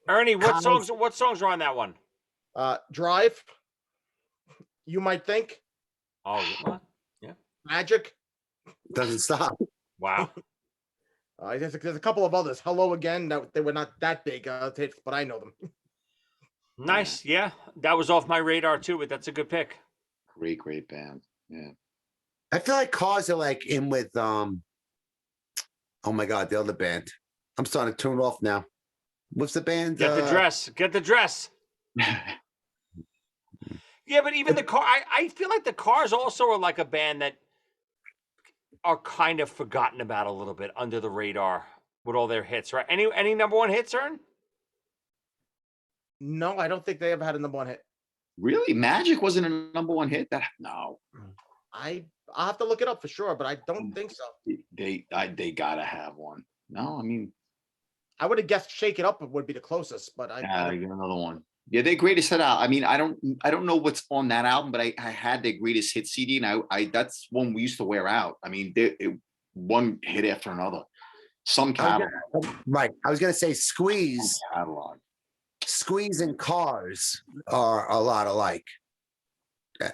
Speaker 1: Ernie, what
Speaker 6: Cars.
Speaker 1: songs are on that one?
Speaker 2: Drive. You might think
Speaker 1: Oh, what?
Speaker 2: Magic.
Speaker 6: Doesn't stop.
Speaker 1: Wow.
Speaker 2: There's a couple of others. Hello Again. That they were not that big hits, but I know them.
Speaker 1: Nice. Yeah, that was off my radar too, but that's a good pick.
Speaker 5: Great band. Yeah.
Speaker 6: I feel like Cars are like in with oh my god, the other band. I'm starting to tune off now. What's the band?
Speaker 1: Get the dress. Get the dress. Yeah, but even the car, I feel like the Cars also are like a band that are kind of forgotten about a little bit under the radar with all their hits, right? Any number one hits, Ern?
Speaker 2: No, I don't think they ever had a number 1 hit.
Speaker 5: Really? Magic wasn't a number 1 hit? No.
Speaker 2: I'll have to look it up for sure, but I don't think so.
Speaker 5: They gotta have one. No, I mean,
Speaker 2: I would have guessed Shake It Up would be the closest, but I
Speaker 5: get another one. Yeah, their greatest hit out. I mean, I don't know what's on that album, but I had their greatest hit CD, and I that's one we used to wear out. I mean, one hit after another. Some catalog.
Speaker 6: Right. I was gonna say Squeeze.
Speaker 5: Some catalog.
Speaker 6: Squeeze and Cars are a lot alike.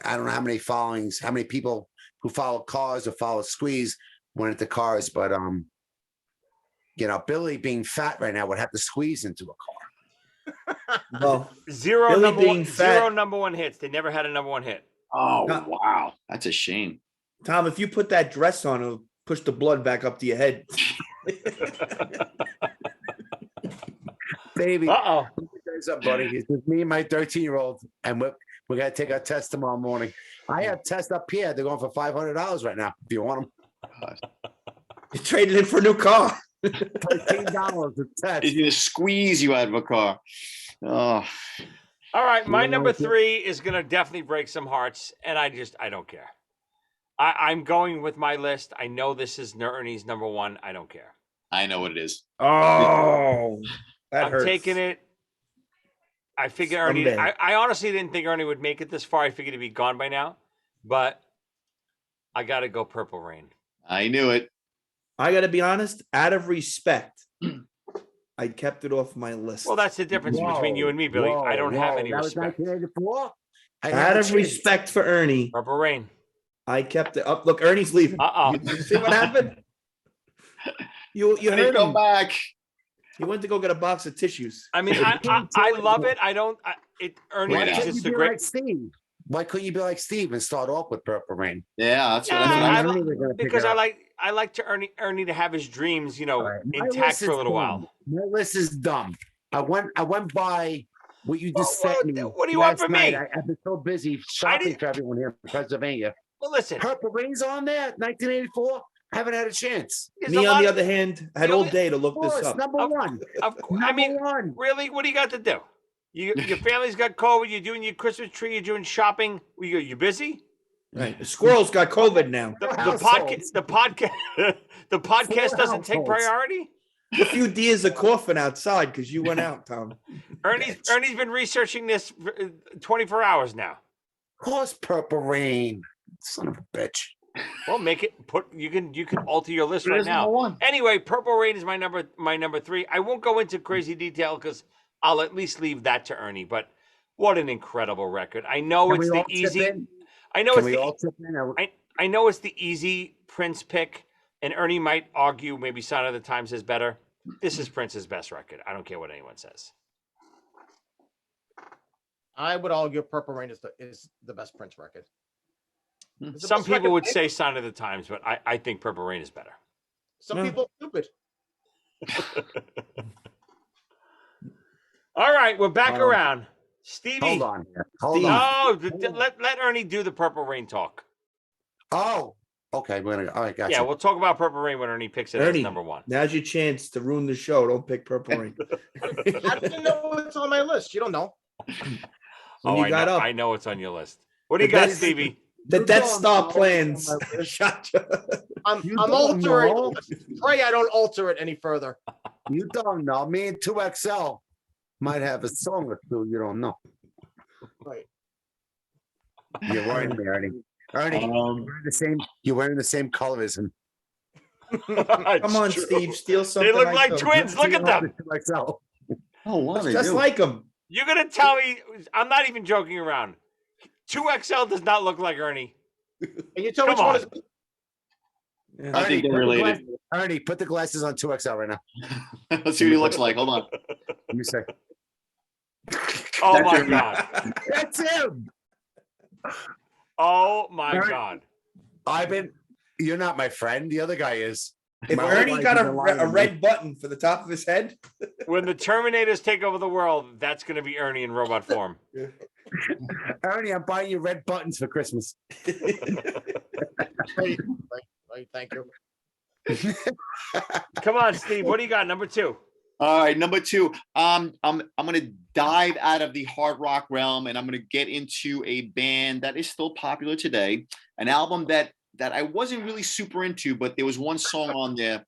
Speaker 6: I don't know how many people who follow Cars or follow Squeeze went into Cars, but Billy being fat right now would have to squeeze into a car.
Speaker 3: Well,
Speaker 1: Zero
Speaker 3: Billy
Speaker 1: number
Speaker 3: being
Speaker 1: one,
Speaker 3: fat-
Speaker 1: zero number one hits. They never had a number one hit.
Speaker 5: Oh,
Speaker 3: No.
Speaker 5: wow. That's a shame.
Speaker 3: Tom, if you put that dress on, it'll push the blood back up to your head.
Speaker 6: Baby,
Speaker 1: Uh-oh.
Speaker 6: what's up, buddy? It's just me and my 13-year-old, and we're gonna take our test tomorrow morning. I have tests up here. They're going for $500 right now. If you want them,
Speaker 3: You traded in for a new car.
Speaker 6: $13 a test.
Speaker 5: He's gonna squeeze you out of a car. Oh,
Speaker 1: All right, my
Speaker 6: You know
Speaker 1: number
Speaker 6: what,
Speaker 1: 3 is going to definitely break some hearts, and I don't care. I'm going with my list. I know this is Ernie's number 1. I don't care.
Speaker 5: I know what it is.
Speaker 3: Oh, that
Speaker 1: I'm
Speaker 3: hurts.
Speaker 1: taking it. I figure Ernie.
Speaker 3: Someday.
Speaker 1: I honestly didn't think Ernie would make it this far. I figured he'd be gone by now, but I got to go Purple Rain.
Speaker 5: I knew it.
Speaker 3: I got to be honest, out of respect, I kept it off my list.
Speaker 1: Well, that's the difference between you and me, Billy. I don't have any
Speaker 6: that
Speaker 1: respect.
Speaker 6: was 1984.
Speaker 3: Out of respect for Ernie,
Speaker 1: Purple Rain.
Speaker 3: I kept it up. Look, Ernie's leaving.
Speaker 1: Uh-oh.
Speaker 3: You see what happened? You
Speaker 5: Ernie,
Speaker 3: heard
Speaker 5: come
Speaker 3: him.
Speaker 5: back.
Speaker 3: He went to go get a box of tissues.
Speaker 1: I mean, I love it. I don't. Ernie
Speaker 5: Wait,
Speaker 1: thinks
Speaker 5: couldn't
Speaker 1: it's
Speaker 6: you
Speaker 1: a
Speaker 6: be
Speaker 1: great.
Speaker 6: like Steve? Why couldn't you be like Steve and start off with Purple Rain?
Speaker 5: Yeah, that's what
Speaker 1: Yeah,
Speaker 5: I
Speaker 6: Ernie was gonna pick
Speaker 1: because
Speaker 6: it
Speaker 1: I
Speaker 6: up.
Speaker 1: like to Ernie to have his dreams,
Speaker 6: All right, my
Speaker 1: intact
Speaker 6: list
Speaker 1: for a
Speaker 6: is
Speaker 1: little
Speaker 6: dumb.
Speaker 1: while.
Speaker 6: My list is dumb. I went by what you just
Speaker 1: Well,
Speaker 6: sent me.
Speaker 1: what do you want
Speaker 6: last
Speaker 1: from
Speaker 6: night.
Speaker 1: me?
Speaker 6: I've been so busy shopping
Speaker 1: didn't-
Speaker 6: for everyone here in Pennsylvania.
Speaker 1: Well, listen,
Speaker 6: Purple Rain's on there, 1984. Haven't had a chance.
Speaker 1: there's
Speaker 3: Me,
Speaker 1: a
Speaker 3: on
Speaker 1: lot
Speaker 3: the
Speaker 1: of-
Speaker 3: other hand, had
Speaker 1: the
Speaker 3: all
Speaker 1: only-
Speaker 3: day to
Speaker 6: Of
Speaker 3: look this
Speaker 6: course,
Speaker 3: up.
Speaker 6: number one.
Speaker 1: Of course, I
Speaker 6: Number
Speaker 1: mean,
Speaker 6: one.
Speaker 1: really, what do you got to do? Your family's got COVID. You're doing your Christmas tree. You're doing shopping. You busy?
Speaker 3: Right. The squirrel's got COVID now.
Speaker 1: The
Speaker 6: households.
Speaker 1: podcast. The podcast
Speaker 6: Four
Speaker 1: doesn't take
Speaker 6: households.
Speaker 1: priority.
Speaker 3: A few deers are coughing outside because you went out, Tom.
Speaker 1: Ernie's been researching this for 24 hours now.
Speaker 6: Of course, Purple Rain. Son of a bitch.
Speaker 1: Well, make it you can alter your list
Speaker 5: It
Speaker 1: right
Speaker 5: is number
Speaker 1: now.
Speaker 5: one.
Speaker 1: Anyway, Purple Rain is my number 3. I won't go into crazy detail because I'll at least leave that to Ernie. But what an incredible record! I know
Speaker 6: Can
Speaker 1: it's
Speaker 6: we
Speaker 1: the
Speaker 6: all chip
Speaker 1: easy.
Speaker 6: in?
Speaker 1: I know
Speaker 6: Can
Speaker 1: it's
Speaker 6: we
Speaker 1: the.
Speaker 6: all chip in?
Speaker 1: I know it's the easy Prince pick, and Ernie might argue maybe Sign of the Times is better. This is Prince's best record. I don't care what anyone says.
Speaker 2: I would argue Purple Rain is the best Prince record. It's the
Speaker 1: Some
Speaker 2: best
Speaker 1: people
Speaker 2: record
Speaker 1: would
Speaker 2: ever.
Speaker 1: say Sign of the Times, but I think Purple Rain is better.
Speaker 2: Some
Speaker 3: Yeah.
Speaker 2: people are stupid.
Speaker 1: All right, we're back
Speaker 6: Oh.
Speaker 1: around. Stevie.
Speaker 6: Hold on. Hold
Speaker 3: Steve.
Speaker 6: on.
Speaker 1: No, let Ernie do the Purple Rain talk.
Speaker 6: Oh, okay. We're gonna. All right, gotcha.
Speaker 1: Yeah, we'll talk about Purple Rain when Ernie picks it as
Speaker 3: Ernie,
Speaker 1: number 1.
Speaker 3: now's your chance to ruin the show. Don't pick Purple Rain.
Speaker 2: How do you know it's on my list? You don't know.
Speaker 3: When you got up,
Speaker 1: I know it's on your list. What do you
Speaker 3: The
Speaker 1: got,
Speaker 3: best-
Speaker 1: Stevie?
Speaker 3: the
Speaker 6: You
Speaker 3: Death
Speaker 6: don't
Speaker 3: Star
Speaker 6: know.
Speaker 3: plans.
Speaker 6: You
Speaker 2: I'm
Speaker 6: don't
Speaker 2: altering.
Speaker 6: know.
Speaker 2: Pray I don't alter it any further.
Speaker 6: You don't know. Me and 2XL might have a song or two. You don't know.
Speaker 2: Right.
Speaker 6: You're wearing me, Ernie. Ernie, you're wearing the same color as him.
Speaker 3: Come on, Steve, steal something.
Speaker 1: They look
Speaker 3: I
Speaker 1: like
Speaker 3: took.
Speaker 1: twins. Look at them.
Speaker 6: 2XL.
Speaker 5: Oh, wow, they
Speaker 3: Just
Speaker 5: do.
Speaker 3: like them.
Speaker 1: You're gonna tell me? I'm not even joking around. 2XL does not look like Ernie.
Speaker 2: And you tell
Speaker 1: Come
Speaker 2: which one
Speaker 1: on.
Speaker 2: is
Speaker 3: Yeah.
Speaker 5: I think they're
Speaker 6: put the
Speaker 5: related.
Speaker 6: Ernie, put the glasses on 2XL right now.
Speaker 5: Let's see what he looks like. Hold on.
Speaker 6: You say
Speaker 1: Oh
Speaker 5: That's
Speaker 1: my
Speaker 5: Ernie.
Speaker 1: god.
Speaker 6: that's him.
Speaker 1: Oh my
Speaker 6: Ernie.
Speaker 1: god.
Speaker 6: You're not my friend. The other guy is.
Speaker 3: If
Speaker 6: My whole
Speaker 3: Ernie
Speaker 6: life
Speaker 3: got
Speaker 6: he's been lying
Speaker 3: a
Speaker 6: to me.
Speaker 3: red button for the top of his head,
Speaker 1: When the Terminators take over the world, that's gonna be Ernie in robot form.
Speaker 6: Ernie, I'm buying you red buttons for Christmas.
Speaker 2: Right, thank you.
Speaker 1: Come on, Steve. What do you got? Number 2.
Speaker 5: All right, number 2. I'm gonna dive out of the hard rock realm, and I'm gonna get into a band that is still popular today. An album that I wasn't really super into, but there was one song on there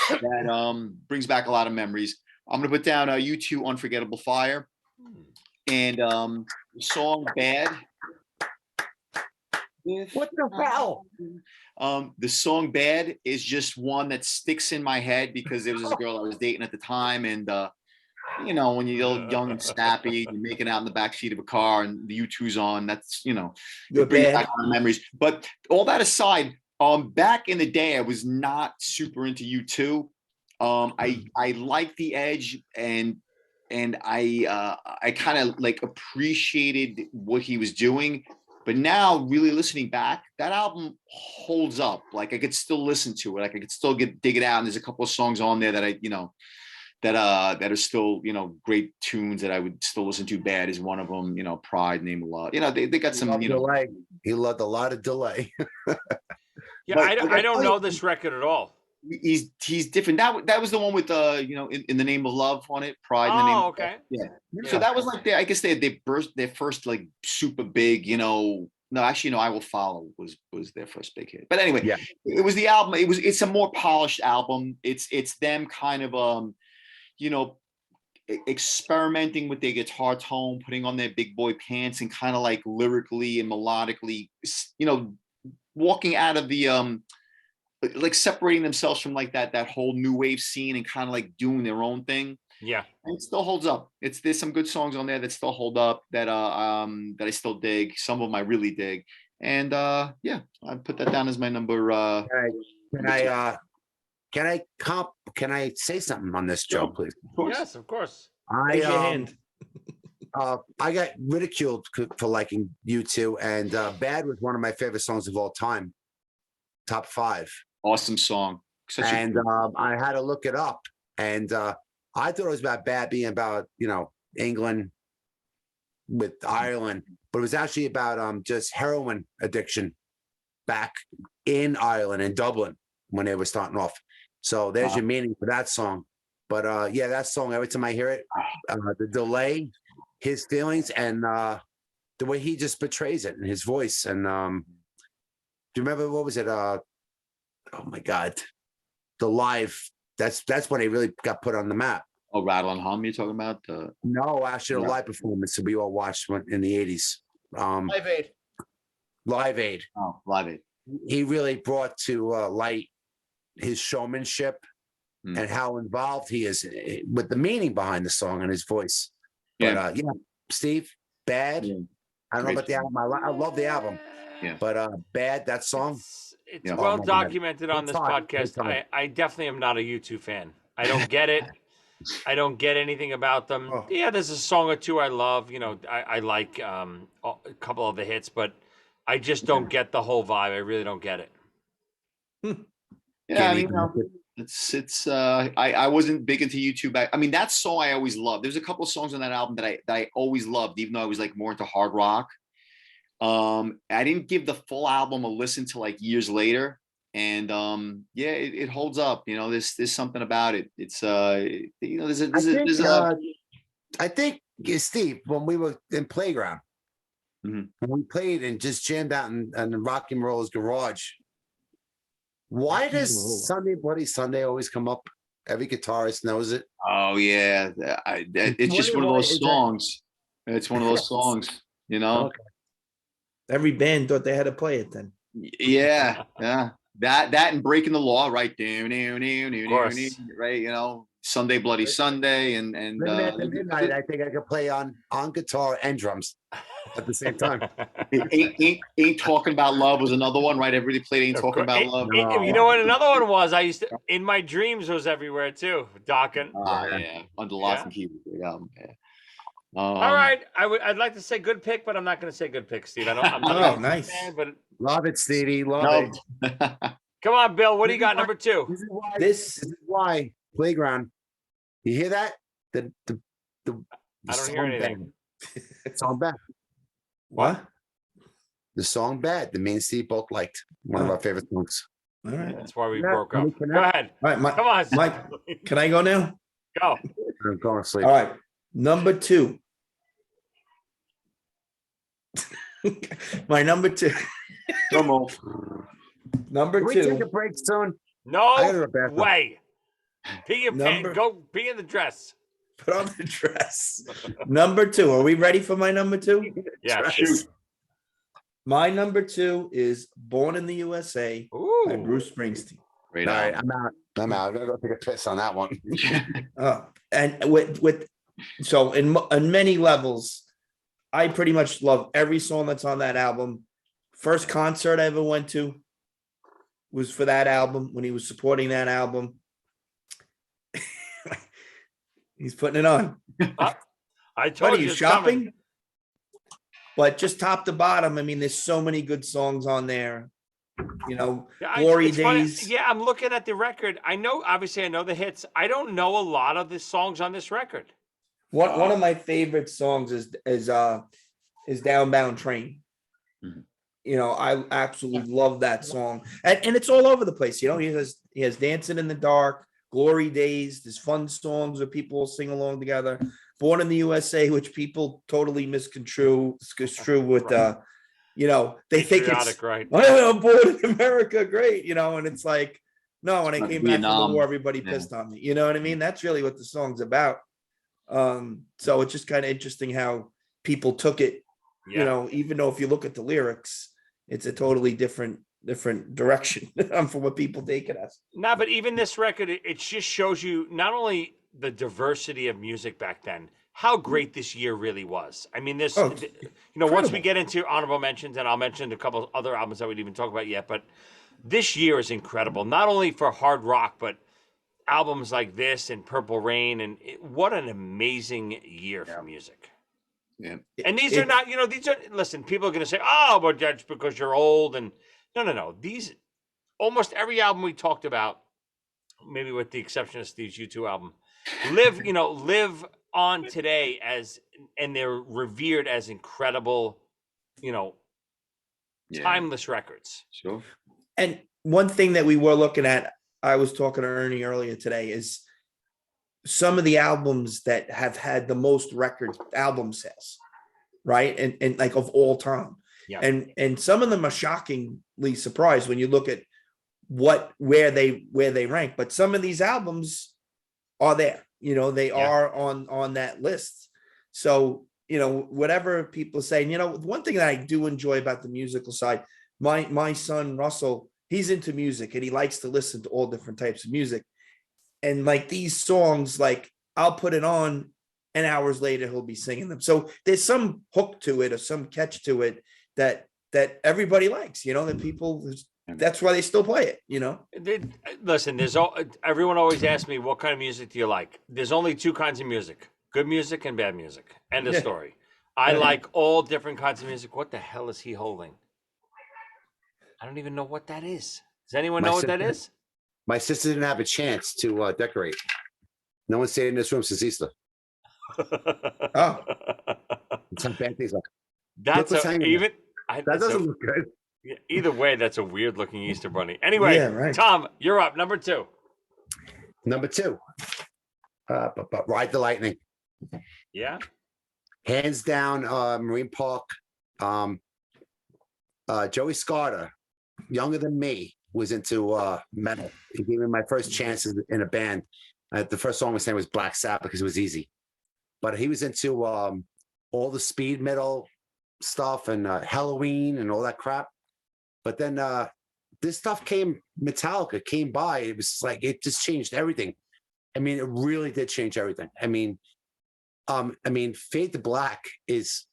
Speaker 5: that brings back a lot of memories. I'm gonna put down U2 Unforgettable Fire, and the song Bad.
Speaker 6: What the hell?
Speaker 5: The song Bad is just one that sticks in my head because there was this girl I was dating at the time, and when you're young and snappy, you're making out in the backseat of a car and the U2's on, that's
Speaker 3: You're
Speaker 5: it brings
Speaker 3: bad.
Speaker 5: back a lot of memories. But all that aside, back in the day I was not super into U2. I like the Edge, and I kind of like appreciated what he was doing. But now, really listening back, that album holds up. Like I could still listen to it. Like I could still dig it out. And there's a couple of songs on there that that are still great tunes that I would still listen to. Bad is one of them. Pride, Name of Love. They got some.
Speaker 6: Delay. He loved a lot of delay.
Speaker 1: Yeah,
Speaker 5: But
Speaker 1: I don't know this record at all.
Speaker 5: He's different. That was the one with in the Name of Love on it. Pride in the Name.
Speaker 1: Oh,
Speaker 5: of
Speaker 1: okay.
Speaker 5: Yeah. So that was like I guess they burst their first like super big, No, actually, no. I Will Follow was their first big hit. But anyway,
Speaker 6: Yeah.
Speaker 5: It was the album. It's a more polished album. It's them kind of experimenting with their guitar tone, putting on their big boy pants, and kind of like lyrically and melodically, walking out of the like separating themselves from like that whole new wave scene and kind of like doing their own thing.
Speaker 1: Yeah.
Speaker 5: And it still holds up. There's some good songs on there that still hold up that I still dig. Some of them I really dig. And I put that down as my number.
Speaker 6: Can I Can I say something on this, Joe,
Speaker 5: Sure.
Speaker 6: please?
Speaker 1: Yes, of course.
Speaker 3: Raise your hand.
Speaker 6: I got ridiculed for liking U2, and Bad was one of my favorite songs of all time. Top 5.
Speaker 5: Awesome song.
Speaker 6: And I had to look it up, and I thought it was about Bad being about, England with Ireland, but it was actually about just heroin addiction back in Ireland, in Dublin, when they were starting off. So there's your meaning for that song. But yeah, that song, every time I hear it, the delay, his feelings, and the way he just portrays it in his voice. And do you remember, what was it? Oh my God, the live. That's when he really got put on the map.
Speaker 5: Oh, Rattle and Hum, you're talking about?
Speaker 6: No, actually, a live performance that we all watched in the 80s.
Speaker 2: Live Aid.
Speaker 6: Live Aid.
Speaker 5: Oh, Live Aid.
Speaker 6: He really brought to light his showmanship and how involved he is with the meaning behind the song and his voice. But yeah, Steve, Bad.
Speaker 5: Yeah.
Speaker 6: I don't know about the album. I love the album.
Speaker 5: Yeah.
Speaker 6: But Bad, that song.
Speaker 1: It's
Speaker 5: Yeah.
Speaker 1: well
Speaker 6: Oh my God.
Speaker 1: documented on
Speaker 6: Good
Speaker 1: this
Speaker 6: time, good
Speaker 1: podcast.
Speaker 6: time.
Speaker 1: I definitely am not a U2 fan. I don't get it. I don't get anything about them.
Speaker 3: Oh.
Speaker 1: Yeah, there's a song or two I love. I like a couple of the hits, but I just don't get the whole vibe. I really don't get it.
Speaker 5: Yeah, I mean, I wasn't big into YouTube back. I mean, that song I always loved. There's a couple of songs on that album that I always loved, even though I was like more into hard rock. I didn't give the full album a listen till like years later. And yeah, it holds up. There's something about it. It's I
Speaker 6: think Steve, when we were in Playground,
Speaker 5: Mhm.
Speaker 6: when we played and just jammed out in Rock and Roll's garage, why does Sunday Bloody Sunday always come up? Every guitarist knows it.
Speaker 5: Oh yeah, it's just one of those songs. It's one of those songs.
Speaker 6: Okay.
Speaker 3: Every band thought they had to play it then.
Speaker 5: Yeah. That and Breaking the Law, right?
Speaker 1: Of course.
Speaker 5: Right. Sunday Bloody Sunday and
Speaker 6: Midnight, I think I could play on guitar and drums at the same time.
Speaker 5: Ain't Talking About Love was another one, right? Everybody played Ain't Talking About Love.
Speaker 1: You know what? Another one was I used to In My Dreams was everywhere too. Dawkins.
Speaker 5: Yeah, under lock and key. Yeah.
Speaker 1: All right, I'd like to say good pick, but I'm not going to say good pick, Steve. I'm not
Speaker 3: nice.
Speaker 1: fan, but
Speaker 6: Love it, Stevie. Love it.
Speaker 1: come on, Bill. What do you got? Number 2.
Speaker 6: This is why Playground. You hear that? The
Speaker 1: I don't hear anything.
Speaker 6: The song Bad.
Speaker 3: What?
Speaker 6: The song Bad. The me and Steve both liked. One of our favorite songs.
Speaker 3: All right.
Speaker 1: That's why we
Speaker 6: Yeah,
Speaker 1: broke up.
Speaker 6: we can-
Speaker 1: Go ahead.
Speaker 3: All right,
Speaker 1: Come on,
Speaker 3: Mike, can I go now?
Speaker 1: go.
Speaker 6: I'm going to sleep.
Speaker 3: All right. Number 2. My number 2.
Speaker 5: Come on.
Speaker 3: Number
Speaker 6: Can we take
Speaker 3: 2.
Speaker 6: a break soon? I gotta
Speaker 1: No
Speaker 6: go to the bathroom.
Speaker 1: way. Pee your pants.
Speaker 3: Number-
Speaker 1: Go be in the dress.
Speaker 3: Put on the dress. Number 2. Are we ready for my number 2?
Speaker 1: Yeah.
Speaker 5: Shoot.
Speaker 3: My number 2 is Born in the USA by
Speaker 1: Ooh.
Speaker 3: Bruce Springsteen.
Speaker 5: Great
Speaker 6: All right,
Speaker 5: album.
Speaker 6: I'm out. I'm gonna go take a piss on that one.
Speaker 3: And with so in many levels, I pretty much love every song that's on that album. First concert I ever went to was for that album when he was supporting that album. He's putting it on.
Speaker 1: I told
Speaker 3: What are
Speaker 1: you
Speaker 3: you
Speaker 1: it's coming.
Speaker 3: shopping? But just top to bottom, I mean, there's so many good songs on there.
Speaker 1: Yeah,
Speaker 3: Glory
Speaker 1: it's funny.
Speaker 3: Days.
Speaker 1: Yeah, I'm looking at the record. Obviously I know the hits. I don't know a lot of the songs on this record.
Speaker 3: One of my favorite songs is Downbound Train.
Speaker 5: Mhm.
Speaker 3: I absolutely love that song. And it's all over the place. He has Dancing in the Dark, Glory Days, there's fun songs where people will sing along together. Born in the USA, which people totally misconstrue with they think it's
Speaker 1: Patriotic, right?
Speaker 3: I'm born in America, great, and it's like, no, when I
Speaker 5: Like
Speaker 3: came back from the
Speaker 5: Vietnam.
Speaker 3: war, everybody
Speaker 5: Yeah.
Speaker 3: pissed on me. You know what I mean? That's really what the song's about. So it's just kind of interesting how people took it,
Speaker 1: Yeah.
Speaker 3: even though if you look at the lyrics, it's a totally different direction from what people take it as.
Speaker 1: No, but even this record, it just shows you not only the diversity of music back then, how great this year really was. I mean, once we
Speaker 3: incredible.
Speaker 1: get into honorable mentions, and I'll mention a couple other albums that we didn't even talk about yet, but this year is incredible, not only for hard rock, but albums like this and Purple Rain. And what an amazing year for music.
Speaker 5: Yeah.
Speaker 1: And these are not, these are, listen, people are going to say, oh, but that's because you're old. And no. These, almost every album we talked about, maybe with the exception of Steve's U2 album, live on today and they're revered as incredible, timeless records.
Speaker 5: Sure.
Speaker 3: And one thing that we were looking at, I was talking to Ernie earlier today, is some of the albums that have had the most record album sales, right? And like of all time.
Speaker 1: Yeah.
Speaker 3: And some of them are shockingly surprised when you look at where they rank. But some of these albums are there, they are on that list. So, whatever people are saying, one thing that I do enjoy about the musical side, my son Russell, he's into music and he likes to listen to all different types of music. And like these songs, like I'll put it on and hours later he'll be singing them. So there's some hook to it or some catch to it that everybody likes, that people, that's why they still play it,
Speaker 1: Listen, everyone always asks me, what kind of music do you like? There's only two kinds of music, good music and bad music. End of story. I like all different kinds of music. What the hell is he holding? I don't even know what that is. Does anyone know what that is?
Speaker 6: My sister didn't have a chance to decorate. No one stayed in this room since Easter.
Speaker 3: Oh.
Speaker 6: Some bad things like
Speaker 1: That's
Speaker 6: that doesn't look good.
Speaker 1: Either way, that's a weird looking Easter bunny. Anyway,
Speaker 3: right.
Speaker 1: Tom, you're up. Number two.
Speaker 6: But Ride the Lightning.
Speaker 1: Yeah.
Speaker 6: Hands down, Marine Park. Joey Scarter, younger than me, was into metal. He gave me my first chances in a band. The first song was saying was Black Sabbath because it was easy. But he was into all the speed metal stuff and Halloween and all that crap. But then this stuff Metallica came by. It was like, it just changed everything. I mean, it really did change everything. I mean, Fade to Black is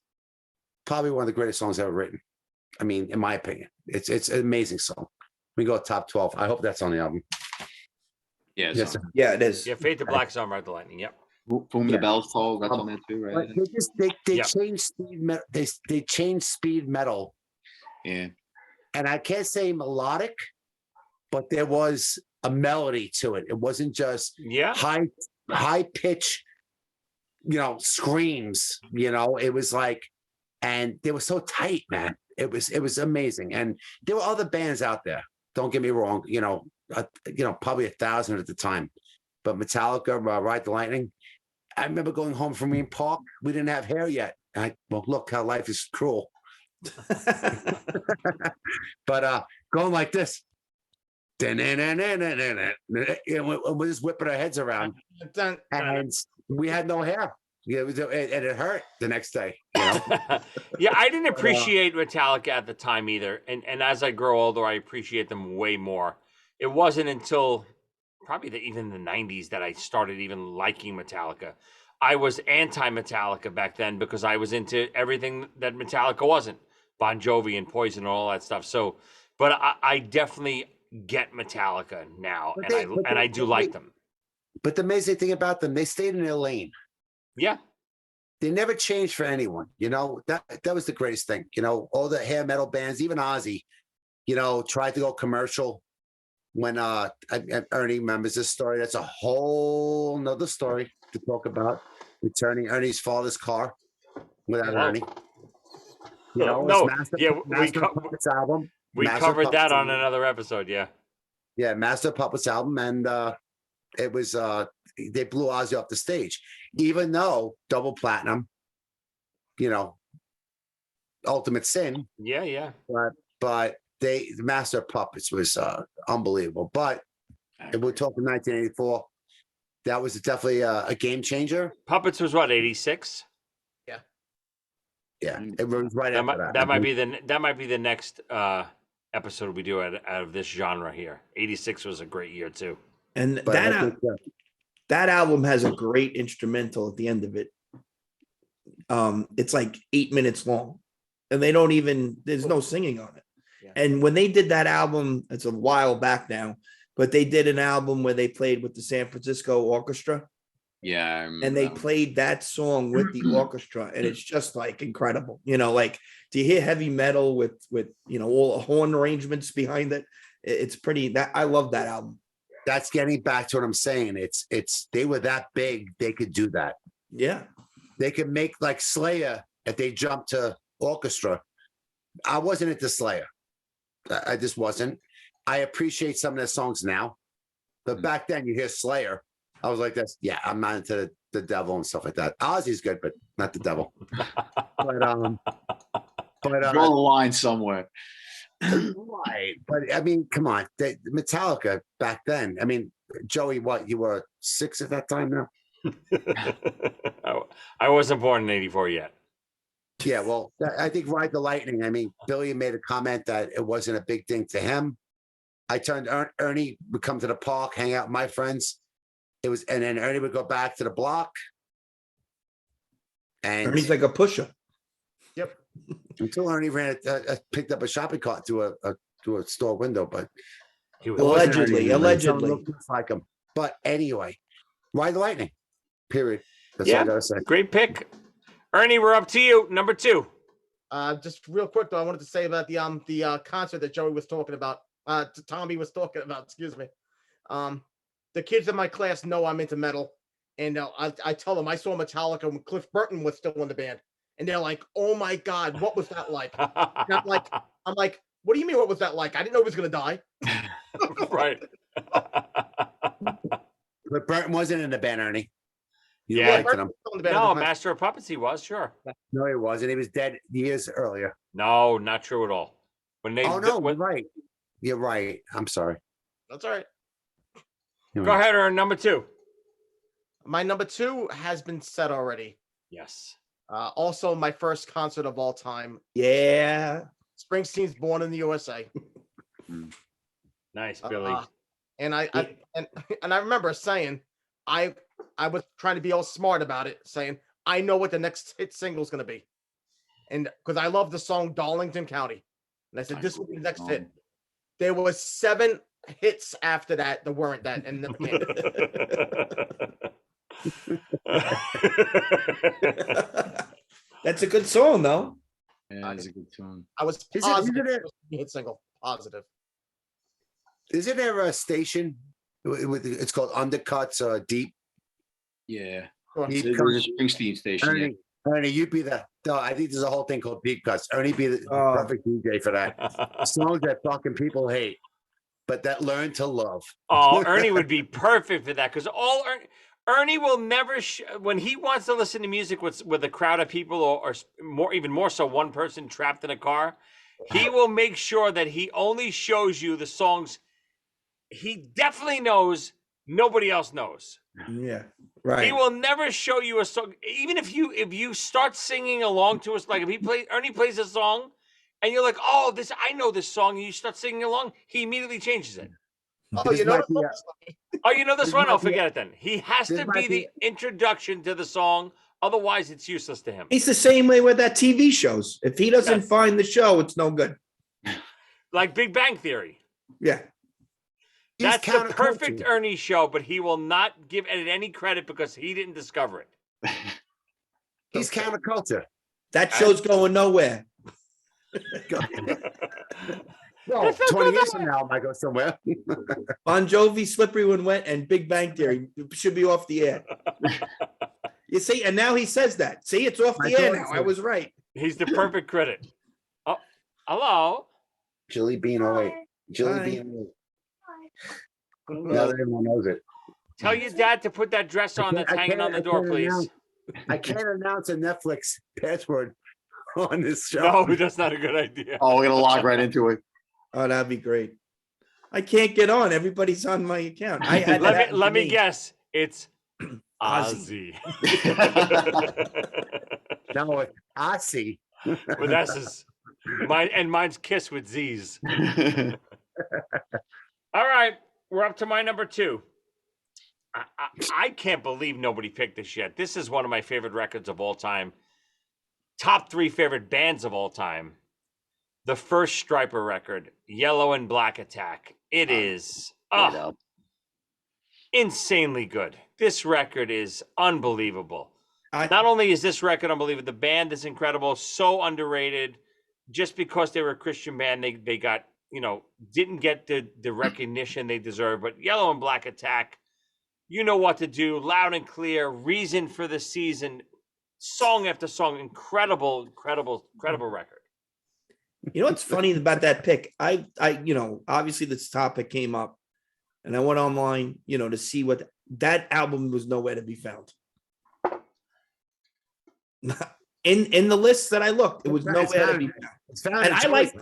Speaker 6: probably one of the greatest songs ever written. I mean, in my opinion, it's an amazing song. We go top 12. I hope that's on the album.
Speaker 5: Yeah.
Speaker 6: Yes,
Speaker 3: Yeah, it is.
Speaker 1: Yeah, Fade to Black on Ride the Lightning. Yep.
Speaker 5: Boom the Bells Toll. That's on there too, right?
Speaker 6: They changed speed metal. They changed speed metal.
Speaker 5: Yeah.
Speaker 6: And I can't say melodic, but there was a melody to it. It wasn't just high pitch, screams. It was like, and they were so tight, man. It was amazing. And there were other bands out there. Don't get me wrong. Probably 1,000 at the time. But Metallica, Ride the Lightning. I remember going home from Marine Park. We didn't have hair yet. Well, look how life is cruel. But going like this. And we're just whipping our heads around. And we had no hair. Yeah, and it hurt the next day.
Speaker 1: Yeah, I didn't appreciate Metallica at the time either. And as I grow older, I appreciate them way more. It wasn't until probably even the 90s that I started even liking Metallica. I was anti-Metallica back then because I was into everything that Metallica wasn't. Bon Jovi and Poison and all that stuff. So, but I definitely get Metallica now, and I do like them.
Speaker 6: But the amazing thing about them, they stayed in their lane.
Speaker 1: Yeah.
Speaker 6: They never changed for anyone. That was the greatest thing. All the hair metal bands, even Ozzy, tried to go commercial when Ernie remembers this story. That's a whole nother story to talk about. Returning Ernie's father's car without Ernie. We
Speaker 1: covered that on another episode. Yeah.
Speaker 6: Yeah, Master of Puppets album, and it was they blew Ozzy off the stage, even though double platinum, Ultimate Sin.
Speaker 1: Yeah.
Speaker 6: But the Master of Puppets was unbelievable. But if we're talking 1984, that was definitely a game changer.
Speaker 1: Puppets was what, 86?
Speaker 6: Yeah, it was right after that.
Speaker 1: That might be the next episode we do out of this genre here. 86 was a great year too.
Speaker 3: And that album has a great instrumental at the end of it. It's like 8 minutes long, and there's no singing on it.
Speaker 1: Yeah.
Speaker 3: And when they did that album, it's a while back now, but they did an album where they played with the San Francisco Orchestra.
Speaker 5: Yeah, I remember
Speaker 3: And they
Speaker 5: that one.
Speaker 3: played that song with the orchestra, and it's just like incredible. Like, do you hear heavy metal with all the horn arrangements behind it? It's pretty. That I love that album.
Speaker 6: That's getting back to what I'm saying. It's they were that big, they could do that.
Speaker 3: Yeah.
Speaker 6: They could make like Slayer if they jumped to orchestra. I wasn't into Slayer. I just wasn't. I appreciate some of their songs now, but back then you hear Slayer, I was like, "Yeah, I'm not into the devil and stuff like that." Ozzy's good, but not the devil. but
Speaker 5: Draw the line somewhere.
Speaker 6: right. But I mean, come on, Metallica back then. I mean, Joey, what, you were 6 at that time now?
Speaker 1: I wasn't born in '84 yet.
Speaker 6: Yeah, well, I think Ride the Lightning. I mean, Billy made a comment that it wasn't a big thing to him. I turned Ernie would come to the park, hang out with my friends. And then Ernie would go back to the block. And
Speaker 3: Ernie's like a pusher.
Speaker 2: Yep.
Speaker 6: Until Ernie picked up a shopping cart to a store window, but
Speaker 1: He was
Speaker 3: Allegedly.
Speaker 6: Looked like him. But anyway, Ride the Lightning. Period. That's all I gotta say.
Speaker 1: Great pick, Ernie. We're up to you. Number 2.
Speaker 2: Just real quick though, I wanted to say about the concert that Joey was talking about. Tommy was talking about. Excuse me. The kids in my class know I'm into metal, and I tell them I saw Metallica when Cliff Burton was still in the band, and they're like, "Oh my God, what was that like?" And I'm like, "What do you mean? What was that like? I didn't know he was gonna die."
Speaker 1: Right.
Speaker 6: But Burton wasn't in the band, Ernie. You
Speaker 1: Yeah,
Speaker 6: liked
Speaker 2: Burton
Speaker 6: him.
Speaker 2: was still in the band at
Speaker 1: No,
Speaker 2: the time.
Speaker 1: Master of Puppets. He was sure.
Speaker 6: No, he wasn't. He was dead years earlier.
Speaker 1: No, not true at all. When they
Speaker 6: Oh no,
Speaker 1: when-
Speaker 6: you're right. You're right. I'm sorry.
Speaker 2: That's all right.
Speaker 1: Go ahead, Ern. Number 2.
Speaker 2: My number 2 has been said already.
Speaker 1: Yes.
Speaker 2: Also, my first concert of all time.
Speaker 3: Yeah.
Speaker 2: Springsteen's "Born in the USA."
Speaker 1: Nice, Billy.
Speaker 2: And I remember saying, I was trying to be all smart about it, saying I know what the next hit single is going to be, and because I love the song "Darlington County," and I said this will be the next hit. There was 7 hits after that weren't that, and never came.
Speaker 3: That's a good song, though.
Speaker 5: Yeah, it's a good tune.
Speaker 2: I was
Speaker 6: Is
Speaker 2: positive
Speaker 6: it-
Speaker 2: it was a hit single. Positive.
Speaker 6: Isn't there a station? It's called Undercuts or Deep.
Speaker 5: Yeah,
Speaker 6: Deep
Speaker 5: it was a Springsteen station. Yeah.
Speaker 6: Ernie, you'd be I think there's a whole thing called Deep Cuts. Ernie be the
Speaker 3: Oh.
Speaker 6: perfect DJ for that. Songs that fucking people hate, but that learn to love.
Speaker 1: Oh, Ernie would be perfect for that because Ernie will never when he wants to listen to music with a crowd of people or more, even more so, one person trapped in a car. He will make sure that he only shows you the songs he definitely knows nobody else knows.
Speaker 3: Yeah. Right.
Speaker 1: He will never show you a song, even if you start singing along to us. Like if Ernie plays a song, and you're like, "Oh, I know this song," and you start singing along, he immediately changes it.
Speaker 2: Oh,
Speaker 6: This
Speaker 2: you know
Speaker 6: might be
Speaker 1: Oh, you know this
Speaker 6: This
Speaker 1: one?
Speaker 6: might
Speaker 1: I'll
Speaker 6: be-
Speaker 1: forget it then. He has
Speaker 6: this
Speaker 1: to
Speaker 6: might
Speaker 1: be
Speaker 6: be-
Speaker 1: the introduction to the song. Otherwise, it's useless to him.
Speaker 3: He's the same way with that TV shows. If he doesn't
Speaker 1: Yes.
Speaker 3: find the show, it's no good.
Speaker 1: Like Big Bang Theory.
Speaker 3: Yeah.
Speaker 6: He's
Speaker 1: That's the perfect
Speaker 6: counterculture.
Speaker 1: Ernie show, but he will not give it any credit because he didn't discover it.
Speaker 6: He's counterculture.
Speaker 3: That show's going nowhere.
Speaker 6: Well, 20 years from now, I might go somewhere.
Speaker 3: Bon Jovi, Slippery When Wet, and Big Bang Theory should be off the air. You see, and now he says that. See, it's off the
Speaker 6: I
Speaker 3: air
Speaker 6: thought
Speaker 3: now.
Speaker 6: so.
Speaker 3: I was right.
Speaker 1: He's the perfect critic. Oh, hello.
Speaker 6: Chili Bean 08. Chili
Speaker 3: Hi.
Speaker 6: Bean 08. Now that everyone knows it.
Speaker 1: Tell your dad to put that dress on that's
Speaker 6: I
Speaker 1: hanging on the
Speaker 6: can't
Speaker 1: door, please.
Speaker 6: announce- I can't announce a Netflix password on this show.
Speaker 1: No, that's not a good idea.
Speaker 5: Oh, we're gonna log right into it.
Speaker 3: Oh, that'd be great. I can't get on. Everybody's on my account. I had that happen to
Speaker 1: let me guess. It's
Speaker 3: Ozzy.
Speaker 1: Ozzy.
Speaker 6: No, I see.
Speaker 1: With S's. Mine's Kiss with Z's. All right, we're up to my number 2. I can't believe nobody picked this yet. This is one of my favorite records of all time. Top 3 favorite bands of all time. the first Striper record, Yellow and Black Attack. It is insanely good. This record is unbelievable. Not only is this record unbelievable, the band is incredible, so underrated. Just because they were a Christian band, they got, didn't get the recognition they deserve. But Yellow and Black Attack, you know what to do, loud and clear, reason for the season, song after song, incredible record.
Speaker 3: You know what's funny about that pick? I obviously this topic came up, and I went online, to see what that album was nowhere to be found. In the list that I looked, it was nowhere to be found. And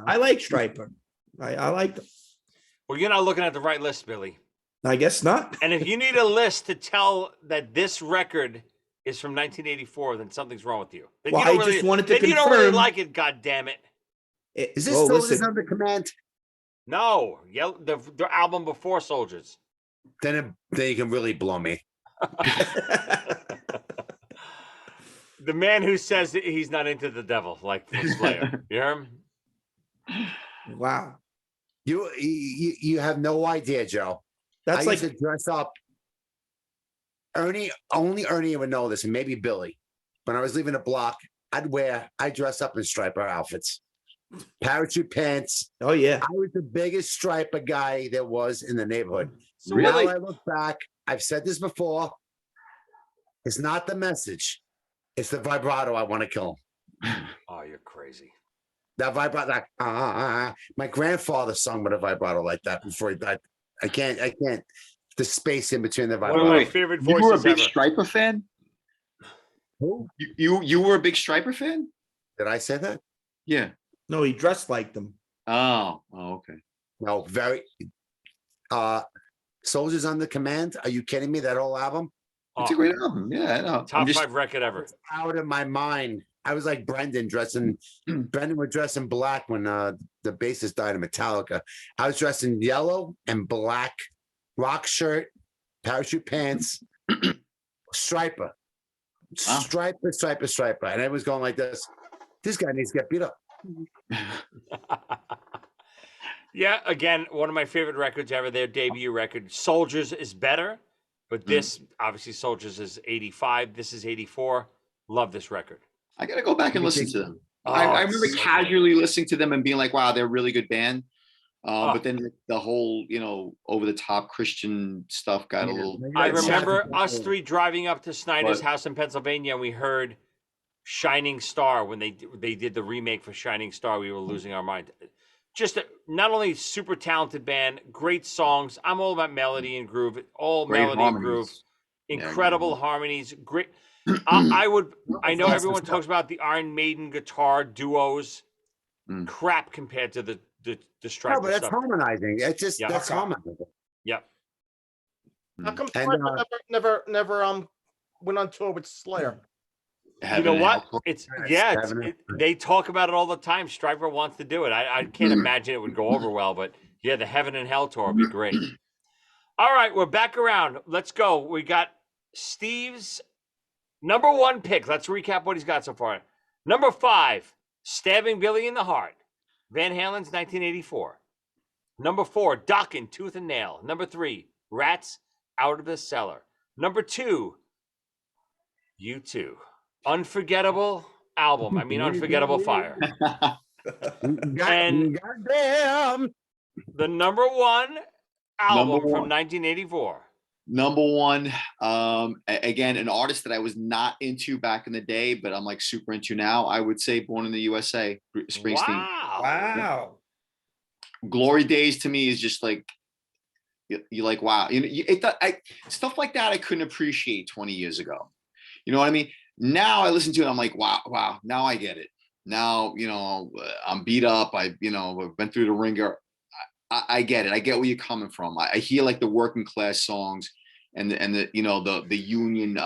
Speaker 3: I like Striper. I like them.
Speaker 1: Well, you're not looking at the right list, Billy.
Speaker 3: I guess not.
Speaker 1: And if you need a list to tell that this record is from 1984, then something's wrong with you. Then
Speaker 3: Well, just wanted to confirm.
Speaker 1: You don't really like it, God damn it.
Speaker 6: Is this Soldiers Under Command?
Speaker 1: No, the album before Soldiers.
Speaker 6: Then you can really blow me.
Speaker 1: The man who says that he's not into the devil, like Slayer. You hear him?
Speaker 3: Wow.
Speaker 6: You have no idea, Joe.
Speaker 3: That's
Speaker 6: I used to dress up. Only Ernie would know this, and maybe Billy. When I was leaving the block, I'd dress up in Striper outfits. Parachute pants.
Speaker 3: Oh, yeah.
Speaker 6: I was the biggest Striper guy there was in the neighborhood. So
Speaker 1: Really?
Speaker 6: now I look back, I've said this before. It's not the message. It's the vibrato I want to kill him.
Speaker 1: Oh, you're crazy.
Speaker 6: That vibrato, my grandfather sung with a vibrato like that before he died. I can't. The space in between the vibrato.
Speaker 1: One of my favorite voices
Speaker 5: You were a big
Speaker 1: ever.
Speaker 5: Striper fan?
Speaker 6: Who?
Speaker 5: You were a big Striper fan?
Speaker 6: Did I say that?
Speaker 5: Yeah.
Speaker 3: No, he dressed like them.
Speaker 5: Oh, okay.
Speaker 6: No, very. Soldiers Under Command. Are you kidding me? That whole album?
Speaker 5: It's a great album. Yeah, I know.
Speaker 1: Top 5 record ever.
Speaker 6: It's out of my mind. I was like Brendan would dress in black when the bassist died in Metallica. I was dressed in yellow and black, rock shirt, parachute pants, Striper.
Speaker 5: Wow.
Speaker 6: Striper. And I was going like this. This guy needs to get beat up.
Speaker 1: Yeah, again, one of my favorite records ever, their debut record. Soldiers is better, but this, obviously, Soldiers is 85. This is 84. Love this record.
Speaker 5: I got to go back and listen to them. I remember casually listening to them and being like, wow, they're a really good band. But then the whole, over the top Christian stuff got a little.
Speaker 1: I remember us three driving up to Snyder's house in Pennsylvania, and we heard Shining Star when they did the remake for Shining Star. We were losing our mind. Just not only super talented band, great songs. I'm all about melody and groove. All
Speaker 5: Great
Speaker 1: melody and groove. Incredible harmonies. Great. I know everyone talks about the Iron Maiden guitar duos. Crap compared to the Striper
Speaker 6: No, but that's
Speaker 1: stuff.
Speaker 6: harmonizing. It's just that's harmonizing.
Speaker 1: Yep.
Speaker 2: How come Striper never went on tour with Slayer?
Speaker 1: You know what? They talk about it all the time. Striper wants to do it. I can't imagine it would go over well, but yeah, the Heaven and Hell tour would be great. All right, we're back around. Let's go. We got Steve's number 1 pick. Let's recap what he's got so far. Number 5, Stabbing Billy in the Heart, Van Halen's 1984. Number 4, Dokken, Tooth and Nail. Number 3, Rats, Out of the Cellar. Number 2, U2. Unforgettable album. I mean, Unforgettable Fire. And
Speaker 6: goddamn,
Speaker 1: the number 1 album from 1984.
Speaker 5: Number 1, again, an artist that I was not into back in the day, but I'm like super into now. I would say Born in the USA, Springsteen.
Speaker 3: Wow.
Speaker 5: Glory Days to me is just like, you're like, wow. Stuff like that I couldn't appreciate 20 years ago. You know what I mean? Now I listen to it, I'm like, wow. Now I get it. Now, I'm beat up. I've been through the ringer. I get it. I get where you're coming from. I hear like the working class songs and the union,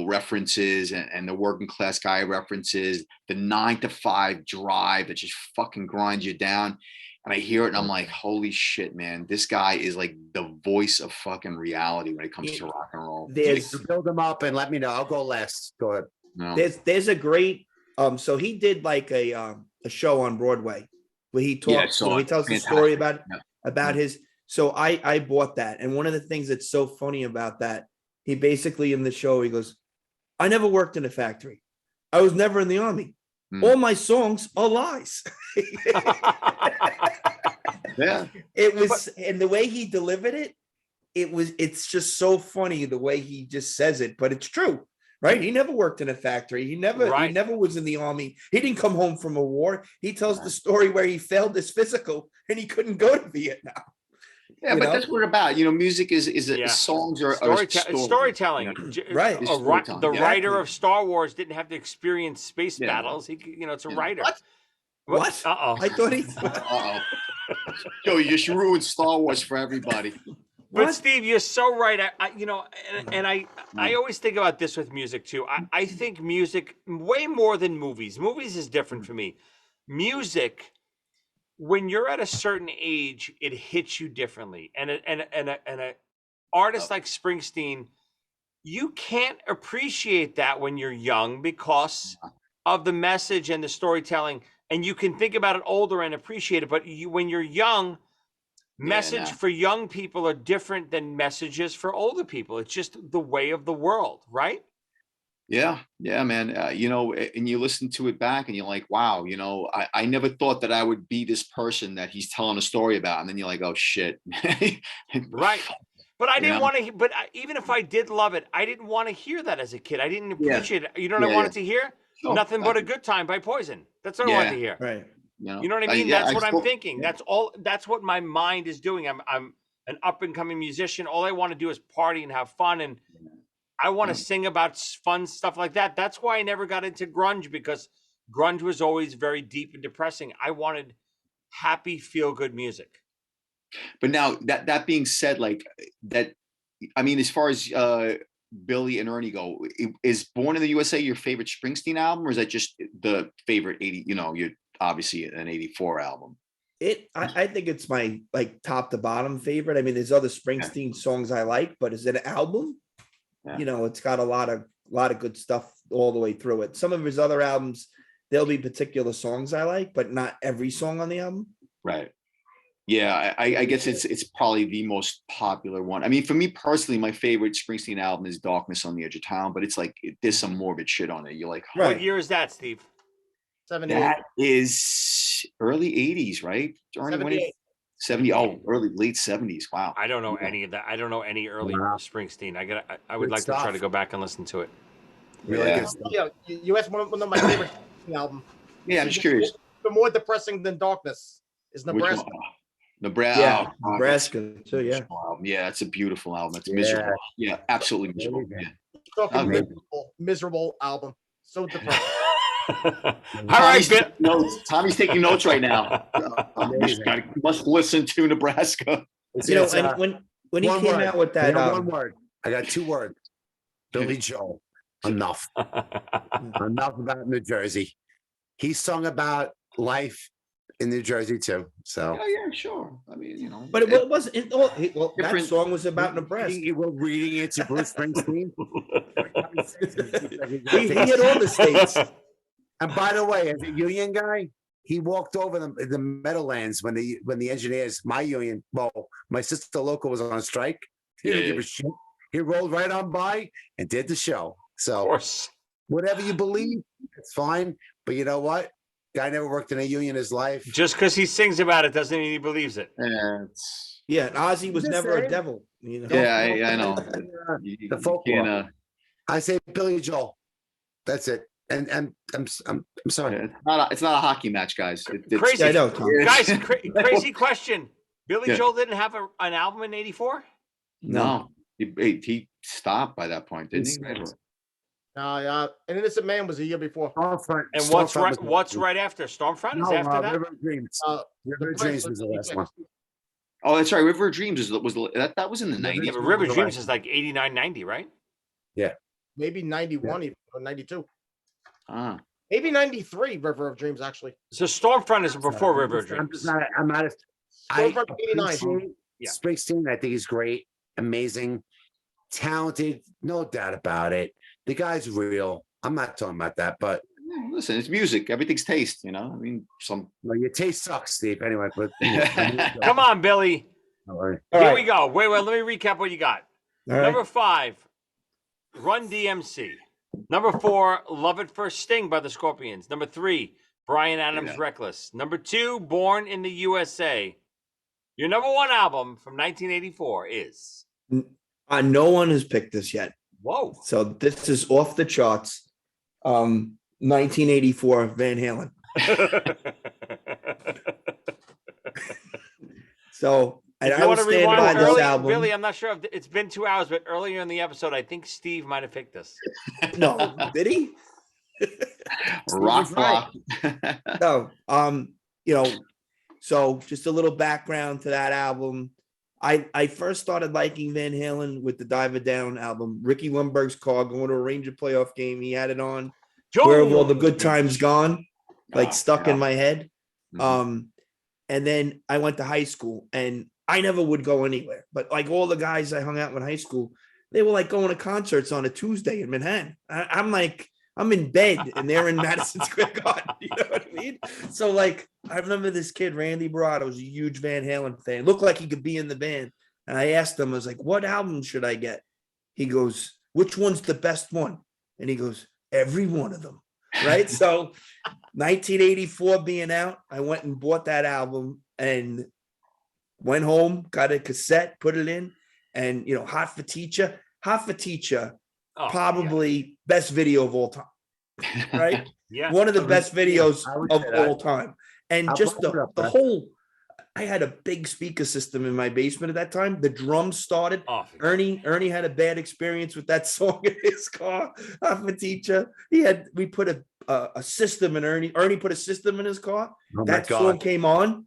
Speaker 5: references and the working class guy references, the 9 to 5 drive that just fucking grinds you down. And I hear it and I'm like, holy shit, man, this guy is like the voice of fucking reality when it comes to rock and roll.
Speaker 6: build them up and let me know. I'll go last. Go ahead.
Speaker 5: No.
Speaker 3: There's a great so he did like a a show on Broadway where he
Speaker 5: Yeah, I
Speaker 3: talks,
Speaker 5: saw
Speaker 3: he
Speaker 5: it.
Speaker 3: tells the story
Speaker 5: Fantastic.
Speaker 3: about his. So I bought that, and one of the things that's so funny about that, he basically in the show he goes, "I never worked in a factory. I was never in the army. All my songs are lies."
Speaker 5: Yeah.
Speaker 3: It was, and the way he delivered it, it's just so funny the way he just says it, but it's true, right? He never worked in a factory. He never was in the army. He didn't come home from a war. He tells the story where he failed his physical and he couldn't go to Vietnam.
Speaker 5: Yeah, but that's what we're about. Music is songs are
Speaker 1: storytelling.
Speaker 3: Right.
Speaker 1: The writer of Star Wars didn't have to experience space battles. He, it's a writer.
Speaker 3: What?
Speaker 1: Uh-oh.
Speaker 3: I thought he.
Speaker 5: Uh-oh. Yo, you just ruined Star Wars for everybody.
Speaker 1: But Steve, you're so right. I always think about this with music too. I think music way more than movies. Movies is different for me. Music, when you're at a certain age, it hits you differently. And an artist like Springsteen, you can't appreciate that when you're young because of the message and the storytelling. And you can think about it older and appreciate it. But when you're young, message for young people are different than messages for older people. It's just the way of the world, right?
Speaker 5: Yeah, man. And you listen to it back and you're like, wow, I never thought that I would be this person that he's telling a story about. And then you're like, oh shit.
Speaker 1: Right. But I didn't want to, even if I did love it, I didn't want to hear that as a kid. I didn't appreciate it. You know what I wanted to hear?
Speaker 5: Sure.
Speaker 1: Nothing But a Good Time by Poison. That's what I wanted to hear.
Speaker 3: Right.
Speaker 1: You know what I mean? That's what I'm thinking. That's all. That's what my mind is doing. I'm an up and coming musician. All I want to do is party and have fun, and I want to sing about fun stuff like that. That's why I never got into grunge, because grunge was always very deep and depressing. I wanted happy, feel good music.
Speaker 5: But now that being said, like that, I mean, as far as Billy and Ernie go, is Born in the USA your favorite Springsteen album, or is that just the favorite 80? You're obviously an 84 album.
Speaker 3: I think it's my top to bottom favorite. I mean, there's other Springsteen songs I like, but is it an album? Yeah. It's got a lot of good stuff all the way through it. Some of his other albums, there'll be particular songs I like, but not every song on the album.
Speaker 5: Right. Yeah, I guess it's probably the most popular one. I mean, for me personally, my favorite Springsteen album is Darkness on the Edge of Town, but it's like there's some morbid shit on it. You're like,
Speaker 1: right. What year is that, Steve?
Speaker 2: 78.
Speaker 5: That is early 80s, right? 70. Oh, late 70s. Wow.
Speaker 1: I don't know any of that. I don't know any early Springsteen. I would like to try to go back and listen to it.
Speaker 2: Really good stuff. Yeah, you asked one of my favorite album.
Speaker 5: Yeah, I'm just curious.
Speaker 2: More depressing than Darkness is Nebraska.
Speaker 5: Nebraska.
Speaker 3: Yeah, Nebraska. So
Speaker 5: yeah, it's a beautiful album. It's miserable. Yeah, absolutely miserable.
Speaker 2: Yeah. Miserable album. So depressing.
Speaker 1: All right,
Speaker 5: Tommy's taking notes right now. Must listen to Nebraska.
Speaker 3: And when he came out with that,
Speaker 6: one word. I got 2 words. Billy Joel. Enough. Enough about New Jersey. He sung about life in New Jersey too. So
Speaker 5: yeah, sure. I mean,
Speaker 3: but it wasn't. That song was about Nebraska.
Speaker 6: He was reading it to Bruce Springsteen.
Speaker 3: he hit all the states.
Speaker 6: And by the way, as a union guy, he walked over the Meadowlands when the engineers, my union, my sister local was on strike. He didn't give a shit. He rolled right on by and did the show. So whatever you believe, it's fine. But you know what? Guy never worked in a union in his life.
Speaker 1: Just because he sings about it doesn't mean he believes it.
Speaker 3: Yeah, Ozzy was never a devil.
Speaker 5: Yeah, I know.
Speaker 6: The folklore. I say Billy Joel. That's it. And I'm sorry.
Speaker 5: It's not a hockey match, guys.
Speaker 1: Crazy.
Speaker 3: I know,
Speaker 1: guys. Crazy question. Billy Joel didn't have an album in '84.
Speaker 5: No, he stopped by that point, didn't he?
Speaker 2: An Innocent Man was a year before.
Speaker 6: Stormfront.
Speaker 1: And what's right after Stormfront? Is after that?
Speaker 6: River of Dreams. River of Dreams was the last one.
Speaker 5: Oh, that's right. River of Dreams was that was in the 90s.
Speaker 1: Yeah, but River of Dreams is like 89, 90, right?
Speaker 6: Yeah.
Speaker 2: Maybe 91 even, or 92.
Speaker 5: Ah.
Speaker 2: Maybe 93, River of Dreams, actually.
Speaker 1: So Stormfront is before River of Dreams.
Speaker 6: I'm not.
Speaker 2: Stormfront 89.
Speaker 6: Springsteen, I think he's great, amazing, talented, no doubt about it. The guy's real. I'm not talking about that, but
Speaker 5: Listen, it's music. Everything's taste, you know. I mean,
Speaker 6: Well, your taste sucks, Steve. Anyway, but
Speaker 1: Come on, Billy.
Speaker 6: All right.
Speaker 3: All
Speaker 1: Here
Speaker 3: right.
Speaker 1: we go. Wait, let me recap what you got.
Speaker 3: All right.
Speaker 1: Number 5, Run DMC. Number 4, Love It First Sting by the Scorpions. Number 3, Bryan Adams' Reckless. Number 2, Born in the USA. Your number 1 album from 1984 is.
Speaker 3: No one has picked this yet.
Speaker 1: Whoa.
Speaker 3: So this is off the charts. 1984 Van Halen. So, and
Speaker 1: If
Speaker 3: I
Speaker 1: you
Speaker 3: was
Speaker 1: want to
Speaker 3: standing
Speaker 1: rewind
Speaker 3: by this
Speaker 1: early,
Speaker 3: album.
Speaker 1: Billy, I'm not sure if it's been 2 hours, but earlier in the episode, I think Steve might have picked this.
Speaker 3: No, did he?
Speaker 5: rock.
Speaker 3: No. You know, so just a little background to that album. I first started liking Van Halen with the Dive It Down album. Ricky Lundberg's car, going to a Ranger playoff game. He had it on. Where have all the good times gone? Like stuck in my head.
Speaker 5: Mhm.
Speaker 3: And then I went to high school, and I never would go anywhere. But like all the guys I hung out with in high school, they were like going to concerts on a Tuesday in Manhattan. I'm like, I'm in bed and they're in Madison Square Garden. You know what I mean? So like, I remember this kid, Randy Barada, was a huge Van Halen fan. Looked like he could be in the band. And I asked him, I was like, what album should I get? He goes, which one's the best one? And he goes, every one of them. Right. So 1984 being out, I went and bought that album and went home, got a cassette, put it in, and, you know, Hot for Teacher, probably best video of all time. Right.
Speaker 1: Yeah.
Speaker 3: One of the best videos
Speaker 6: I would
Speaker 3: of
Speaker 6: say that.
Speaker 3: all time. And
Speaker 6: I'll
Speaker 3: just
Speaker 6: bump it up,
Speaker 3: the
Speaker 6: man.
Speaker 3: whole, I had a big speaker system in my basement at that time. The drums started. Ernie had a bad experience with that song in his car. I'm a teacher. We put a system in Ernie. Ernie put a system in his car.
Speaker 6: Oh my
Speaker 3: That
Speaker 6: God.
Speaker 3: song came on,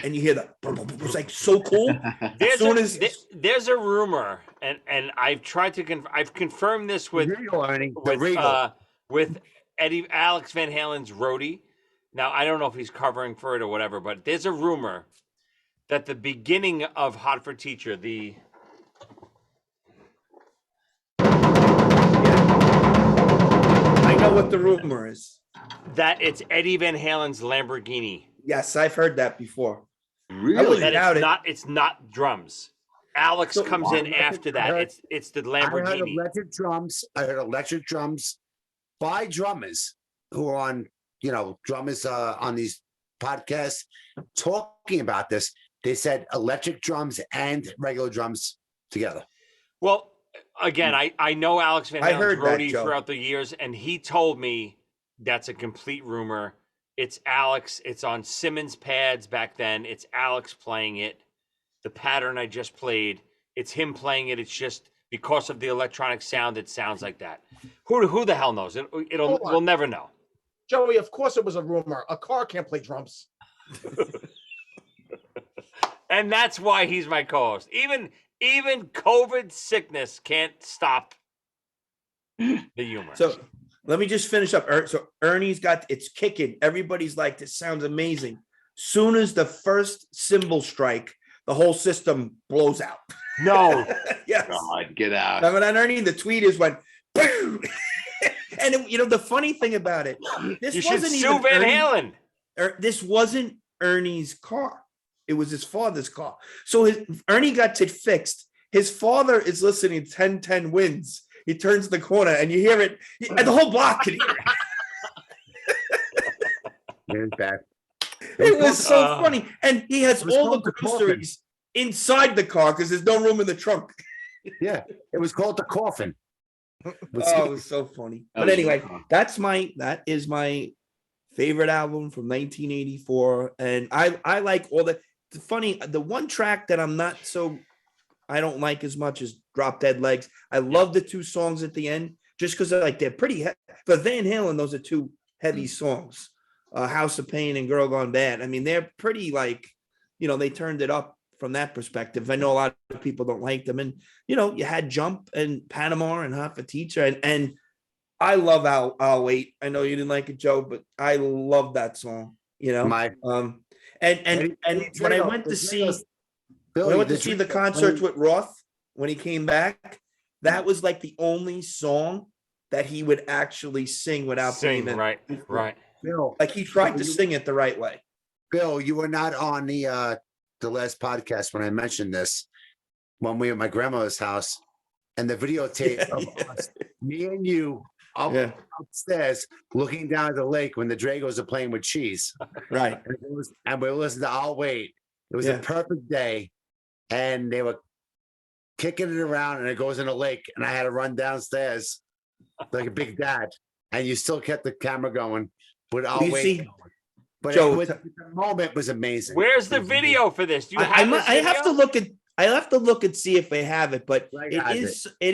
Speaker 3: and you hear that. It was like so cool.
Speaker 1: There's a rumor, and I've tried to I've confirmed this with
Speaker 6: Ernie, the Regal.
Speaker 1: with Alex Van Halen's roadie. Now I don't know if he's covering for it or whatever, but there's a rumor that the beginning of Hot for Teacher,
Speaker 3: I know what the rumor is.
Speaker 1: that it's Eddie Van Halen's Lamborghini.
Speaker 3: Yes, I've heard that before.
Speaker 5: Really?
Speaker 1: That it's not drums. Alex comes in after that. It's the
Speaker 6: I heard
Speaker 1: Lamborghini.
Speaker 6: electric drums. I heard electric drums by drummers who are on, drummers on these podcasts talking about this. They said electric drums and regular drums together.
Speaker 1: Well, again, I know Alex Van
Speaker 3: I
Speaker 1: Halen's
Speaker 3: heard that,
Speaker 1: roadie
Speaker 3: Joe.
Speaker 1: throughout the years, and he told me that's a complete rumor. It's Alex. It's on Simmons pads back then. It's Alex playing it. The pattern I just played, it's him playing it. It's just because of the electronic sound, it sounds like that. Who the hell knows? We'll never know.
Speaker 2: Joey, of course it was a rumor. A car can't play drums.
Speaker 1: And that's why he's my co-host. Even COVID sickness can't stop the humor.
Speaker 3: So let me just finish up. So Ernie's got it's kicking. Everybody's like, this sounds amazing. Soon as the first cymbal strike, the whole system blows out.
Speaker 1: No.
Speaker 3: Yes.
Speaker 5: God, get out.
Speaker 3: Remember that, Ernie? The tweeters went, boom. And the funny thing about it, this
Speaker 1: You should
Speaker 3: wasn't
Speaker 1: sue
Speaker 3: even
Speaker 1: Van
Speaker 3: Ernie,
Speaker 1: Halen.
Speaker 3: This wasn't Ernie's car. It was his father's car. So Ernie got it fixed. His father is listening to 10-10 wins. He turns the corner and you hear it, and the whole block can hear it. It was so funny. And he has all the groceries inside the car because there's no room in the trunk.
Speaker 6: Yeah, it was called the coffin.
Speaker 3: It was so funny. But anyway, that is my favorite album from 1984. And I like all the funny, the one track that I don't like as much as Drop Dead Legs. I love the 2 songs at the end just because they're pretty heavy. For Van Halen, those are 2 heavy songs. House of Pain and Girl Gone Bad. I mean, they're pretty they turned it up from that perspective. I know a lot of people don't like them. And, you had Jump and Panama and Hot for Teacher. And I love I'll Wait. I know you didn't like it, Joe, but I love that song, And when I went to see the concert with Roth when he came back, that was like the only song that he would actually sing without
Speaker 1: Sing,
Speaker 3: being
Speaker 1: right.
Speaker 6: Bill,
Speaker 3: like he tried to sing it the right way.
Speaker 6: Bill, you were not on the last podcast when I mentioned this when we were at my grandmother's house, and the videotape of us, me and you
Speaker 3: Yeah.
Speaker 6: upstairs looking down at the lake when the Dragos are playing with cheese.
Speaker 3: Right.
Speaker 6: And we listened to I'll Wait. It was
Speaker 3: Yeah.
Speaker 6: a perfect day, and they were kicking it around, and it goes in the lake, and I had to run downstairs like a big dad, and you still kept the camera going. But I'll
Speaker 3: You
Speaker 6: wait.
Speaker 3: see,
Speaker 6: But
Speaker 3: Joe,
Speaker 6: the moment was amazing.
Speaker 1: Where's the
Speaker 6: It was amazing.
Speaker 1: video for this? Do you
Speaker 3: I
Speaker 1: have this
Speaker 3: I have to
Speaker 1: video?
Speaker 3: look at. I have to look and see if they have it, but
Speaker 6: I
Speaker 3: it
Speaker 6: got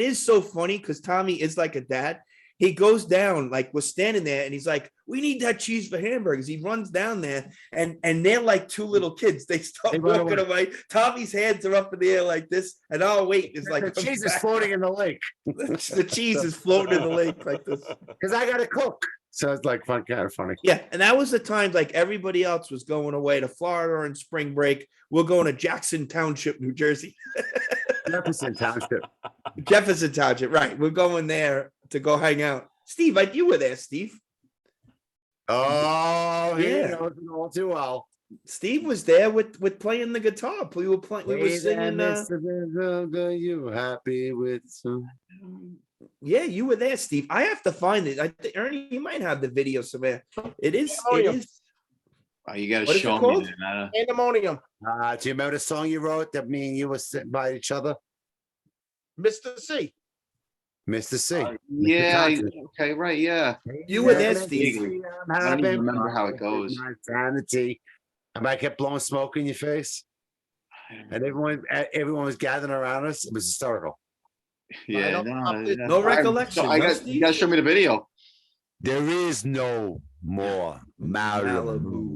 Speaker 3: is so funny because Tommy is like a dad. He goes down, like we're standing there, and he's like, "We need that cheese for hamburgers." He runs down there, and they're like two little kids. They start
Speaker 6: They run
Speaker 3: walking away. Tommy's hands are up in the air like this, and I'll wait. Is like
Speaker 6: The cheese is floating in the lake
Speaker 3: the cheese is floating in the lake like this.
Speaker 6: because I got to cook. So it's like fun, kind of funny.
Speaker 3: Yeah, and that was the time like everybody else was going away to Florida on spring break. We're going to Jackson Township, New Jersey.
Speaker 6: Jefferson Township.
Speaker 3: Jefferson Township, right? We're going there to go hang out. Steve, you were there, Steve.
Speaker 6: Oh,
Speaker 3: Yeah.
Speaker 6: yeah, knows it all too well.
Speaker 3: Steve was there with playing the guitar. We were playing. We were
Speaker 6: Hey there,
Speaker 3: singing.
Speaker 6: Mr. Benzoga, you happy with some?
Speaker 3: Yeah, you were there, Steve. I have to find it. I think Ernie, you might have the video somewhere. It is. It is.
Speaker 5: Oh, you got
Speaker 3: What
Speaker 5: to
Speaker 3: is it
Speaker 5: show me
Speaker 3: called?
Speaker 5: that. I don't-
Speaker 2: Pandemonium.
Speaker 6: Do you remember the song you wrote that me and you were sitting by each other?
Speaker 2: Mr. C.
Speaker 6: Mr. C.
Speaker 5: Yeah.
Speaker 6: Johnson.
Speaker 5: Okay. Right. Yeah.
Speaker 3: You were there,
Speaker 6: Mr.
Speaker 3: Steve.
Speaker 6: C, I'm
Speaker 5: I don't even
Speaker 6: having
Speaker 5: remember how it
Speaker 6: fun with
Speaker 5: goes.
Speaker 6: my sanity. And I kept blowing smoke in your face, and everyone was gathering around us. It was hysterical.
Speaker 5: Yeah.
Speaker 2: don't-
Speaker 5: No,
Speaker 3: No recollection.
Speaker 5: So I
Speaker 3: no,
Speaker 5: got.
Speaker 3: Steve?
Speaker 5: You got to show me the video.
Speaker 6: There is no more Malibu.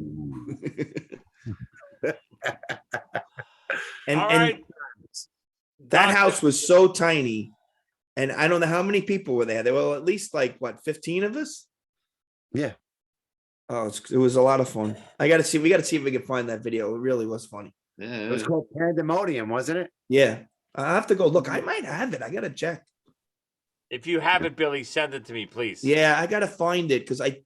Speaker 3: and
Speaker 1: All
Speaker 3: and
Speaker 1: right.
Speaker 3: that house was so tiny, and I don't know how many people were there. There were at least like what 15 of us.
Speaker 6: Yeah.
Speaker 3: Oh, it was a lot of fun. I got to see. We got to see if we can find that video. It really was funny.
Speaker 5: Yeah.
Speaker 6: It was called Pandemonium, wasn't it?
Speaker 3: Yeah, I have to go look. I might have it. I gotta check.
Speaker 1: If you have it, Billy, send it to me, please.
Speaker 3: Yeah, I gotta find it because I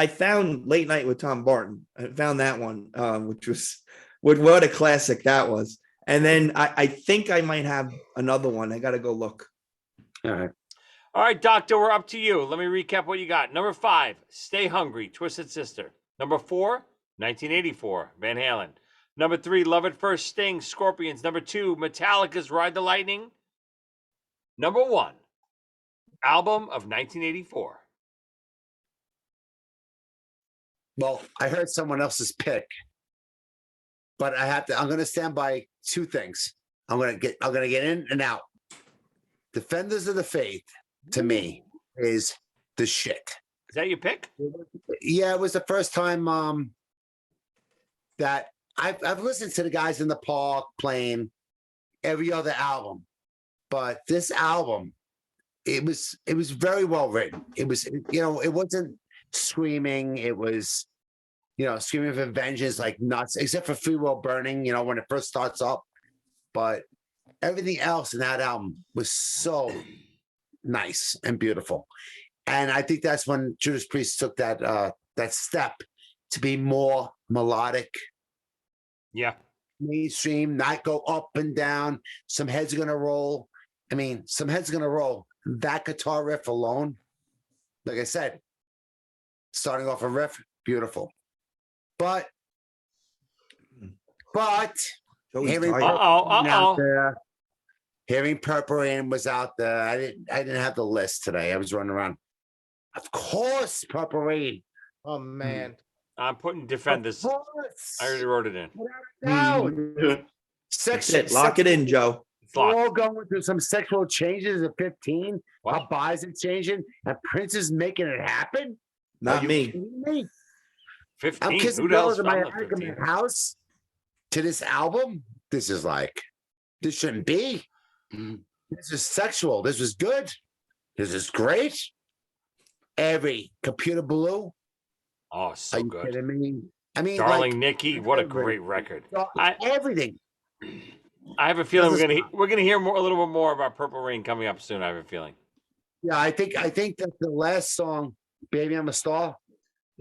Speaker 3: found Late Night with Tom Barton. I found that one, which was what a classic that was. And then I think I might have another one. I gotta go look.
Speaker 6: All right.
Speaker 1: All right, Doctor, we're up to you. Let me recap what you got. Number 5, Stay Hungry, Twisted Sister. Number 4, 1984, Van Halen. Number 3, Love at First Sting, Scorpions. Number 2, Metallica's Ride the Lightning. Number 1, album of 1984.
Speaker 6: Well, I heard someone else's pick, but I'm going to stand by two things. I'm going to get in and out. Defenders of the Faith, to me, is the shit.
Speaker 1: Is that your pick?
Speaker 6: Yeah, it was the first time that I've listened to the guys in the park playing every other album, but this album, it was very well written. It was, it wasn't screaming. It was, screaming for vengeance like nuts, except for Free Will Burning, when it first starts up. But everything else in that album was so nice and beautiful. And I think that's when Judas Priest took that step to be more melodic,
Speaker 1: Yeah.
Speaker 6: mainstream, not go up and down. Some heads are going to roll. I mean, some heads are going to roll. That guitar riff alone, like I said, starting off a riff, beautiful. But
Speaker 3: Joey's
Speaker 6: hearing
Speaker 3: tired.
Speaker 6: Purple Rain out
Speaker 1: Uh-oh.
Speaker 6: there, hearing Purple Rain was out there. I didn't have the list today. I was running around. Of course, Purple Rain.
Speaker 2: Oh man.
Speaker 1: I'm putting Defenders.
Speaker 6: Of course.
Speaker 1: I already wrote it in.
Speaker 6: Down.
Speaker 3: That's
Speaker 6: Section,
Speaker 3: it. Lock it in, Joe.
Speaker 1: It's
Speaker 6: We're
Speaker 1: locked.
Speaker 6: all going through some sexual changes at 15.
Speaker 1: What?
Speaker 6: Our bodies are changing, and Prince is making it happen.
Speaker 3: Not
Speaker 6: Are you
Speaker 3: me.
Speaker 6: kidding me?
Speaker 1: 15.
Speaker 6: I'm kissing
Speaker 1: Who the hell's
Speaker 6: girls in my
Speaker 1: found the 15?
Speaker 6: argument house to this album. This shouldn't be. This is sexual. This is good. This is great. Every Computer Blue.
Speaker 1: Oh,
Speaker 6: Are
Speaker 1: so
Speaker 6: you
Speaker 1: good.
Speaker 6: kidding me? I mean,
Speaker 1: Darling
Speaker 6: like,
Speaker 1: Nikki, what a great record. I-
Speaker 6: everything.
Speaker 1: I have a feeling
Speaker 6: This
Speaker 1: we're
Speaker 6: is
Speaker 1: gonna hear a little bit more about Purple Rain coming up soon. I have a feeling.
Speaker 6: Yeah, I think that the last song, "Baby I'm a Star,"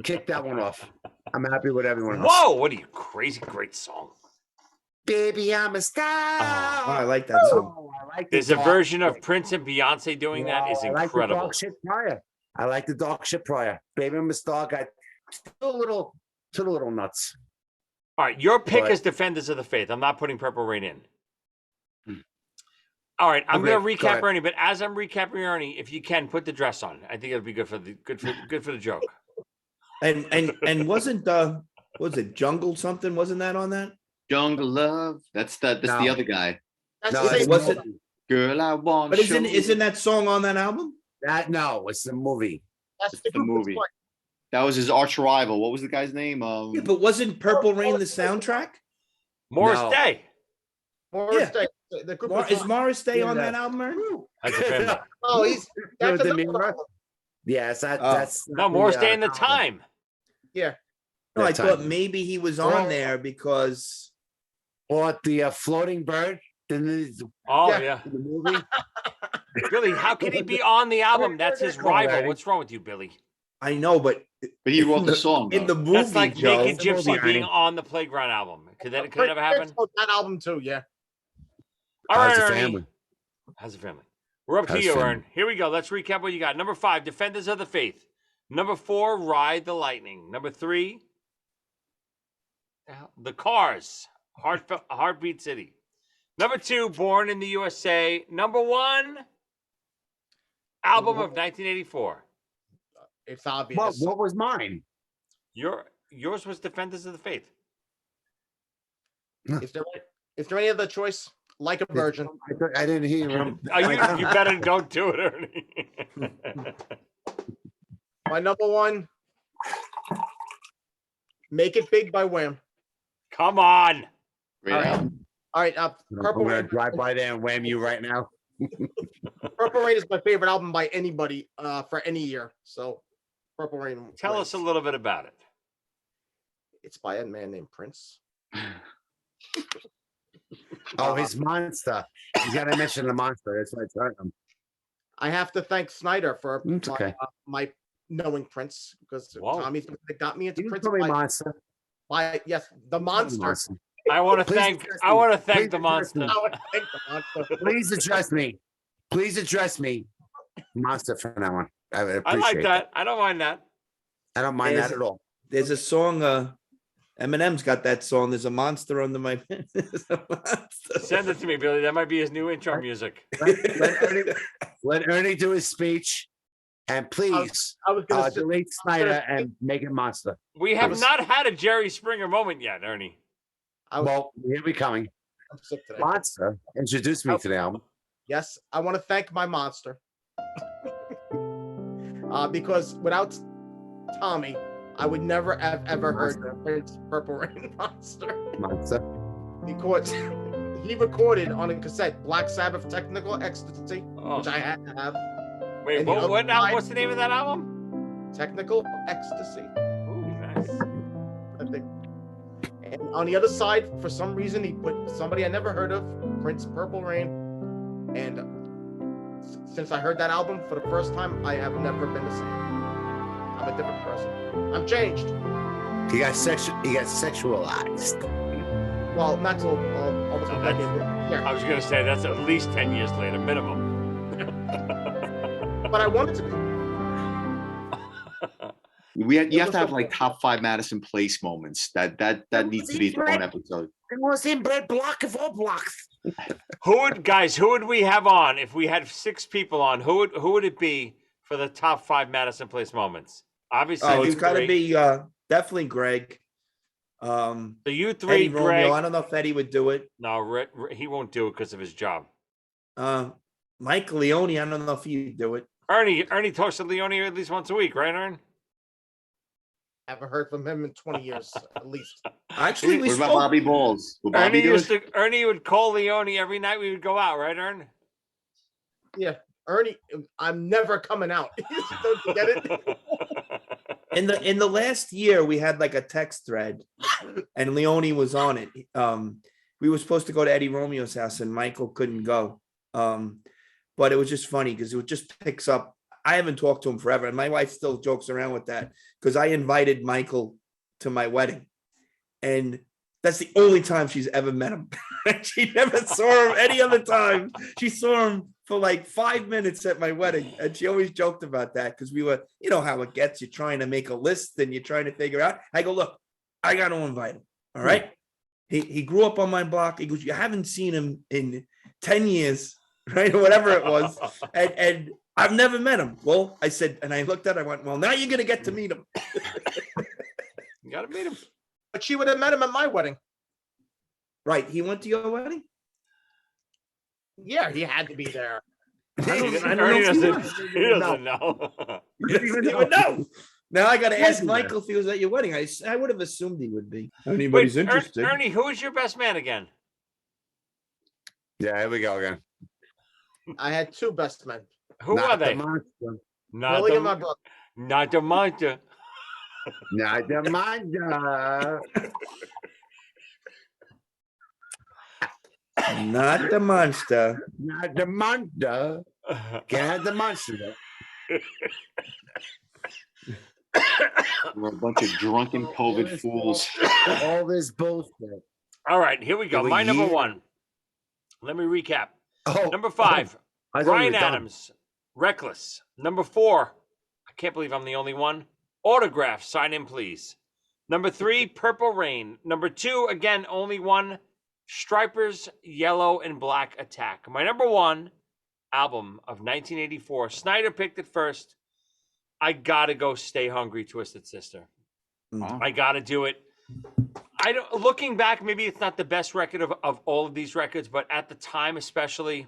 Speaker 6: kicked that one off. I'm happy with everyone else.
Speaker 1: Whoa, what are you crazy? Great song.
Speaker 6: Baby I'm a Star.
Speaker 3: Oh, I like that song.
Speaker 6: Oh, I like the
Speaker 1: There's a
Speaker 6: dark
Speaker 1: version of
Speaker 6: shit.
Speaker 1: Prince and Beyonce doing that is
Speaker 6: I like the
Speaker 1: incredible.
Speaker 6: dark shit prior. I like the dark shit prior. Baby I'm a Star got a little nuts.
Speaker 1: All right, your pick
Speaker 6: But-
Speaker 1: is Defenders of the Faith. I'm not putting Purple Rain in.
Speaker 6: Hmm.
Speaker 1: All right, I'm
Speaker 6: Okay,
Speaker 1: going to
Speaker 6: go
Speaker 1: recap
Speaker 6: ahead.
Speaker 1: Ernie, but as I'm recapping Ernie, if you can put the dress on, I think it'll be good for the joke.
Speaker 3: And wasn't was it Jungle something? Wasn't that on that?
Speaker 5: Jungle Love. That's the
Speaker 6: No.
Speaker 5: other guy.
Speaker 2: That's
Speaker 6: No,
Speaker 2: the
Speaker 6: it's
Speaker 2: same.
Speaker 3: was it-
Speaker 5: Girl, I want.
Speaker 3: But isn't that song on that album?
Speaker 6: No, it's the movie.
Speaker 2: That's
Speaker 5: It's the
Speaker 2: group it's
Speaker 5: movie.
Speaker 2: like.
Speaker 5: That was his arch rival. What was the guy's name?
Speaker 3: Yeah, but wasn't Purple Rain the soundtrack?
Speaker 1: Morris
Speaker 6: No.
Speaker 1: Day.
Speaker 2: Morris
Speaker 3: Yeah.
Speaker 2: Day. The group
Speaker 3: Is Morris Day on
Speaker 6: Yeah.
Speaker 3: that album, Ernie?
Speaker 1: That's a Fender.
Speaker 2: Oh, that's
Speaker 6: the
Speaker 2: another
Speaker 6: mirror?
Speaker 2: album.
Speaker 6: Yes,
Speaker 3: Oh.
Speaker 6: that's
Speaker 1: No, Morris Day in the Time.
Speaker 2: Yeah.
Speaker 3: No, I
Speaker 6: That
Speaker 3: thought
Speaker 6: time.
Speaker 3: maybe he was
Speaker 2: Oh.
Speaker 3: on there because
Speaker 6: Or the floating bird in the
Speaker 1: Oh,
Speaker 2: Yeah.
Speaker 1: yeah.
Speaker 6: movie.
Speaker 1: Billy, how can he be on the album? That's his rival. What's wrong with you, Billy?
Speaker 3: I know, but
Speaker 5: But he wrote the song.
Speaker 3: in the
Speaker 5: though.
Speaker 3: movie,
Speaker 1: That's like
Speaker 3: Joe.
Speaker 1: Naked Gypsy
Speaker 6: movie,
Speaker 1: being
Speaker 6: Ernie.
Speaker 1: on the Playground album. Could that
Speaker 2: Prince
Speaker 1: ever happen?
Speaker 2: wrote that album too. Yeah.
Speaker 1: All right,
Speaker 6: How's the
Speaker 1: Ernie.
Speaker 6: family?
Speaker 1: How's the family? We're up to
Speaker 6: How's
Speaker 1: you,
Speaker 6: family?
Speaker 1: Ern. Here we go. Let's recap what you got. Number 5, Defenders of the Faith. Number 4, Ride the Lightning. Number 3, The Cars, Heartbeat City. Number 2, Born in the USA. Number 1, album of 1984.
Speaker 2: It's obvious.
Speaker 6: What was mine?
Speaker 1: Yours was Defenders of the Faith.
Speaker 2: Is there any other choice? Like a Virgin.
Speaker 6: I didn't hear him.
Speaker 1: You better don't do it, Ernie.
Speaker 2: My number 1. Make It Big by Wham.
Speaker 1: Come on.
Speaker 5: Great
Speaker 2: All right.
Speaker 5: album.
Speaker 2: All right.
Speaker 6: I'm
Speaker 2: Purple
Speaker 6: gonna
Speaker 2: Rain.
Speaker 6: drive by there and wham you right now.
Speaker 2: Purple Rain is my favorite album by anybody for any year. So, Purple Rain.
Speaker 1: Tell
Speaker 2: wins.
Speaker 1: us a little bit about it.
Speaker 2: It's by a man named Prince.
Speaker 6: Oh, his monster. You gotta mention the monster. That's why it's hurt him.
Speaker 2: I have to thank Snyder for
Speaker 6: It's okay.
Speaker 2: my knowing Prince because
Speaker 1: Whoa.
Speaker 2: Tommy's the one that got me into
Speaker 6: You can
Speaker 2: Prince.
Speaker 6: call me
Speaker 2: by,
Speaker 6: monster.
Speaker 2: yes, the monster.
Speaker 1: I want to
Speaker 6: Please
Speaker 1: thank.
Speaker 6: address
Speaker 1: I
Speaker 6: me.
Speaker 1: want to thank
Speaker 6: Please
Speaker 1: the
Speaker 6: address
Speaker 1: monster.
Speaker 6: me.
Speaker 2: I want to thank the monster.
Speaker 6: Please address me. Please address me. Monster from now on. I would
Speaker 1: I like
Speaker 6: appreciate
Speaker 1: that. I don't mind that.
Speaker 6: I don't mind
Speaker 3: There's-
Speaker 6: that at all.
Speaker 3: There's a song. Eminem's got that song. There's a monster under my. There's a monster.
Speaker 1: Send it to me, Billy. That might be his new intro music.
Speaker 6: Let Ernie do his speech. And please
Speaker 2: I was gonna say,
Speaker 6: delete Snyder and make it monster.
Speaker 1: We have
Speaker 2: was-
Speaker 1: not had a Jerry Springer moment yet, Ernie.
Speaker 6: Well, here we coming.
Speaker 2: I'm sick today.
Speaker 6: Monster. Introduce me to the album.
Speaker 2: Yes, I want to thank my monster. Because without Tommy, I would never have ever heard Prince Purple Rain Monster.
Speaker 6: Monster.
Speaker 2: Because he recorded on a cassette Black Sabbath Technical Ecstasy,
Speaker 1: Oh.
Speaker 2: which I had to have.
Speaker 1: Wait,
Speaker 2: And the other side-
Speaker 1: what's the name of that album?
Speaker 2: Technical Ecstasy,
Speaker 1: Ooh, nice.
Speaker 2: I think. And on the other side, for some reason, he put somebody I never heard of, Prince Purple Rain. And since I heard that album for the first time, I have never been the same. I'm a different person. I'm changed.
Speaker 6: He got sexualized.
Speaker 2: Well, not till almost
Speaker 1: No,
Speaker 2: a
Speaker 1: that's-
Speaker 2: decade.
Speaker 1: I
Speaker 2: Yeah,
Speaker 1: was gonna say that's at least 10 years later, minimum.
Speaker 2: but I wanted to be.
Speaker 5: You have to have like top 5 Madison Place moments. That needs to be its own episode.
Speaker 6: It was in Bread Block of all blocks.
Speaker 1: Who would we have on if we had 6 people on? Who would it be for the top 5 Madison Place moments? Obviously,
Speaker 3: Oh,
Speaker 1: you
Speaker 3: it's got to
Speaker 1: three.
Speaker 3: be definitely Greg.
Speaker 1: So you
Speaker 3: Eddie
Speaker 1: three,
Speaker 3: Romeo.
Speaker 1: Greg.
Speaker 3: I don't know if Eddie would do it.
Speaker 1: No, he won't do it because of his job.
Speaker 3: Mike Leone. I don't know if he'd do it.
Speaker 1: Ernie talks to Leone at least once a week, right, Ern?
Speaker 2: Haven't heard from him in 20 years, at least.
Speaker 3: Actually, we
Speaker 5: What about
Speaker 3: spoke.
Speaker 5: Bobby Balls? Will Bobby do it?
Speaker 1: Ernie would call Leone every night we would go out, right, Ern?
Speaker 2: Yeah, Ernie, I'm never coming out. Don't you get it?
Speaker 3: In the last year, we had like a text thread, and Leone was on it. We were supposed to go to Eddie Romeo's house, and Michael couldn't go. but it was just funny because it just picks up. I haven't talked to him forever, and my wife still jokes around with that because I invited Michael to my wedding, and that's the only time she's ever met him. She never saw him any other time. She saw him for like 5 minutes at my wedding, and she always joked about that because we were, you know how it gets. You're trying to make a list and you're trying to figure out. I go, look, I got to invite him. All right. He grew up on my block. He goes, you haven't seen him in 10 years, right? Or whatever it was. And I've never met him. Well, I said, and I looked at it, I went, well, now you're going to get to meet him.
Speaker 1: You got to meet him.
Speaker 2: But she would have met him at my wedding.
Speaker 3: Right. He went to your wedding?
Speaker 2: Yeah, he had to be there.
Speaker 1: Ernie
Speaker 3: know.
Speaker 1: he doesn't know.
Speaker 3: He would know. Now I got to ask Michael if he was at your wedding. I would have assumed he would be. Anybody's
Speaker 1: Wait,
Speaker 3: interested.
Speaker 1: Ernie, who is your best man again?
Speaker 6: Yeah, here we go again.
Speaker 2: I had two best men.
Speaker 1: Who
Speaker 6: Not
Speaker 1: are
Speaker 6: the
Speaker 1: they?
Speaker 6: monster.
Speaker 1: Not
Speaker 2: Billy and
Speaker 1: the,
Speaker 2: my brother.
Speaker 1: not the monster.
Speaker 6: Not the monster.
Speaker 3: Not the monster.
Speaker 6: Not the monster. Can't have the monster.
Speaker 5: We're a bunch of drunken COVID fools.
Speaker 6: All this bullshit.
Speaker 1: All right, here we go.
Speaker 6: Wait,
Speaker 1: My number
Speaker 6: year?
Speaker 1: one. Let me recap.
Speaker 6: Oh,
Speaker 1: Number 5,
Speaker 6: I thought you
Speaker 1: Bryan
Speaker 6: were done.
Speaker 1: Adams, Reckless. Number 4, I can't believe I'm the only one. Autograph, sign in, please. Number 3, Purple Rain. Number 2, again, only one. Stripers, Yellow and Black Attack. My number 1 album of 1984. Snyder picked it first. I gotta go Stay Hungry, Twisted Sister.
Speaker 5: Wow.
Speaker 1: I gotta do it. I don't. Looking back, maybe it's not the best record of all of these records, but at the time, especially,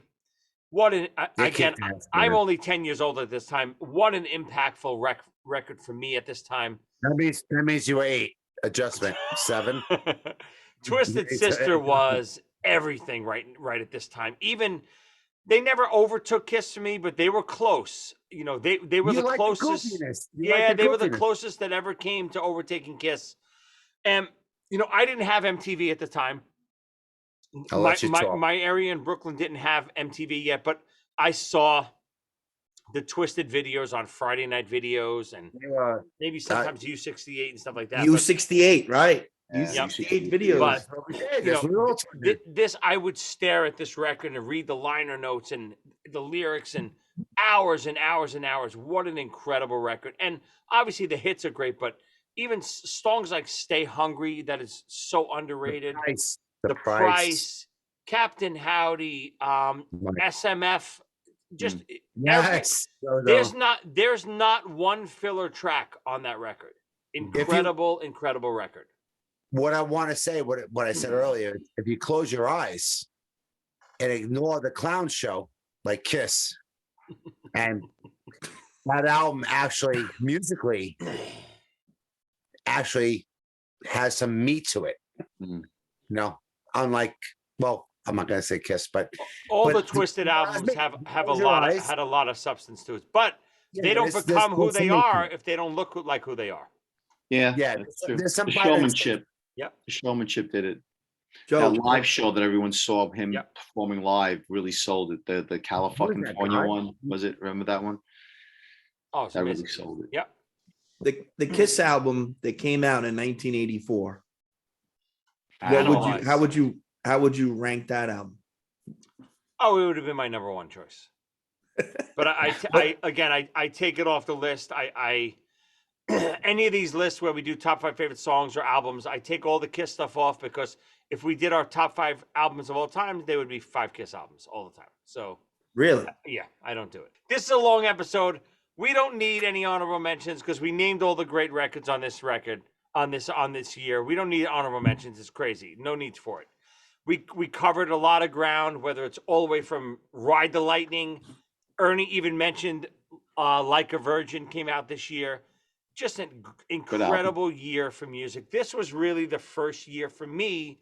Speaker 1: what an again. I'm only 10 years old at this time. What an impactful record for me at this time.
Speaker 6: That means you were 8. Adjustment 7.
Speaker 1: Twisted Sister was everything right at this time. Even they never overtook Kiss for me, but they were close. You know, they were the closest. They were the closest that ever came to overtaking Kiss. And you know, I didn't have MTV at the time. My area in Brooklyn didn't have MTV yet, but I saw the Twisted videos on Friday night videos and maybe sometimes U68 and stuff like that.
Speaker 3: U68, right?
Speaker 5: Yeah.
Speaker 3: U68 videos.
Speaker 1: But, you know, this I would stare at this record and read the liner notes and the lyrics and hours and hours and hours. What an incredible record. And obviously the hits are great, but even songs like Stay Hungry, that is so underrated. The price, Captain Howdy, SMF, just
Speaker 6: yes.
Speaker 1: There's not one filler track on that record. Incredible record.
Speaker 6: What I want to say, what I said earlier, if you close your eyes and ignore the clown show like Kiss, and that album actually musically has some meat to it.
Speaker 5: Mm-hmm.
Speaker 6: No, unlike, well, I'm not going to say Kiss, but
Speaker 1: the Twisted albums had a lot of substance to it, but they don't become who they are if they don't look like who they are.
Speaker 5: Yeah,
Speaker 6: there's some
Speaker 5: the showmanship.
Speaker 1: Yep,
Speaker 5: the showmanship did it.
Speaker 3: Joe,
Speaker 5: that live show that everyone saw of him performing live really sold it. The California one, was it? Remember that one?
Speaker 1: Oh, it's
Speaker 5: that
Speaker 1: amazing.
Speaker 5: really sold it.
Speaker 1: Yep.
Speaker 3: The Kiss album that came out in 1984. How would you rank that album?
Speaker 1: Oh, it would have been my number one choice. But I take it off the list. I any of these lists where we do top 5 favorite songs or albums, I take all the Kiss stuff off because if we did our top 5 albums of all time, they would be 5 Kiss albums all the time. So
Speaker 3: really,
Speaker 1: yeah, I don't do it. This is a long episode. We don't need any honorable mentions because we named all the great records on this record on this year. We don't need honorable mentions. It's crazy. No need for it. We covered a lot of ground, whether it's all the way from Ride the Lightning. Ernie even mentioned Like a Virgin came out this year. Just an incredible year for music. This was really the first year for me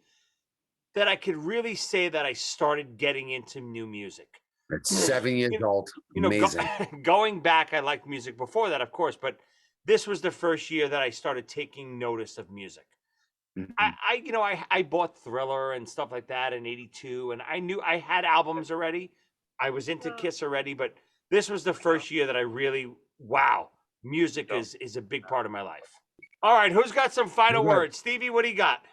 Speaker 1: that I could really say that I started getting into new music.
Speaker 6: It's 7 years old. Amazing.
Speaker 1: Going back, I liked music before that, of course, but this was the first year that I started taking notice of music. Mm-hmm. I bought Thriller and stuff like that in '82, and I knew I had albums already, I was into Kiss already, but this was the first year that I really, wow, music is a big part of my life. All right, who's got some final
Speaker 6: Good.
Speaker 1: words? Stevie, what do you got?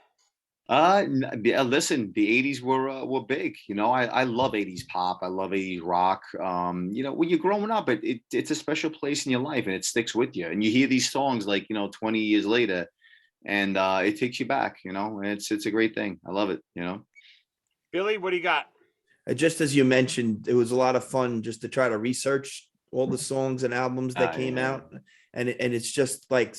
Speaker 5: Listen, the '80s were big. You know, I love '80s pop. I love '80s rock. You know, when you're growing up, it's a special place in your life, and it sticks with you. And you hear these songs like 20 years later, and it takes you back. You know, and it's a great thing. I love it. You know.
Speaker 1: Billy, what do you got?
Speaker 3: Just as you mentioned, it was a lot of fun just to try to research all the songs and albums that came
Speaker 5: Yeah.
Speaker 3: out, and it's just like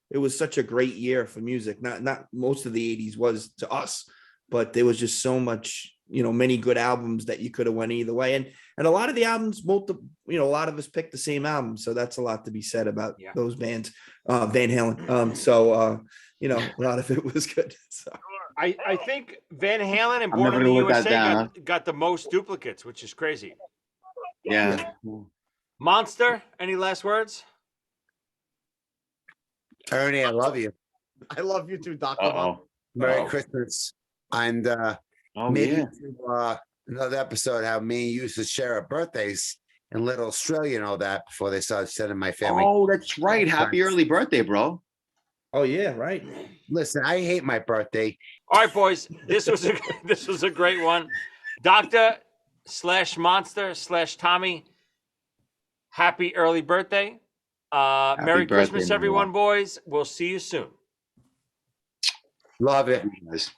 Speaker 3: it was such a great year for music. Not most of the 80s was to us, but there was just so much, many good albums that you could have went either way. And a lot of the albums, a lot of us picked the same album. So that's a lot to be said about those bands, Van Halen. A lot of it was good. So.
Speaker 1: I think Van Halen and
Speaker 5: I'm
Speaker 1: Born
Speaker 5: never
Speaker 1: in the
Speaker 5: gonna live that
Speaker 1: USA
Speaker 5: down,
Speaker 1: got the most duplicates, which is crazy.
Speaker 5: Yeah.
Speaker 1: Monster, any last words?
Speaker 6: Ernie, I love you.
Speaker 2: I love you too, Dr. Bob.
Speaker 5: Uh-oh.
Speaker 6: Merry
Speaker 5: Uh-oh.
Speaker 6: Christmas. And
Speaker 5: Oh,
Speaker 6: maybe
Speaker 5: yeah.
Speaker 6: another episode how me and you used to share our birthdays and let Australia know that before they started sending my family.
Speaker 5: Oh, that's right. Happy early birthday, bro.
Speaker 3: Oh yeah, right.
Speaker 6: Listen, I hate my birthday.
Speaker 1: All right, boys. This was a great one. Doctor/Monster/Tommy. Happy early birthday. Merry
Speaker 5: birthday,
Speaker 1: Christmas,
Speaker 5: my
Speaker 1: everyone,
Speaker 5: love.
Speaker 1: boys. We'll see you soon.
Speaker 6: Love it.
Speaker 5: Yes.